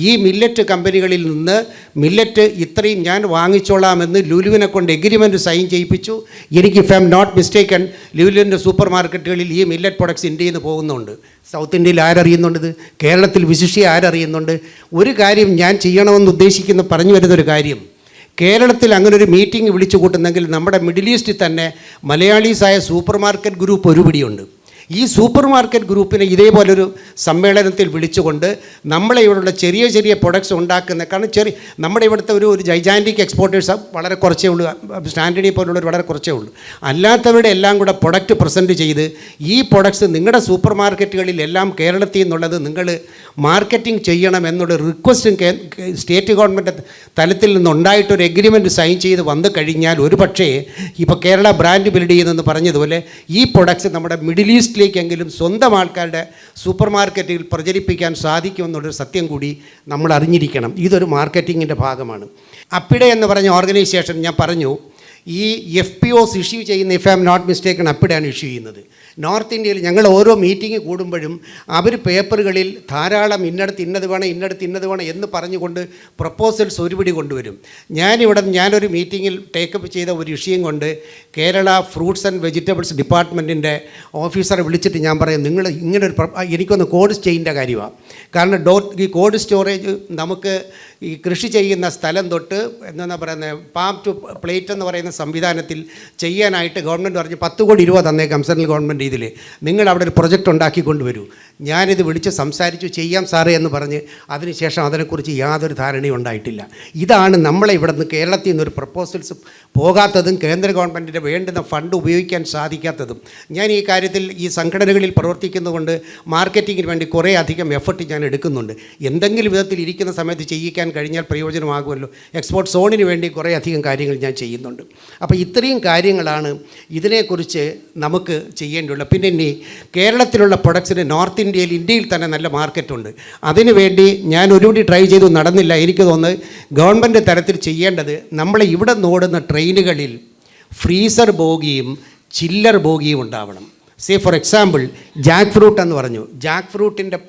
ഈ മില്ലറ്റ് കമ്പനികളിൽ നിന്ന് മില്ലറ്റ് ഇത്രയും ഞാൻ വാങ്ങിച്ചോളാമെന്ന് ലുലുവിനെ കൊണ്ട് എഗ്രിമെൻറ്റ് സൈൻ ചെയ്യിപ്പിച്ചു. എനിക്ക് if I am not mistaken, ലുലുവിൻ്റെ സൂപ്പർ മാർക്കറ്റുകളിൽ ഈ മില്ലറ്റ് പ്രൊഡക്ട്സ് ഇന്ത്യയിൽ നിന്ന് പോകുന്നുണ്ട്. സൗത്ത് ഇന്ത്യയിൽ ആരറിയുന്നുണ്ട് ഇത്? കേരളത്തിൽ വിശിഷ്യ ആരറിയുന്നുണ്ട്? ഒരു കാര്യം ഞാൻ ചെയ്യണമെന്ന് ഉദ്ദേശിക്കുന്ന പറഞ്ഞു വരുന്നൊരു കാര്യം, കേരളത്തിൽ അങ്ങനൊരു മീറ്റിംഗ് വിളിച്ചു കൂട്ടുന്നെങ്കിൽ നമ്മുടെ മിഡിൽ ഈസ്റ്റിൽ തന്നെ മലയാളീസായ സൂപ്പർ മാർക്കറ്റ് ഗ്രൂപ്പ് ഒരുപിടിയുണ്ട്. ഈ സൂപ്പർ മാർക്കറ്റ് ഗ്രൂപ്പിനെ ഇതേപോലൊരു സമ്മേളനത്തിൽ വിളിച്ചുകൊണ്ട് നമ്മളെ ഇവിടെയുള്ള ചെറിയ ചെറിയ പ്രൊഡക്ട്സ് ഉണ്ടാക്കുന്ന, കാരണം നമ്മുടെ ഇവിടുത്തെ ഒരു ജൈജാൻറ്റിക് എക്സ്പോർട്ടേഴ്സ് വളരെ കുറച്ചേ ഉള്ളൂ, സ്റ്റാൻഡേർഡി പോലുള്ളവർ വളരെ കുറച്ചേ ഉള്ളൂ. അല്ലാത്തവരുടെ എല്ലാം കൂടെ പ്രൊഡക്റ്റ് പ്രസൻറ്റ് ചെയ്ത് ഈ പ്രൊഡക്ട്സ് നിങ്ങളുടെ സൂപ്പർ മാർക്കറ്റുകളിലെല്ലാം കേരളത്തിൽ നിന്നുള്ളത് നിങ്ങൾ മാർക്കറ്റിംഗ് ചെയ്യണം എന്നുള്ള റിക്വസ്റ്റും സ്റ്റേറ്റ് ഗവൺമെൻറ് തലത്തിൽ നിന്നുണ്ടായിട്ടൊരു എഗ്രിമെൻറ്റ് സൈൻ ചെയ്ത് വന്നു കഴിഞ്ഞാൽ ഒരു പക്ഷേ ഇപ്പോൾ കേരള ബ്രാൻഡ് ബിൽഡ് ചെയ്യുന്നതെന്ന് പറഞ്ഞതുപോലെ ഈ പ്രൊഡക്ട്സ് നമ്മുടെ മിഡിൽ ഈസ്റ്റിലേക്കെങ്കിലും സ്വന്തം ആൾക്കാരുടെ സൂപ്പർ മാർക്കറ്റിൽ പ്രചരിപ്പിക്കാൻ സാധിക്കുമെന്നുള്ളൊരു സത്യം കൂടി നമ്മൾ അറിഞ്ഞിരിക്കണം. ഇതൊരു മാർക്കറ്റിങ്ങിൻ്റെ ഭാഗമാണ്. അപ്പിഡ എന്ന് പറഞ്ഞ ഓർഗനൈസേഷൻ ഞാൻ പറഞ്ഞു, ഈ FPOs ഇഷ്യൂ ചെയ്യുന്ന, if I am not mistaken, അപ്പിഡയാണ് ഇഷ്യൂ ചെയ്യുന്നത്. നോർത്ത് ഇന്ത്യയിൽ ഞങ്ങൾ ഓരോ മീറ്റിംഗ് കൂടുമ്പോഴും അവർ പേപ്പറുകളിൽ ധാരാളം ഇന്നടത്ത് ഇന്നത് വേണം ഇന്നടത്ത് ഇന്നത് വേണം എന്ന് പറഞ്ഞുകൊണ്ട് പ്രപ്പോസൽസ് ഒരുപിടി കൊണ്ടുവരും. ഞാനൊരു മീറ്റിങ്ങിൽ ടേക്കപ്പ് ചെയ്ത ഒരു വിഷയം കൊണ്ട് കേരള ഫ്രൂട്ട്സ് ആൻഡ് വെജിറ്റബിൾസ് ഡിപ്പാർട്ട്മെൻറ്റിൻ്റെ ഓഫീസറെ വിളിച്ചിട്ട് ഞാൻ പറയും, നിങ്ങൾ ഇങ്ങനൊരു എനിക്കൊന്ന് കോൾഡ് സ്റ്റോറിൻ്റെ കാര്യമാണ്. കാരണം ഈ കോൾഡ് സ്റ്റോറേജ് നമുക്ക് ഈ കൃഷി ചെയ്യുന്ന സ്ഥലം തൊട്ട് എന്താ പറയുന്നത് പാം ടു പ്ലേറ്റ് എന്ന് പറയുന്ന സംവിധാനത്തിൽ ചെയ്യാനായിട്ട് ഗവൺമെൻറ് പറഞ്ഞ് 10 കോടി രൂപ തന്നേക്കാം സെൻട്രൽ ഗവൺമെൻറ് ഇതിൽ, നിങ്ങൾ അവിടെ ഒരു പ്രൊജക്റ്റ് ഉണ്ടാക്കി കൊണ്ടുവരൂ. ഞാനിത് വിളിച്ച് സംസാരിച്ചു, ചെയ്യാം സാറേ എന്ന് പറഞ്ഞ് അതിനുശേഷം അതിനെക്കുറിച്ച് യാതൊരു ധാരണയും ഉണ്ടായിട്ടില്ല. ഇതാണ് നമ്മളെ ഇവിടെ നിന്ന് കേരളത്തിൽ നിന്നൊരു പ്രപ്പോസൽസ് പോകാത്തതും കേന്ദ്ര ഗവൺമെൻറ്റിൻ്റെ വേണ്ടുന്ന ഫണ്ട് ഉപയോഗിക്കാൻ സാധിക്കാത്തതും. ഞാൻ ഈ കാര്യത്തിൽ ഈ സംഘടനകളിൽ പ്രവർത്തിക്കുന്നതുകൊണ്ട് മാർക്കറ്റിങ്ങിന് വേണ്ടി കുറേ അധികം എഫർട്ട് ഞാൻ എടുക്കുന്നുണ്ട്. എന്തെങ്കിലും വിധത്തിൽ ഇരിക്കുന്ന സമയത്ത് ചെയ്യിക്കാൻ കഴിഞ്ഞാൽ പ്രയോജനമാകുമല്ലോ. എക്സ്പോർട്ട് സോണിന് വേണ്ടി കുറേ അധികം കാര്യങ്ങൾ ഞാൻ ചെയ്യുന്നുണ്ട്. അപ്പോൾ ഇത്രയും കാര്യങ്ങളാണ് ഇതിനെക്കുറിച്ച് നമുക്ക് ചെയ്യേണ്ടിയുള്ളത്. പിന്നെ ഇനി കേരളത്തിലുള്ള പ്രൊഡക്ട്സിന് നോർത്ത് ഇന്ത്യയിൽ തന്നെ നല്ല മാർക്കറ്റുണ്ട്. അതിനുവേണ്ടി ഞാൻ ഒരുപടി ട്രൈ ചെയ്തു, നടന്നില്ല. എനിക്ക് തോന്നുന്നത് ഗവൺമെൻറ് തലത്തിൽ ചെയ്യേണ്ടത് നമ്മളെ ഇവിടെ ഓടുന്ന ട്രെയിനുകളിൽ ഫ്രീസർ ബോഗിയും ചില്ലർ ബോഗിയും ഉണ്ടാവണം. ഫോർ എക്സാമ്പിൾ ജാക്ക് ഫ്രൂട്ട് എന്ന് പറഞ്ഞു, ജാക്ക് ഫ്രൂട്ടിൻ്റെ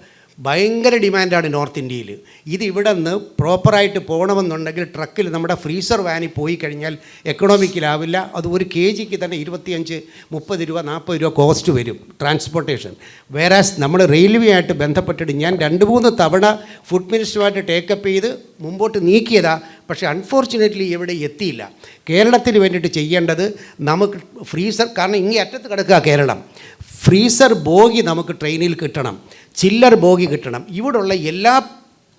ഭയങ്കര ഡിമാൻഡാണ് നോർത്ത് ഇന്ത്യയിൽ. ഇത് ഇവിടെ നിന്ന് പ്രോപ്പറായിട്ട് പോകണമെന്നുണ്ടെങ്കിൽ ട്രക്കിൽ നമ്മുടെ ഫ്രീസർ വാനിൽ പോയി കഴിഞ്ഞാൽ എക്കണോമിക്കലാവില്ല. അത് ഒരു KGക്ക് തന്നെ 25, 30 രൂപ 40 രൂപ കോസ്റ്റ് വരും ട്രാൻസ്പോർട്ടേഷൻ. വേറാസ് നമ്മൾ റെയിൽവേ ആയിട്ട് ബന്ധപ്പെട്ടിട്ട് ഞാൻ 2-3 തവണ ഫുഡ് മിനിസ്റ്ററുമായിട്ട് ടേക്കപ്പ് ചെയ്ത് മുമ്പോട്ട് നീക്കിയതാ. പക്ഷേ അൺഫോർച്ചുനേറ്റ്ലി ഇവിടെ എത്തിയില്ല. കേരളത്തിന് വേണ്ടിയിട്ട് ചെയ്യേണ്ടത് നമുക്ക് ഫ്രീസർ, കാരണം ഇങ്ങേ അറ്റത്ത് കിടക്കുക കേരളം, ഫ്രീസർ ബോഗി നമുക്ക് ട്രെയിനിൽ കിട്ടണം, ചില്ലർ ബോഗി കിട്ടണം. ഇവിടെയുള്ള എല്ലാ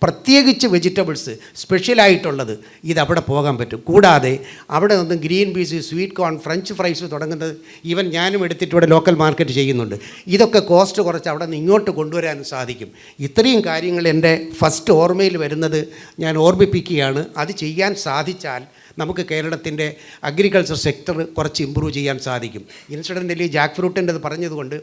പ്രത്യേകിച്ച് വെജിറ്റബിൾസ് സ്പെഷ്യലായിട്ടുള്ളത് ഇതവിടെ പോകാൻ പറ്റും. കൂടാതെ അവിടെ നിന്ന് green peas, sweet corn, French fries തുടങ്ങുന്നത് ഈവൻ ഞാനും എടുത്തിട്ട് ഇവിടെ ലോക്കൽ മാർക്കറ്റ് ചെയ്യുന്നുണ്ട്. ഇതൊക്കെ കോസ്റ്റ് കുറച്ച് അവിടെ നിന്ന് ഇങ്ങോട്ട് കൊണ്ടുവരാനും സാധിക്കും. ഇത്രയും കാര്യങ്ങൾ എൻ്റെ ഫസ്റ്റ് ഓർമ്മയിൽ വരുന്നത് ഞാൻ ഓർമ്മിപ്പിക്കുകയാണ്. അത് ചെയ്യാൻ സാധിച്ചാൽ നമുക്ക് കേരളത്തിൻ്റെ അഗ്രികൾച്ചർ സെക്ടർ കുറച്ച് ഇമ്പ്രൂവ് ചെയ്യാൻ സാധിക്കും. ഇൻസിഡൻ്റലി ജാക്ക് ഫ്രൂട്ടിൻ്റെത് പറഞ്ഞതുകൊണ്ട്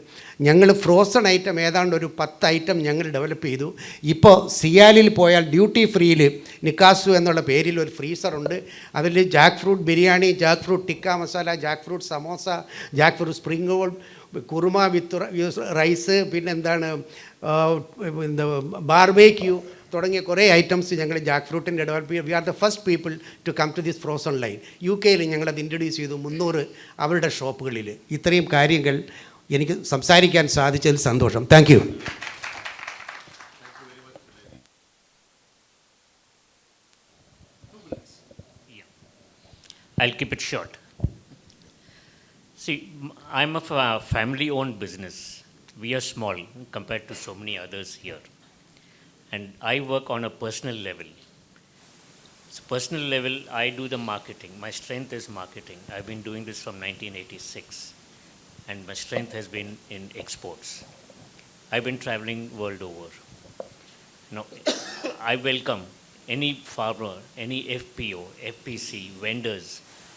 ഞങ്ങൾ ഫ്രോസൺ ഐറ്റം ഏതാണ്ട് ഒരു 10 ഐറ്റം ഞങ്ങൾ ഡെവലപ്പ് ചെയ്തു. ഇപ്പോൾ സിയാലിൽ പോയാൽ ഡ്യൂട്ടി ഫ്രീയിൽ നിക്കാസു എന്നുള്ള പേരിൽ ഒരു ഫ്രീസറുണ്ട്. അതിൽ jackfruit biryani, jackfruit tikka masala, jackfruit samosa, jackfruit spring roll, kurma with rice, പിന്നെന്താണ് ബാർബേക്യൂ തുടങ്ങിയ കുറേ ഐറ്റംസ് ഞങ്ങൾ ജാക്ക് ഫ്രൂട്ടിൻ്റെ ഡെവലപ്പ് ചെയ്യും. We are the first people to come to this frozen line. UK ഞങ്ങളത് ഇൻട്രൊഡ്യൂസ് ചെയ്തു 300 അവരുടെ ഷോപ്പുകളിൽ. ഇത്രയും കാര്യങ്ങൾ എനിക്ക് സംസാരിക്കാൻ സാധിച്ചതിൽ സന്തോഷം. Thank you. I'll keep it short. See, I'm a family-owned business. We are small compared to so many others here. And I work on a personal level. So personal level, I do the marketing. My strength is marketing. I've been doing this from 1986. And my strength has been in exports. I've been traveling world over. Now, I welcome any farmer, any FPO, FPC, vendors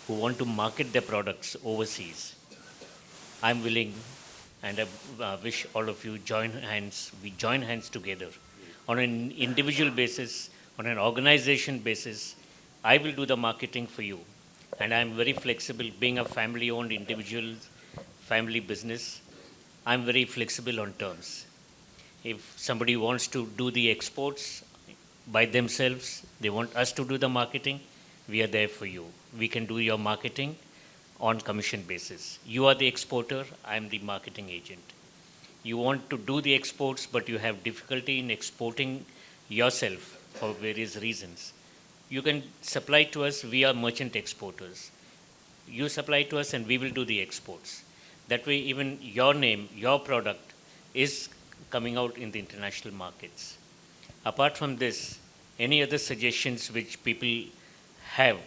who want to market their products overseas. I'm willing, and I wish all of you we join hands together. On an individual basis, on an organization basis, I will do the marketing for you. And I'm very flexible. Being a family-owned individual, family business, I'm very flexible on terms. If somebody wants to do the exports by themselves, they want us to do the marketing, we are there for you. We can do your marketing on commission basis. You are the exporter, I am the marketing agent. You want to do the exports, but you have difficulty in exporting yourself for various reasons. You can supply to us, we are merchant exporters. You supply to us and we will do the exports. That way even your name, your product is coming out in the international markets. Apart from this, any other suggestions which people have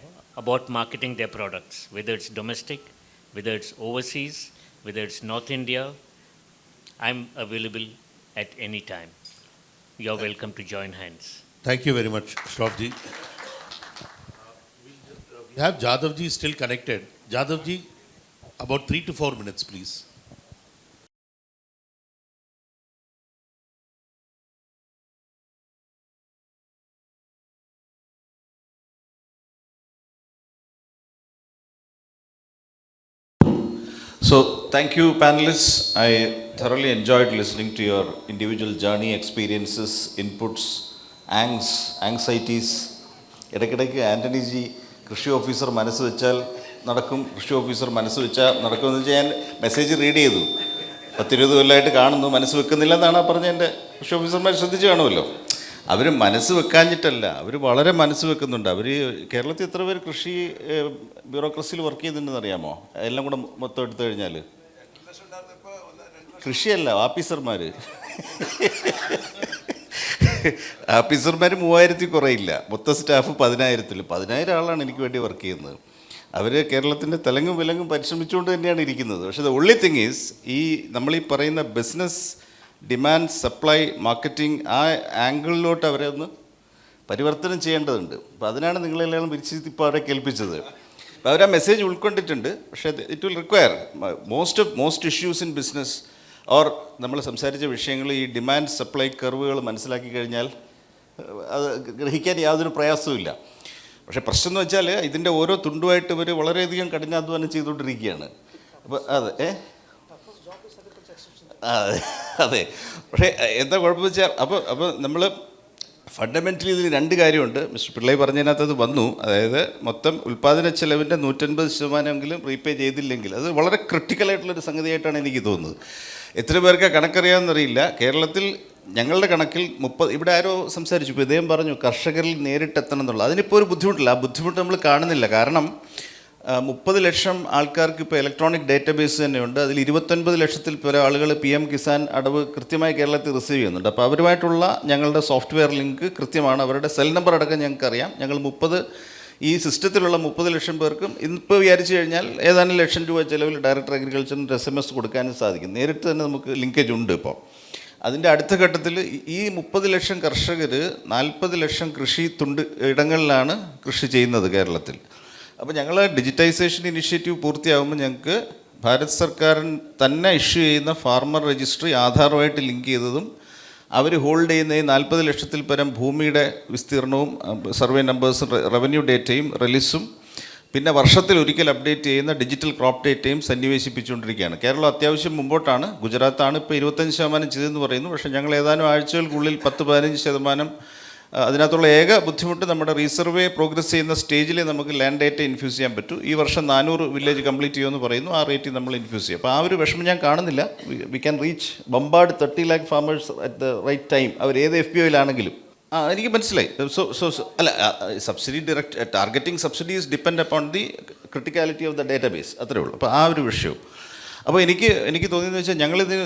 about marketing their products, whether it's domestic, whether it's overseas, whether it's North India, I'm available at any time. You're welcome to join hands. Thank you very much, Shravji. We have Jadavji still connected. Jadavji, about 3 to 4 minutes, please. So, thank you, panelists. I thoroughly enjoyed listening to your individual journey, experiences, inputs, anxieties. ഇടയ്ക്കിടയ്ക്ക് Antony G കൃഷി officer മനസ്സ് വെച്ചാൽ നടക്കും, കൃഷി officer മനസ്സ് വെച്ചാൽ നടക്കുമെന്ന് വെച്ചാൽ ഞാൻ മെസ്സേജ് റീഡ് ചെയ്തു. 10-20 കൊല്ലമായിട്ട് കാണുന്നു, മനസ്സ് വെക്കുന്നില്ല എന്നാണ് പറഞ്ഞ എൻ്റെ കൃഷി ഓഫീസർമാർ ശ്രദ്ധിച്ച് കാണുമല്ലോ. അവർ മനസ്സ് വെക്കാഞ്ഞിട്ടല്ല, അവർ വളരെ മനസ്സ് വെക്കുന്നുണ്ട്. അവർ കേരളത്തിൽ എത്ര പേര് കൃഷി ബ്യൂറോക്രസിയിൽ വർക്ക് ചെയ്തിട്ടുണ്ടെന്ന് അറിയാമോ? എല്ലാം കൂടെ മൊത്തം എടുത്തു കഴിഞ്ഞാൽ കൃഷിയല്ല, ഓഫീസർമാർ ഓഫീസർമാർ 3000 കുറയില്ല, മൊത്തം സ്റ്റാഫ് 10,000. 10,000 ആളാണ് എനിക്ക് വേണ്ടി വർക്ക് ചെയ്യുന്നത്. അവർ കേരളത്തിൻ്റെ തെലങ്കും വിലങ്ങും പരിശ്രമിച്ചുകൊണ്ട് തന്നെയാണ് ഇരിക്കുന്നത്. പക്ഷേ ദ ഓൺലി തിങ് ഈസ്, ഈ നമ്മളീ പറയുന്ന ബിസിനസ് ഡിമാൻഡ് സപ്ലൈ മാർക്കറ്റിംഗ് ആ ആംഗിളിലോട്ട് അവരെ ഒന്ന് പരിവർത്തനം ചെയ്യേണ്ടതുണ്ട്. അപ്പോൾ അതിനാണ് നിങ്ങളെല്ലാം വിരിച്ചിരുത്തി ഇപ്പോൾ അവരെ കേൾപ്പിച്ചത്. അപ്പോൾ അവർ ആ മെസ്സേജ് ഉൾക്കൊണ്ടിട്ടുണ്ട്. പക്ഷേ it will require most issues in business or നമ്മൾ സംസാരിച്ച വിഷയങ്ങൾ ഈ ഡിമാൻഡ് സപ്ലൈ കർവുകൾ മനസ്സിലാക്കി കഴിഞ്ഞാൽ അത് ഗ്രഹിക്കാൻ യാതൊരു പ്രയാസവുമില്ല. പക്ഷേ പ്രശ്നം എന്ന് വെച്ചാൽ ഇതിൻ്റെ ഓരോ തുണ്ടുമായിട്ട് ഇവർ വളരെയധികം കഠിനാധ്വാനം ചെയ്തുകൊണ്ടിരിക്കുകയാണ്. അപ്പോൾ അതെ അതെ പക്ഷേ എന്താ കുഴപ്പമെന്ന് വെച്ചാൽ അപ്പോൾ നമ്മൾ ഫണ്ടമെൻ്റലി ഇതിൽ 2 കാര്യമുണ്ട്. മിസ്റ്റർ പിള്ളൈ പറഞ്ഞതിനകത്ത് അത് വന്നു. അതായത് മൊത്തം ഉൽപ്പാദന ചെലവിൻ്റെ 150% റീപേ ചെയ്തില്ലെങ്കിൽ അത് വളരെ ക്രിട്ടിക്കലായിട്ടുള്ളൊരു സംഗതിയായിട്ടാണ് എനിക്ക് തോന്നുന്നത്. എത്ര പേർക്ക് കണക്കറിയാമെന്നറിയില്ല. കേരളത്തിൽ ഞങ്ങളുടെ കണക്കിൽ 30, ഇവിടെ ആരോ സംസാരിച്ചു, ഇപ്പോൾ ഇദ്ദേഹം പറഞ്ഞു കർഷകരിൽ നേരിട്ടെത്തണം എന്നുള്ളത്. അതിനിപ്പോൾ ഒരു ബുദ്ധിമുട്ടില്ല. ആ ബുദ്ധിമുട്ട് നമ്മൾ കാണുന്നില്ല. കാരണം 30 ലക്ഷം ആൾക്കാർക്ക് ഇപ്പോൾ ഇലക്ട്രോണിക് ഡേറ്റാബേസ് തന്നെയുണ്ട്. അതിൽ 29 ലക്ഷത്തിൽ പല ആളുകൾ PM കിസാൻ അടവ് കൃത്യമായി കേരളത്തിൽ റിസീവ് ചെയ്യുന്നുണ്ട്. അപ്പോൾ അവരുമായിട്ടുള്ള ഞങ്ങളുടെ സോഫ്റ്റ്വെയർ ലിങ്ക് കൃത്യമാണ്. അവരുടെ സെൽ നമ്പർ അടക്കം ഞങ്ങൾക്കറിയാം. ഞങ്ങൾ ഈ സിസ്റ്റത്തിലുള്ള 30 ലക്ഷം പേർക്കും ഇപ്പോൾ വിചാരിച്ചു കഴിഞ്ഞാൽ ഏതാനും ലക്ഷം രൂപ ചിലവിൽ ഡയറക്ടർ അഗ്രികൾച്ചറിന് SMS കൊടുക്കാനും സാധിക്കും. നേരിട്ട് തന്നെ നമുക്ക് ലിങ്കേജ് ഉണ്ട്. ഇപ്പോൾ അതിൻ്റെ അടുത്ത ഘട്ടത്തിൽ ഈ 30 ലക്ഷം കർഷകർ 40 ലക്ഷം ഇടങ്ങളിലാണ് കൃഷി ചെയ്യുന്നത് കേരളത്തിൽ. അപ്പോൾ ഞങ്ങൾ ഡിജിറ്റൈസേഷൻ ഇനിഷ്യേറ്റീവ് പൂർത്തിയാകുമ്പോൾ ഞങ്ങൾക്ക് ഭാരത് സർക്കാർ തന്നെ ഇഷ്യൂ ചെയ്യുന്ന ഫാർമർ രജിസ്ട്രി ആധാറുമായിട്ട് ലിങ്ക് ചെയ്തതും അവർ ഹോൾഡ് ചെയ്യുന്ന ഈ 40 ലക്ഷത്തിൽ പരം ഭൂമിയുടെ വിസ്തീർണവും സർവേ നമ്പേഴ്സും റവന്യൂ ഡേറ്റയും റിലീസും പിന്നെ വർഷത്തിൽ ഒരിക്കൽ അപ്ഡേറ്റ് ചെയ്യുന്ന ഡിജിറ്റൽ ക്രോപ്പ് ഡേറ്റയും സന്നിവേശിപ്പിച്ചുകൊണ്ടിരിക്കുകയാണ്. കേരളം അത്യാവശ്യം മുമ്പോട്ടാണ്. ഗുജറാത്താണ് ഇപ്പോൾ 25% ചെയ്തെന്ന് പറയുന്നു. പക്ഷേ ഞങ്ങൾ ഏതാനും ആഴ്ചകൾക്കുള്ളിൽ 10-15% അതിനകത്തുള്ള ഏക ബുദ്ധിമുട്ട് നമ്മുടെ റീസർവേ പ്രോഗ്രസ് ചെയ്യുന്ന സ്റ്റേജിൽ നമുക്ക് ലാൻഡ് ഡേറ്റ ഇൻഫ്യൂസ് ചെയ്യാൻ പറ്റൂ. ഈ വർഷം 400 വില്ലേജ് കംപ്ലീറ്റ് ചെയ്യുമെന്ന് പറയുന്നു. ആ റേറ്റിൽ നമ്മൾ ഇൻഫ്യൂസ് ചെയ്യും. അപ്പോൾ ആ ഒരു വിഷമം ഞാൻ കാണുന്നില്ല. We can reach bombard 30 lakh farmers at the right time. അവർ ഏത് FPOയിലാണെങ്കിലും. എനിക്ക് മനസ്സിലായി. അല്ല, subsidy targeting subsidies depend upon the criticality of the database, അത്രേ ഉള്ളൂ. അപ്പോൾ ആ ഒരു വിഷയവും. അപ്പോൾ എനിക്ക് തോന്നിയെന്ന് വെച്ചാൽ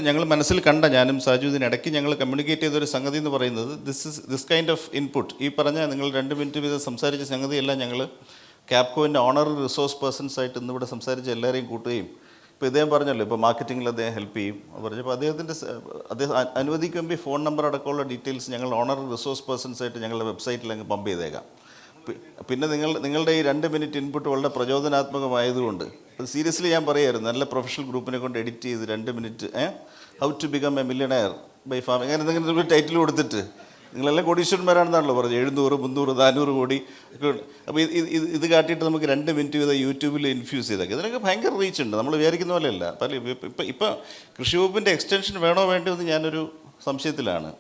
ഞങ്ങൾ മനസ്സിൽ കണ്ട, ഞാനും സാജുദ്ദീൻ ഇടയ്ക്ക് ഞങ്ങൾ കമ്മ്യൂണിക്കേറ്റ് ചെയ്തൊരു സംഗതി എന്ന് പറയുന്നത് ദിസ് കൈൻഡ് ഓഫ് ഇൻപുട്ട്, ഈ പറഞ്ഞ നിങ്ങൾ 2 മിനിറ്റ് വീതം സംസാരിച്ച സംഗതിയെല്ലാം ഞങ്ങൾ ക്യാപ്കോവിൻ്റെ ഓണററി റിസോഴ്സ് പേഴ്സൺസായിട്ട് ഇന്നിവിടെ സംസാരിച്ച എല്ലാവരെയും കൂട്ടുകയും, ഇപ്പോൾ ഇദ്ദേഹം പറഞ്ഞല്ലോ ഇപ്പോൾ മാർക്കറ്റിങ്ങിൽ അദ്ദേഹം ഹെൽപ്പ് ചെയ്യും പറഞ്ഞപ്പോൾ അദ്ദേഹം അനുവദിക്കുമ്പോൾ ഫോൺ നമ്പർ അടക്കമുള്ള ഡീറ്റെയിൽസ് ഞങ്ങൾ ഓണററി റിസോഴ്സ് പേഴ്സൺസായിട്ട് ഞങ്ങളുടെ വെബ്സൈറ്റിൽ അങ്ങ് പമ്പ് ചെയ്തേക്കാം. പിന്നെ നിങ്ങളുടെ ഈ 2 മിനിറ്റ് ഇൻപുട്ട് വളരെ പ്രചോദനാത്മകമായതുകൊണ്ട് അത് സീരിയസ്ലി ഞാൻ പറയുമായിരുന്നു, നല്ല പ്രൊഫഷണൽ ഗ്രൂപ്പിനെ കൊണ്ട് എഡിറ്റ് ചെയ്ത് 2 minute how to become a millionaire by farming അങ്ങനെ എന്തെങ്കിലും ഒരു ടൈറ്റിൽ കൊടുത്തിട്ട് നിങ്ങളെല്ലാം കോടീശ്വരന്മാരാണെന്നാണല്ലോ പറഞ്ഞു, 700, 300, 400 കോടി. അപ്പോൾ ഇത് കാട്ടിയിട്ട് നമുക്ക് 2 മിനിറ്റ് വീതം യൂട്യൂബിൽ ഇൻഫ്യൂസ് ചെയ്തൊക്കെ ഇതിനൊക്കെ ഭയങ്കര റീച്ച് ഉണ്ട്. നമ്മൾ വിചാരിക്കുന്ന പോലെയല്ല. ഇപ്പം കൃഷി വകുപ്പിൻ്റെ എക്സ്റ്റൻഷൻ വേണോ വേണ്ടോ എന്ന് ഞാനൊരു സംശയത്തിലാണ്.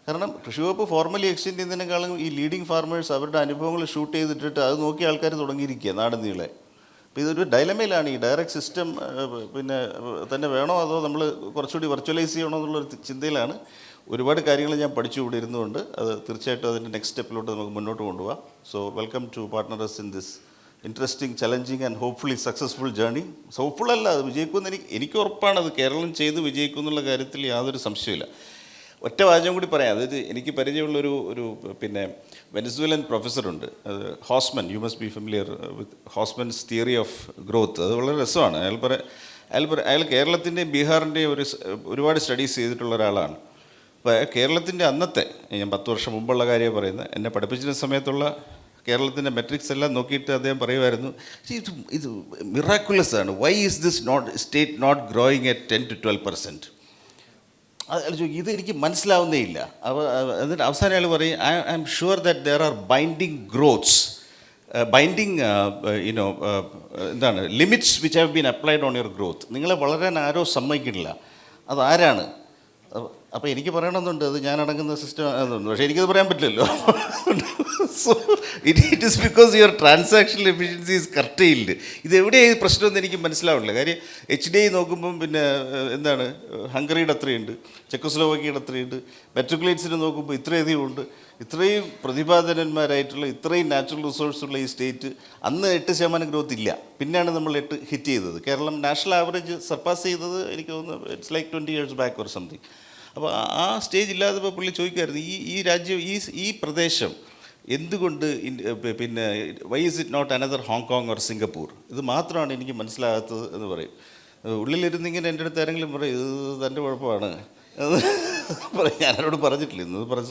കാരണം കൃഷി വകുപ്പ് ഫോർമലി എക്സ്റ്റെൻഡ് ചെയ്യുന്നതിനേക്കാളും ഈ ലീഡിങ് ഫാർമേഴ്സ് അവരുടെ അനുഭവങ്ങൾ ഷൂട്ട് ചെയ്തിട്ടിട്ട് അത് നോക്കി ആൾക്കാർ തുടങ്ങിയിരിക്കുക നാടൻ നീളെ. അപ്പോൾ ഇതൊരു ഡൈലമയിലാണ്. ഈ ഡയറക്റ്റ് സിസ്റ്റം പിന്നെ തന്നെ വേണോ അതോ നമ്മൾ കുറച്ചുകൂടി വെർച്വലൈസ് ചെയ്യണോ എന്നുള്ളൊരു ചിന്തയിലാണ്. ഒരുപാട് കാര്യങ്ങൾ ഞാൻ പഠിച്ചു ഇവിടെ ഇരുന്നുകൊണ്ട് അത് തീർച്ചയായിട്ടും അതിൻ്റെ നെക്സ്റ്റ് സ്റ്റെപ്പിലോട്ട് നമുക്ക് മുന്നോട്ട് കൊണ്ടുപോകാം. So welcome to partners in this interesting, challenging and hopefully successful journey. Hopeful അല്ല, അത് വിജയിക്കുമെന്ന് എനിക്ക് ഉറപ്പാണ്. അത് കേരളം ചെയ്ത് വിജയിക്കും എന്നുള്ള കാര്യത്തിൽ യാതൊരു സംശയമില്ല. ഒറ്റ വാചകം കൂടി പറയാം. അതായത് എനിക്ക് പരിചയമുള്ളൊരു പിന്നെ വെനസ്വേലൻ പ്രൊഫസറുണ്ട്, Hausmann. You must be familiar with Hausmann's theory of growth. അത് വളരെ രസമാണ്. അയാൾ കേരളത്തിൻ്റെയും ബീഹാറിൻ്റെയും ഒരുപാട് സ്റ്റഡീസ് ചെയ്തിട്ടുള്ള ഒരാളാണ്. അപ്പോൾ കേരളത്തിൻ്റെ അന്നത്തെ, ഞാൻ 10 വർഷം മുമ്പുള്ള കാര്യമാണ് പറയുന്നത്, എന്നെ പഠിപ്പിച്ചിരുന്ന സമയത്തുള്ള കേരളത്തിൻ്റെ മെട്രിക്സ് എല്ലാം നോക്കിയിട്ട് അദ്ദേഹം പറയുമായിരുന്നു, ഇത് മിറാക്കുലസ് ആണ്, why is this state not growing at 10 to 12%. ഇത് എനിക്ക് മനസ്സിലാവുന്നേ ഇല്ല. അപ്പോൾ എന്നിട്ട് അവസാനം അയാൾ പറയും, I am sure that there are binding growths binding എന്താണ് limits which have been applied on your growth. നിങ്ങളെ വളരാൻ ആരോ സമ്മതിക്കുന്നില്ല. അതാരാണ്? അപ്പോൾ എനിക്ക് പറയണമെന്നുണ്ട്, അത് ഞാൻ അടങ്ങുന്ന സിസ്റ്റം ആണെന്നുണ്ട്, പക്ഷേ എനിക്കത് പറയാൻ പറ്റില്ലല്ലോ. So it is because your transactional efficiency is curtailed. ഇത് എവിടെയാണ് ഈ പ്രശ്നമെന്ന് എനിക്ക് മനസ്സിലാവില്ല. കാര്യം HDI നോക്കുമ്പം പിന്നെ എന്താണ് ഹംഗറിയുടെ അത്രയുണ്ട്, ചെക്കോസ്ലോവാക്കിയുടെ അത്രയുണ്ട്, മെട്രിക്കുലേറ്റ്സിനെ നോക്കുമ്പോൾ ഇത്രയധികം ഉണ്ട്. ഇത്രയും പ്രതിഭാധനന്മാരായിട്ടുള്ള ഇത്രയും നാച്ചുറൽ റിസോഴ്സ് ഉള്ള ഈ സ്റ്റേറ്റ് അന്ന് 8% ഗ്രോത്ത് ഇല്ല. പിന്നെയാണ് നമ്മൾ 8 ഹിറ്റ് ചെയ്തത്. കേരളം നാഷണൽ ആവറേജ് സർപ്പാസ് ചെയ്തത് എനിക്ക് തോന്നുന്നു it's like 20 years back or something. അപ്പോൾ ആ സ്റ്റേജ് ഇല്ലാത്തപ്പോൾ പുള്ളി ചോദിക്കുമായിരുന്നു, ഈ രാജ്യം ഈ പ്രദേശം എന്തുകൊണ്ട് പിന്നെ why is it not another Hong Kong or Singapore? ഇത് മാത്രമാണ് എനിക്ക് മനസ്സിലാകാത്തത് എന്ന് പറയും. ഉള്ളിലിരുന്നിങ്ങനെ എൻ്റെ അടുത്ത് ആരെങ്കിലും പറയും ഇത് തൻ്റെ കുഴപ്പമാണ് ഞാനോട് പറഞ്ഞിട്ടില്ല, ഇന്നത് പറഞ്ഞു.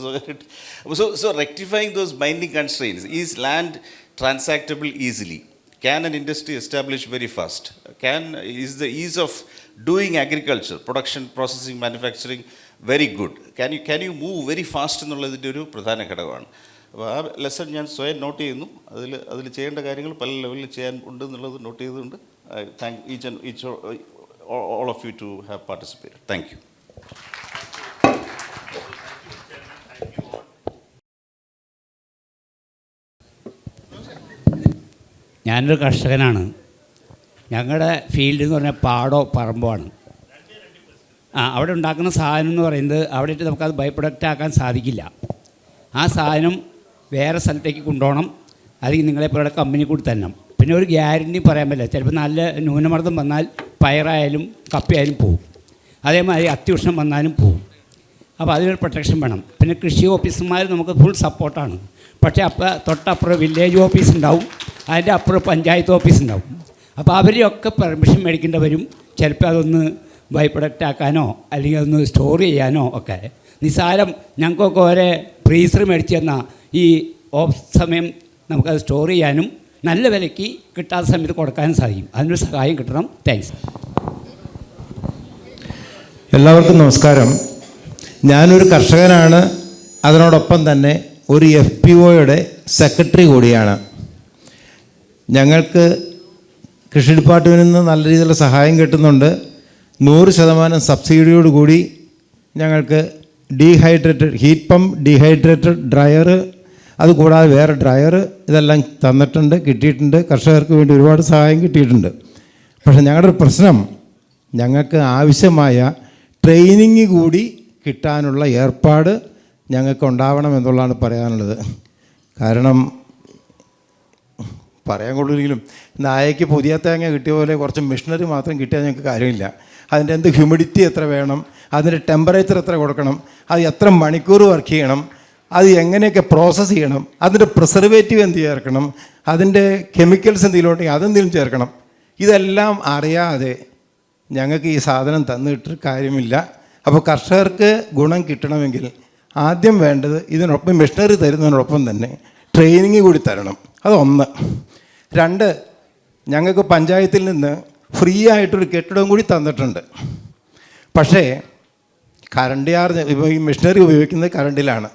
So rectifying those binding constraints, is land transactable easily? Can an industry establish very fast? Is the ease of doing agriculture, production, processing, manufacturing very good? Can you move very fast എന്നുള്ളതിൻ്റെ ഒരു പ്രധാന ഘടകമാണ്. അപ്പോൾ ആ lesson ഞാൻ സ്വയം not ചെയ്യുന്നു. അതിൽ ചെയ്യേണ്ട കാര്യങ്ങൾ പല ലെവലിൽ ചെയ്യാൻ ഉണ്ട് എന്നുള്ളത് നോട്ട് ചെയ്തുകൊണ്ട് I thank all of you to have participated. Thank you. ഞാനൊരു കർഷകനാണ്. ഞങ്ങളുടെ ഫീൽഡ് എന്ന് പറഞ്ഞാൽ പാടോ പറമ്പോ ആണ്. അവിടെ ഉണ്ടാക്കുന്ന സാധനം എന്ന് പറയുന്നത് അവിടെ ഇട്ട് നമുക്കത് ബൈ പ്രൊഡക്റ്റ് ആക്കാൻ സാധിക്കില്ല. ആ സാധനം വേറെ സ്ഥലത്തേക്ക് കൊണ്ടുപോകണം, അല്ലെങ്കിൽ നിങ്ങളെപ്പോലുള്ള കമ്പനി കൂടി തന്നെ. പിന്നെ ഒരു ഗ്യാരണ്ടി പറയാൻ പറ്റില്ല. ചിലപ്പോൾ നല്ല ന്യൂനമർദ്ദം വന്നാൽ പയറായാലും കപ്പയായാലും പോവും, അതേമാതിരി അത്യുഷ്ണം വന്നാലും പോവും. അപ്പോൾ അതിനൊരു പ്രൊട്ടക്ഷൻ വേണം. പിന്നെ കൃഷി ഓഫീസർമാർ നമുക്ക് ഫുൾ സപ്പോർട്ടാണ്. പക്ഷേ തൊട്ടപ്പുറം വില്ലേജ് ഓഫീസ് ഉണ്ടാവും, അതിൻ്റെ അപ്പുറം പഞ്ചായത്ത് ഓഫീസ് ഉണ്ടാവും. അപ്പോൾ അവരെയൊക്കെ പെർമിഷൻ മേടിക്കേണ്ടി വരും. ചിലപ്പോൾ അതൊന്ന് ബൈ പ്രൊഡക്റ്റ് ആക്കാനോ അല്ലെങ്കിൽ അതൊന്ന് സ്റ്റോർ ചെയ്യാനോ ഒക്കെ. നിസ്സാരം ഞങ്ങൾക്കൊക്കെ ഒരേ ഫ്രീസർ മേടിച്ച് തന്നാൽ ഈ ഓഫ് സമയം നമുക്കത് സ്റ്റോർ ചെയ്യാനും നല്ല വിലയ്ക്ക് കിട്ടാത്ത സമയത്ത് കൊടുക്കാനും സാധിക്കും. അതിനൊരു സഹായം കിട്ടണം. താങ്ക്സ്. എല്ലാവർക്കും നമസ്കാരം. ഞാനൊരു കർഷകനാണ്, അതിനോടൊപ്പം തന്നെ ഒരു FPOയുടെ സെക്രട്ടറി കൂടിയാണ്. ഞങ്ങൾക്ക് കൃഷി ഡിപ്പാർട്ട്മെൻറ്റിൽ നിന്ന് നല്ല രീതിയിലുള്ള സഹായം കിട്ടുന്നുണ്ട്. 100% സബ്സിഡിയോട് കൂടി ഞങ്ങൾക്ക് ഹീറ്റ് പമ്പ്, ഡീഹൈഡ്രേറ്റഡ് ഡ്രയർ, അതുകൂടാതെ വേറെ ഡ്രയർ ഇതെല്ലാം തന്നിട്ടുണ്ട്, കിട്ടിയിട്ടുണ്ട്. കർഷകർക്ക് വേണ്ടി ഒരുപാട് സഹായം കിട്ടിയിട്ടുണ്ട്. പക്ഷേ ഞങ്ങളുടെ ഒരു പ്രശ്നം, ഞങ്ങൾക്ക് ആവശ്യമായ ട്രെയിനിങ് കൂടി കിട്ടാനുള്ള ഏർപ്പാട് ഞങ്ങൾക്ക് ഉണ്ടാവണം എന്നുള്ളതാണ് പറയാനുള്ളത്. കാരണം പറയാൻ കൊള്ളില്ലെങ്കിലും നായയ്ക്ക് പുതിയ തേങ്ങ കിട്ടിയ പോലെ കുറച്ച് മെഷീനറി മാത്രം കിട്ടിയാൽ ഞങ്ങൾക്ക് കാര്യമില്ല. അതിൻ്റെ എന്ത് ഹ്യൂമിഡിറ്റി എത്ര വേണം, അതിൻ്റെ ടെമ്പറേച്ചർ എത്ര കൊടുക്കണം, അത് എത്ര മണിക്കൂർ വർക്ക് ചെയ്യണം, അത് എങ്ങനെയൊക്കെ പ്രോസസ്സ് ചെയ്യണം, അതിൻ്റെ പ്രിസർവേറ്റീവ് എന്ത് ചേർക്കണം, അതിൻ്റെ കെമിക്കൽസ് എന്തെങ്കിലും ഉണ്ടെങ്കിൽ അതെന്തെങ്കിലും ചേർക്കണം. ഇതെല്ലാം അറിയാതെ ഞങ്ങൾക്ക് ഈ സാധനം തന്നിട്ട് കാര്യമില്ല. അപ്പോൾ കർഷകർക്ക് ഗുണം കിട്ടണമെങ്കിൽ ആദ്യം വേണ്ടത് ഇതിനൊപ്പം മെഷീനറി തരുന്നതിനോടൊപ്പം തന്നെ ട്രെയിനിങ് കൂടി തരണം. അതൊന്ന്. 2, ഞങ്ങൾക്ക് പഞ്ചായത്തിൽ നിന്ന് ഫ്രീ ആയിട്ടൊരു കെട്ടിടം കൂടി തന്നിട്ടുണ്ട്. പക്ഷേ കറണ്ട് ചാർജ്, ഇപ്പോൾ ഈ മെഷീനറി ഉപയോഗിക്കുന്നത് കറണ്ടിലാണ്.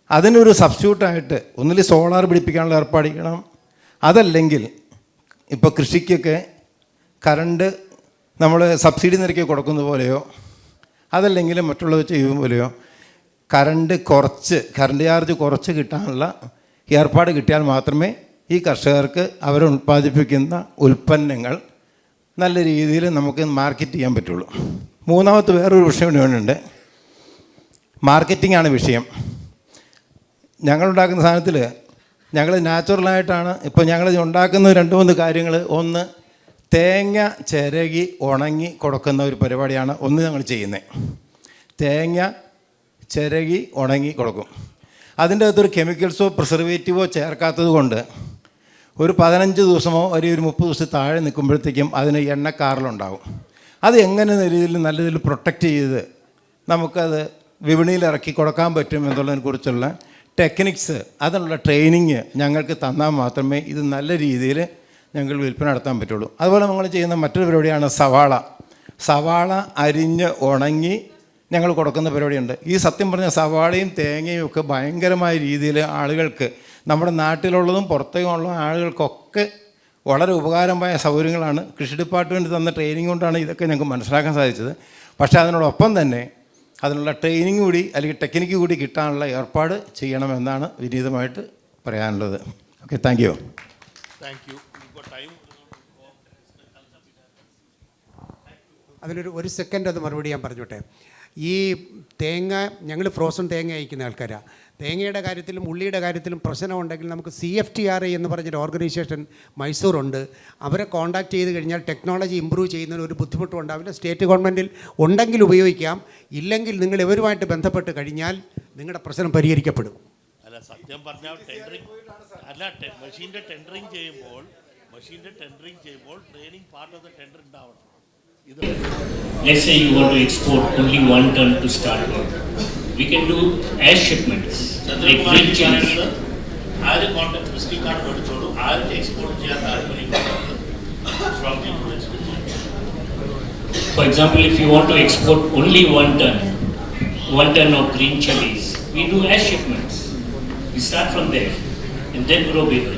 അതിനൊരു സബ്സ്റ്റിറ്റ്യൂട്ടായിട്ട് ഒന്നിൽ സോളാർ പിടിപ്പിക്കാനുള്ള ഏർപ്പാട് ചെയ്യണം. അതല്ലെങ്കിൽ ഇപ്പോൾ കൃഷിക്കൊക്കെ കറണ്ട് നമ്മൾ സബ്സിഡി നിരക്കി കൊടുക്കുന്ന പോലെയോ അതല്ലെങ്കിൽ മറ്റുള്ളത് ചെയ്യും പോലെയോ കറണ്ട് ചാർജ് കുറച്ച് കിട്ടാനുള്ള ഏർപ്പാട് കിട്ടിയാൽ മാത്രമേ ഈ കർഷകർക്ക് അവർ ഉൽപ്പാദിപ്പിക്കുന്ന ഉൽപ്പന്നങ്ങൾ നല്ല രീതിയിൽ നമുക്ക് മാർക്കറ്റ് ചെയ്യാൻ പറ്റുള്ളൂ. മൂന്നാമത്തെ വേറൊരു വിഷയം വേണ്ടുണ്ട്. മാർക്കറ്റിംഗ് ആണ് വിഷയം. ഞങ്ങളുണ്ടാക്കുന്ന സാധനത്തിൽ ഞങ്ങൾ നാച്ചുറലായിട്ടാണ് ഇപ്പോൾ ഞങ്ങൾ ഉണ്ടാക്കുന്ന 2-3 കാര്യങ്ങൾ. ഒന്ന്, തേങ്ങ ചിരകി ഉണങ്ങി കൊടുക്കുന്ന ഒരു പരിപാടിയാണ് ഞങ്ങൾ ചെയ്യുന്നത്. തേങ്ങ ചിരകി ഉണങ്ങി കൊടുക്കും. അതിൻ്റെ അകത്തൊരു കെമിക്കൽസോ പ്രിസർവേറ്റീവോ ചേർക്കാത്തത് കൊണ്ട് ഒരു 15 ദിവസമോ ഒരു 30 ദിവസം താഴെ നിൽക്കുമ്പോഴത്തേക്കും അതിന് എണ്ണക്കാറലുണ്ടാവും. അത് എങ്ങനെ രീതിയിൽ നല്ല രീതിയിൽ പ്രൊട്ടക്റ്റ് ചെയ്ത് നമുക്കത് വിപണിയിൽ ഇറക്കി കൊടുക്കാൻ പറ്റും എന്നുള്ളതിനെക്കുറിച്ചുള്ള ടെക്നിക്സ്, അതിനുള്ള ട്രെയിനിങ് ഞങ്ങൾക്ക് തന്നാൽ മാത്രമേ ഇത് നല്ല രീതിയിൽ ഞങ്ങൾ വിൽപ്പന നടത്താൻ പറ്റുള്ളൂ. അതുപോലെ നമ്മൾ ചെയ്യുന്ന മറ്റൊരു പരിപാടിയാണ് സവാള അരിഞ്ഞ് ഉണങ്ങി ഞങ്ങൾ കൊടുക്കുന്ന പരിപാടിയുണ്ട്. ഈ സത്യം പറഞ്ഞ സവാളയും തേങ്ങയും ഒക്കെ ഭയങ്കരമായ രീതിയിൽ ആളുകൾക്ക് നമ്മുടെ നാട്ടിലുള്ളതും പുറത്തേക്കുള്ള ആളുകൾക്കൊക്കെ വളരെ ഉപകാരമായ സൗകര്യങ്ങളാണ്. കൃഷി ഡിപ്പാർട്ട്മെൻറ്റ് തന്ന ട്രെയിനിങ് കൊണ്ടാണ് ഇതൊക്കെ ഞങ്ങൾക്ക് മനസ്സിലാക്കാൻ സാധിച്ചത്. പക്ഷേ അതിനോടൊപ്പം തന്നെ അതിനുള്ള ട്രെയിനിങ് കൂടി അല്ലെങ്കിൽ ടെക്നിക്ക് കൂടി കിട്ടാനുള്ള ഏർപ്പാട് ചെയ്യണമെന്നാണ് വിനീതമായിട്ട് പറയാനുള്ളത്. Okay, thank U. അതിനൊരു സെക്കൻഡ് അത് മറുപടി ഞാൻ പറഞ്ഞോട്ടെ. ഈ തേങ്ങ, ഞങ്ങൾ ഫ്രോസൺ തേങ്ങ അയക്കുന്ന ആൾക്കാരാണ്. തേങ്ങയുടെ കാര്യത്തിലും ഉള്ളിയുടെ കാര്യത്തിലും പ്രശ്നമുണ്ടെങ്കിൽ നമുക്ക് CFTRI എന്ന് പറഞ്ഞൊരു ഓർഗനൈസേഷൻ മൈസൂറുണ്ട്. അവരെ കോൺടാക്ട് ചെയ്ത് കഴിഞ്ഞാൽ ടെക്നോളജി ഇമ്പ്രൂവ് ചെയ്യുന്നതിന് ഒരു ബുദ്ധിമുട്ടും ഉണ്ടാവില്ല. സ്റ്റേറ്റ് ഗവൺമെൻറ്റിൽ ഉണ്ടെങ്കിൽ ഉപയോഗിക്കാം, ഇല്ലെങ്കിൽ നിങ്ങൾ ഇവരുമായിട്ട് ബന്ധപ്പെട്ട് കഴിഞ്ഞാൽ നിങ്ങളുടെ പ്രശ്നം പരിഹരിക്കപ്പെടും. അല്ല, സത്യം പറഞ്ഞാൽ ടെൻഡറിങ് അല്ല, മെഷീൻ്റെ ടെൻഡറിങ് ചെയ്യുമ്പോൾ training part of the tender ഉണ്ടാവണം. Let's say you want to export only 1 ton to start with. We can do air shipments. Like green chilies. ആര് കോൺടാക്ട് വിസിറ്റിംഗ് കാർഡ് മേടിച്ചോളൂ, ആർക്ക് എക്സ്പോർട്ട് ചെയ്യാൻ താല്പര്യം. For example, if you want to export only 1 ton of green chilies, we do air shipments. We start from there and then grow bigger.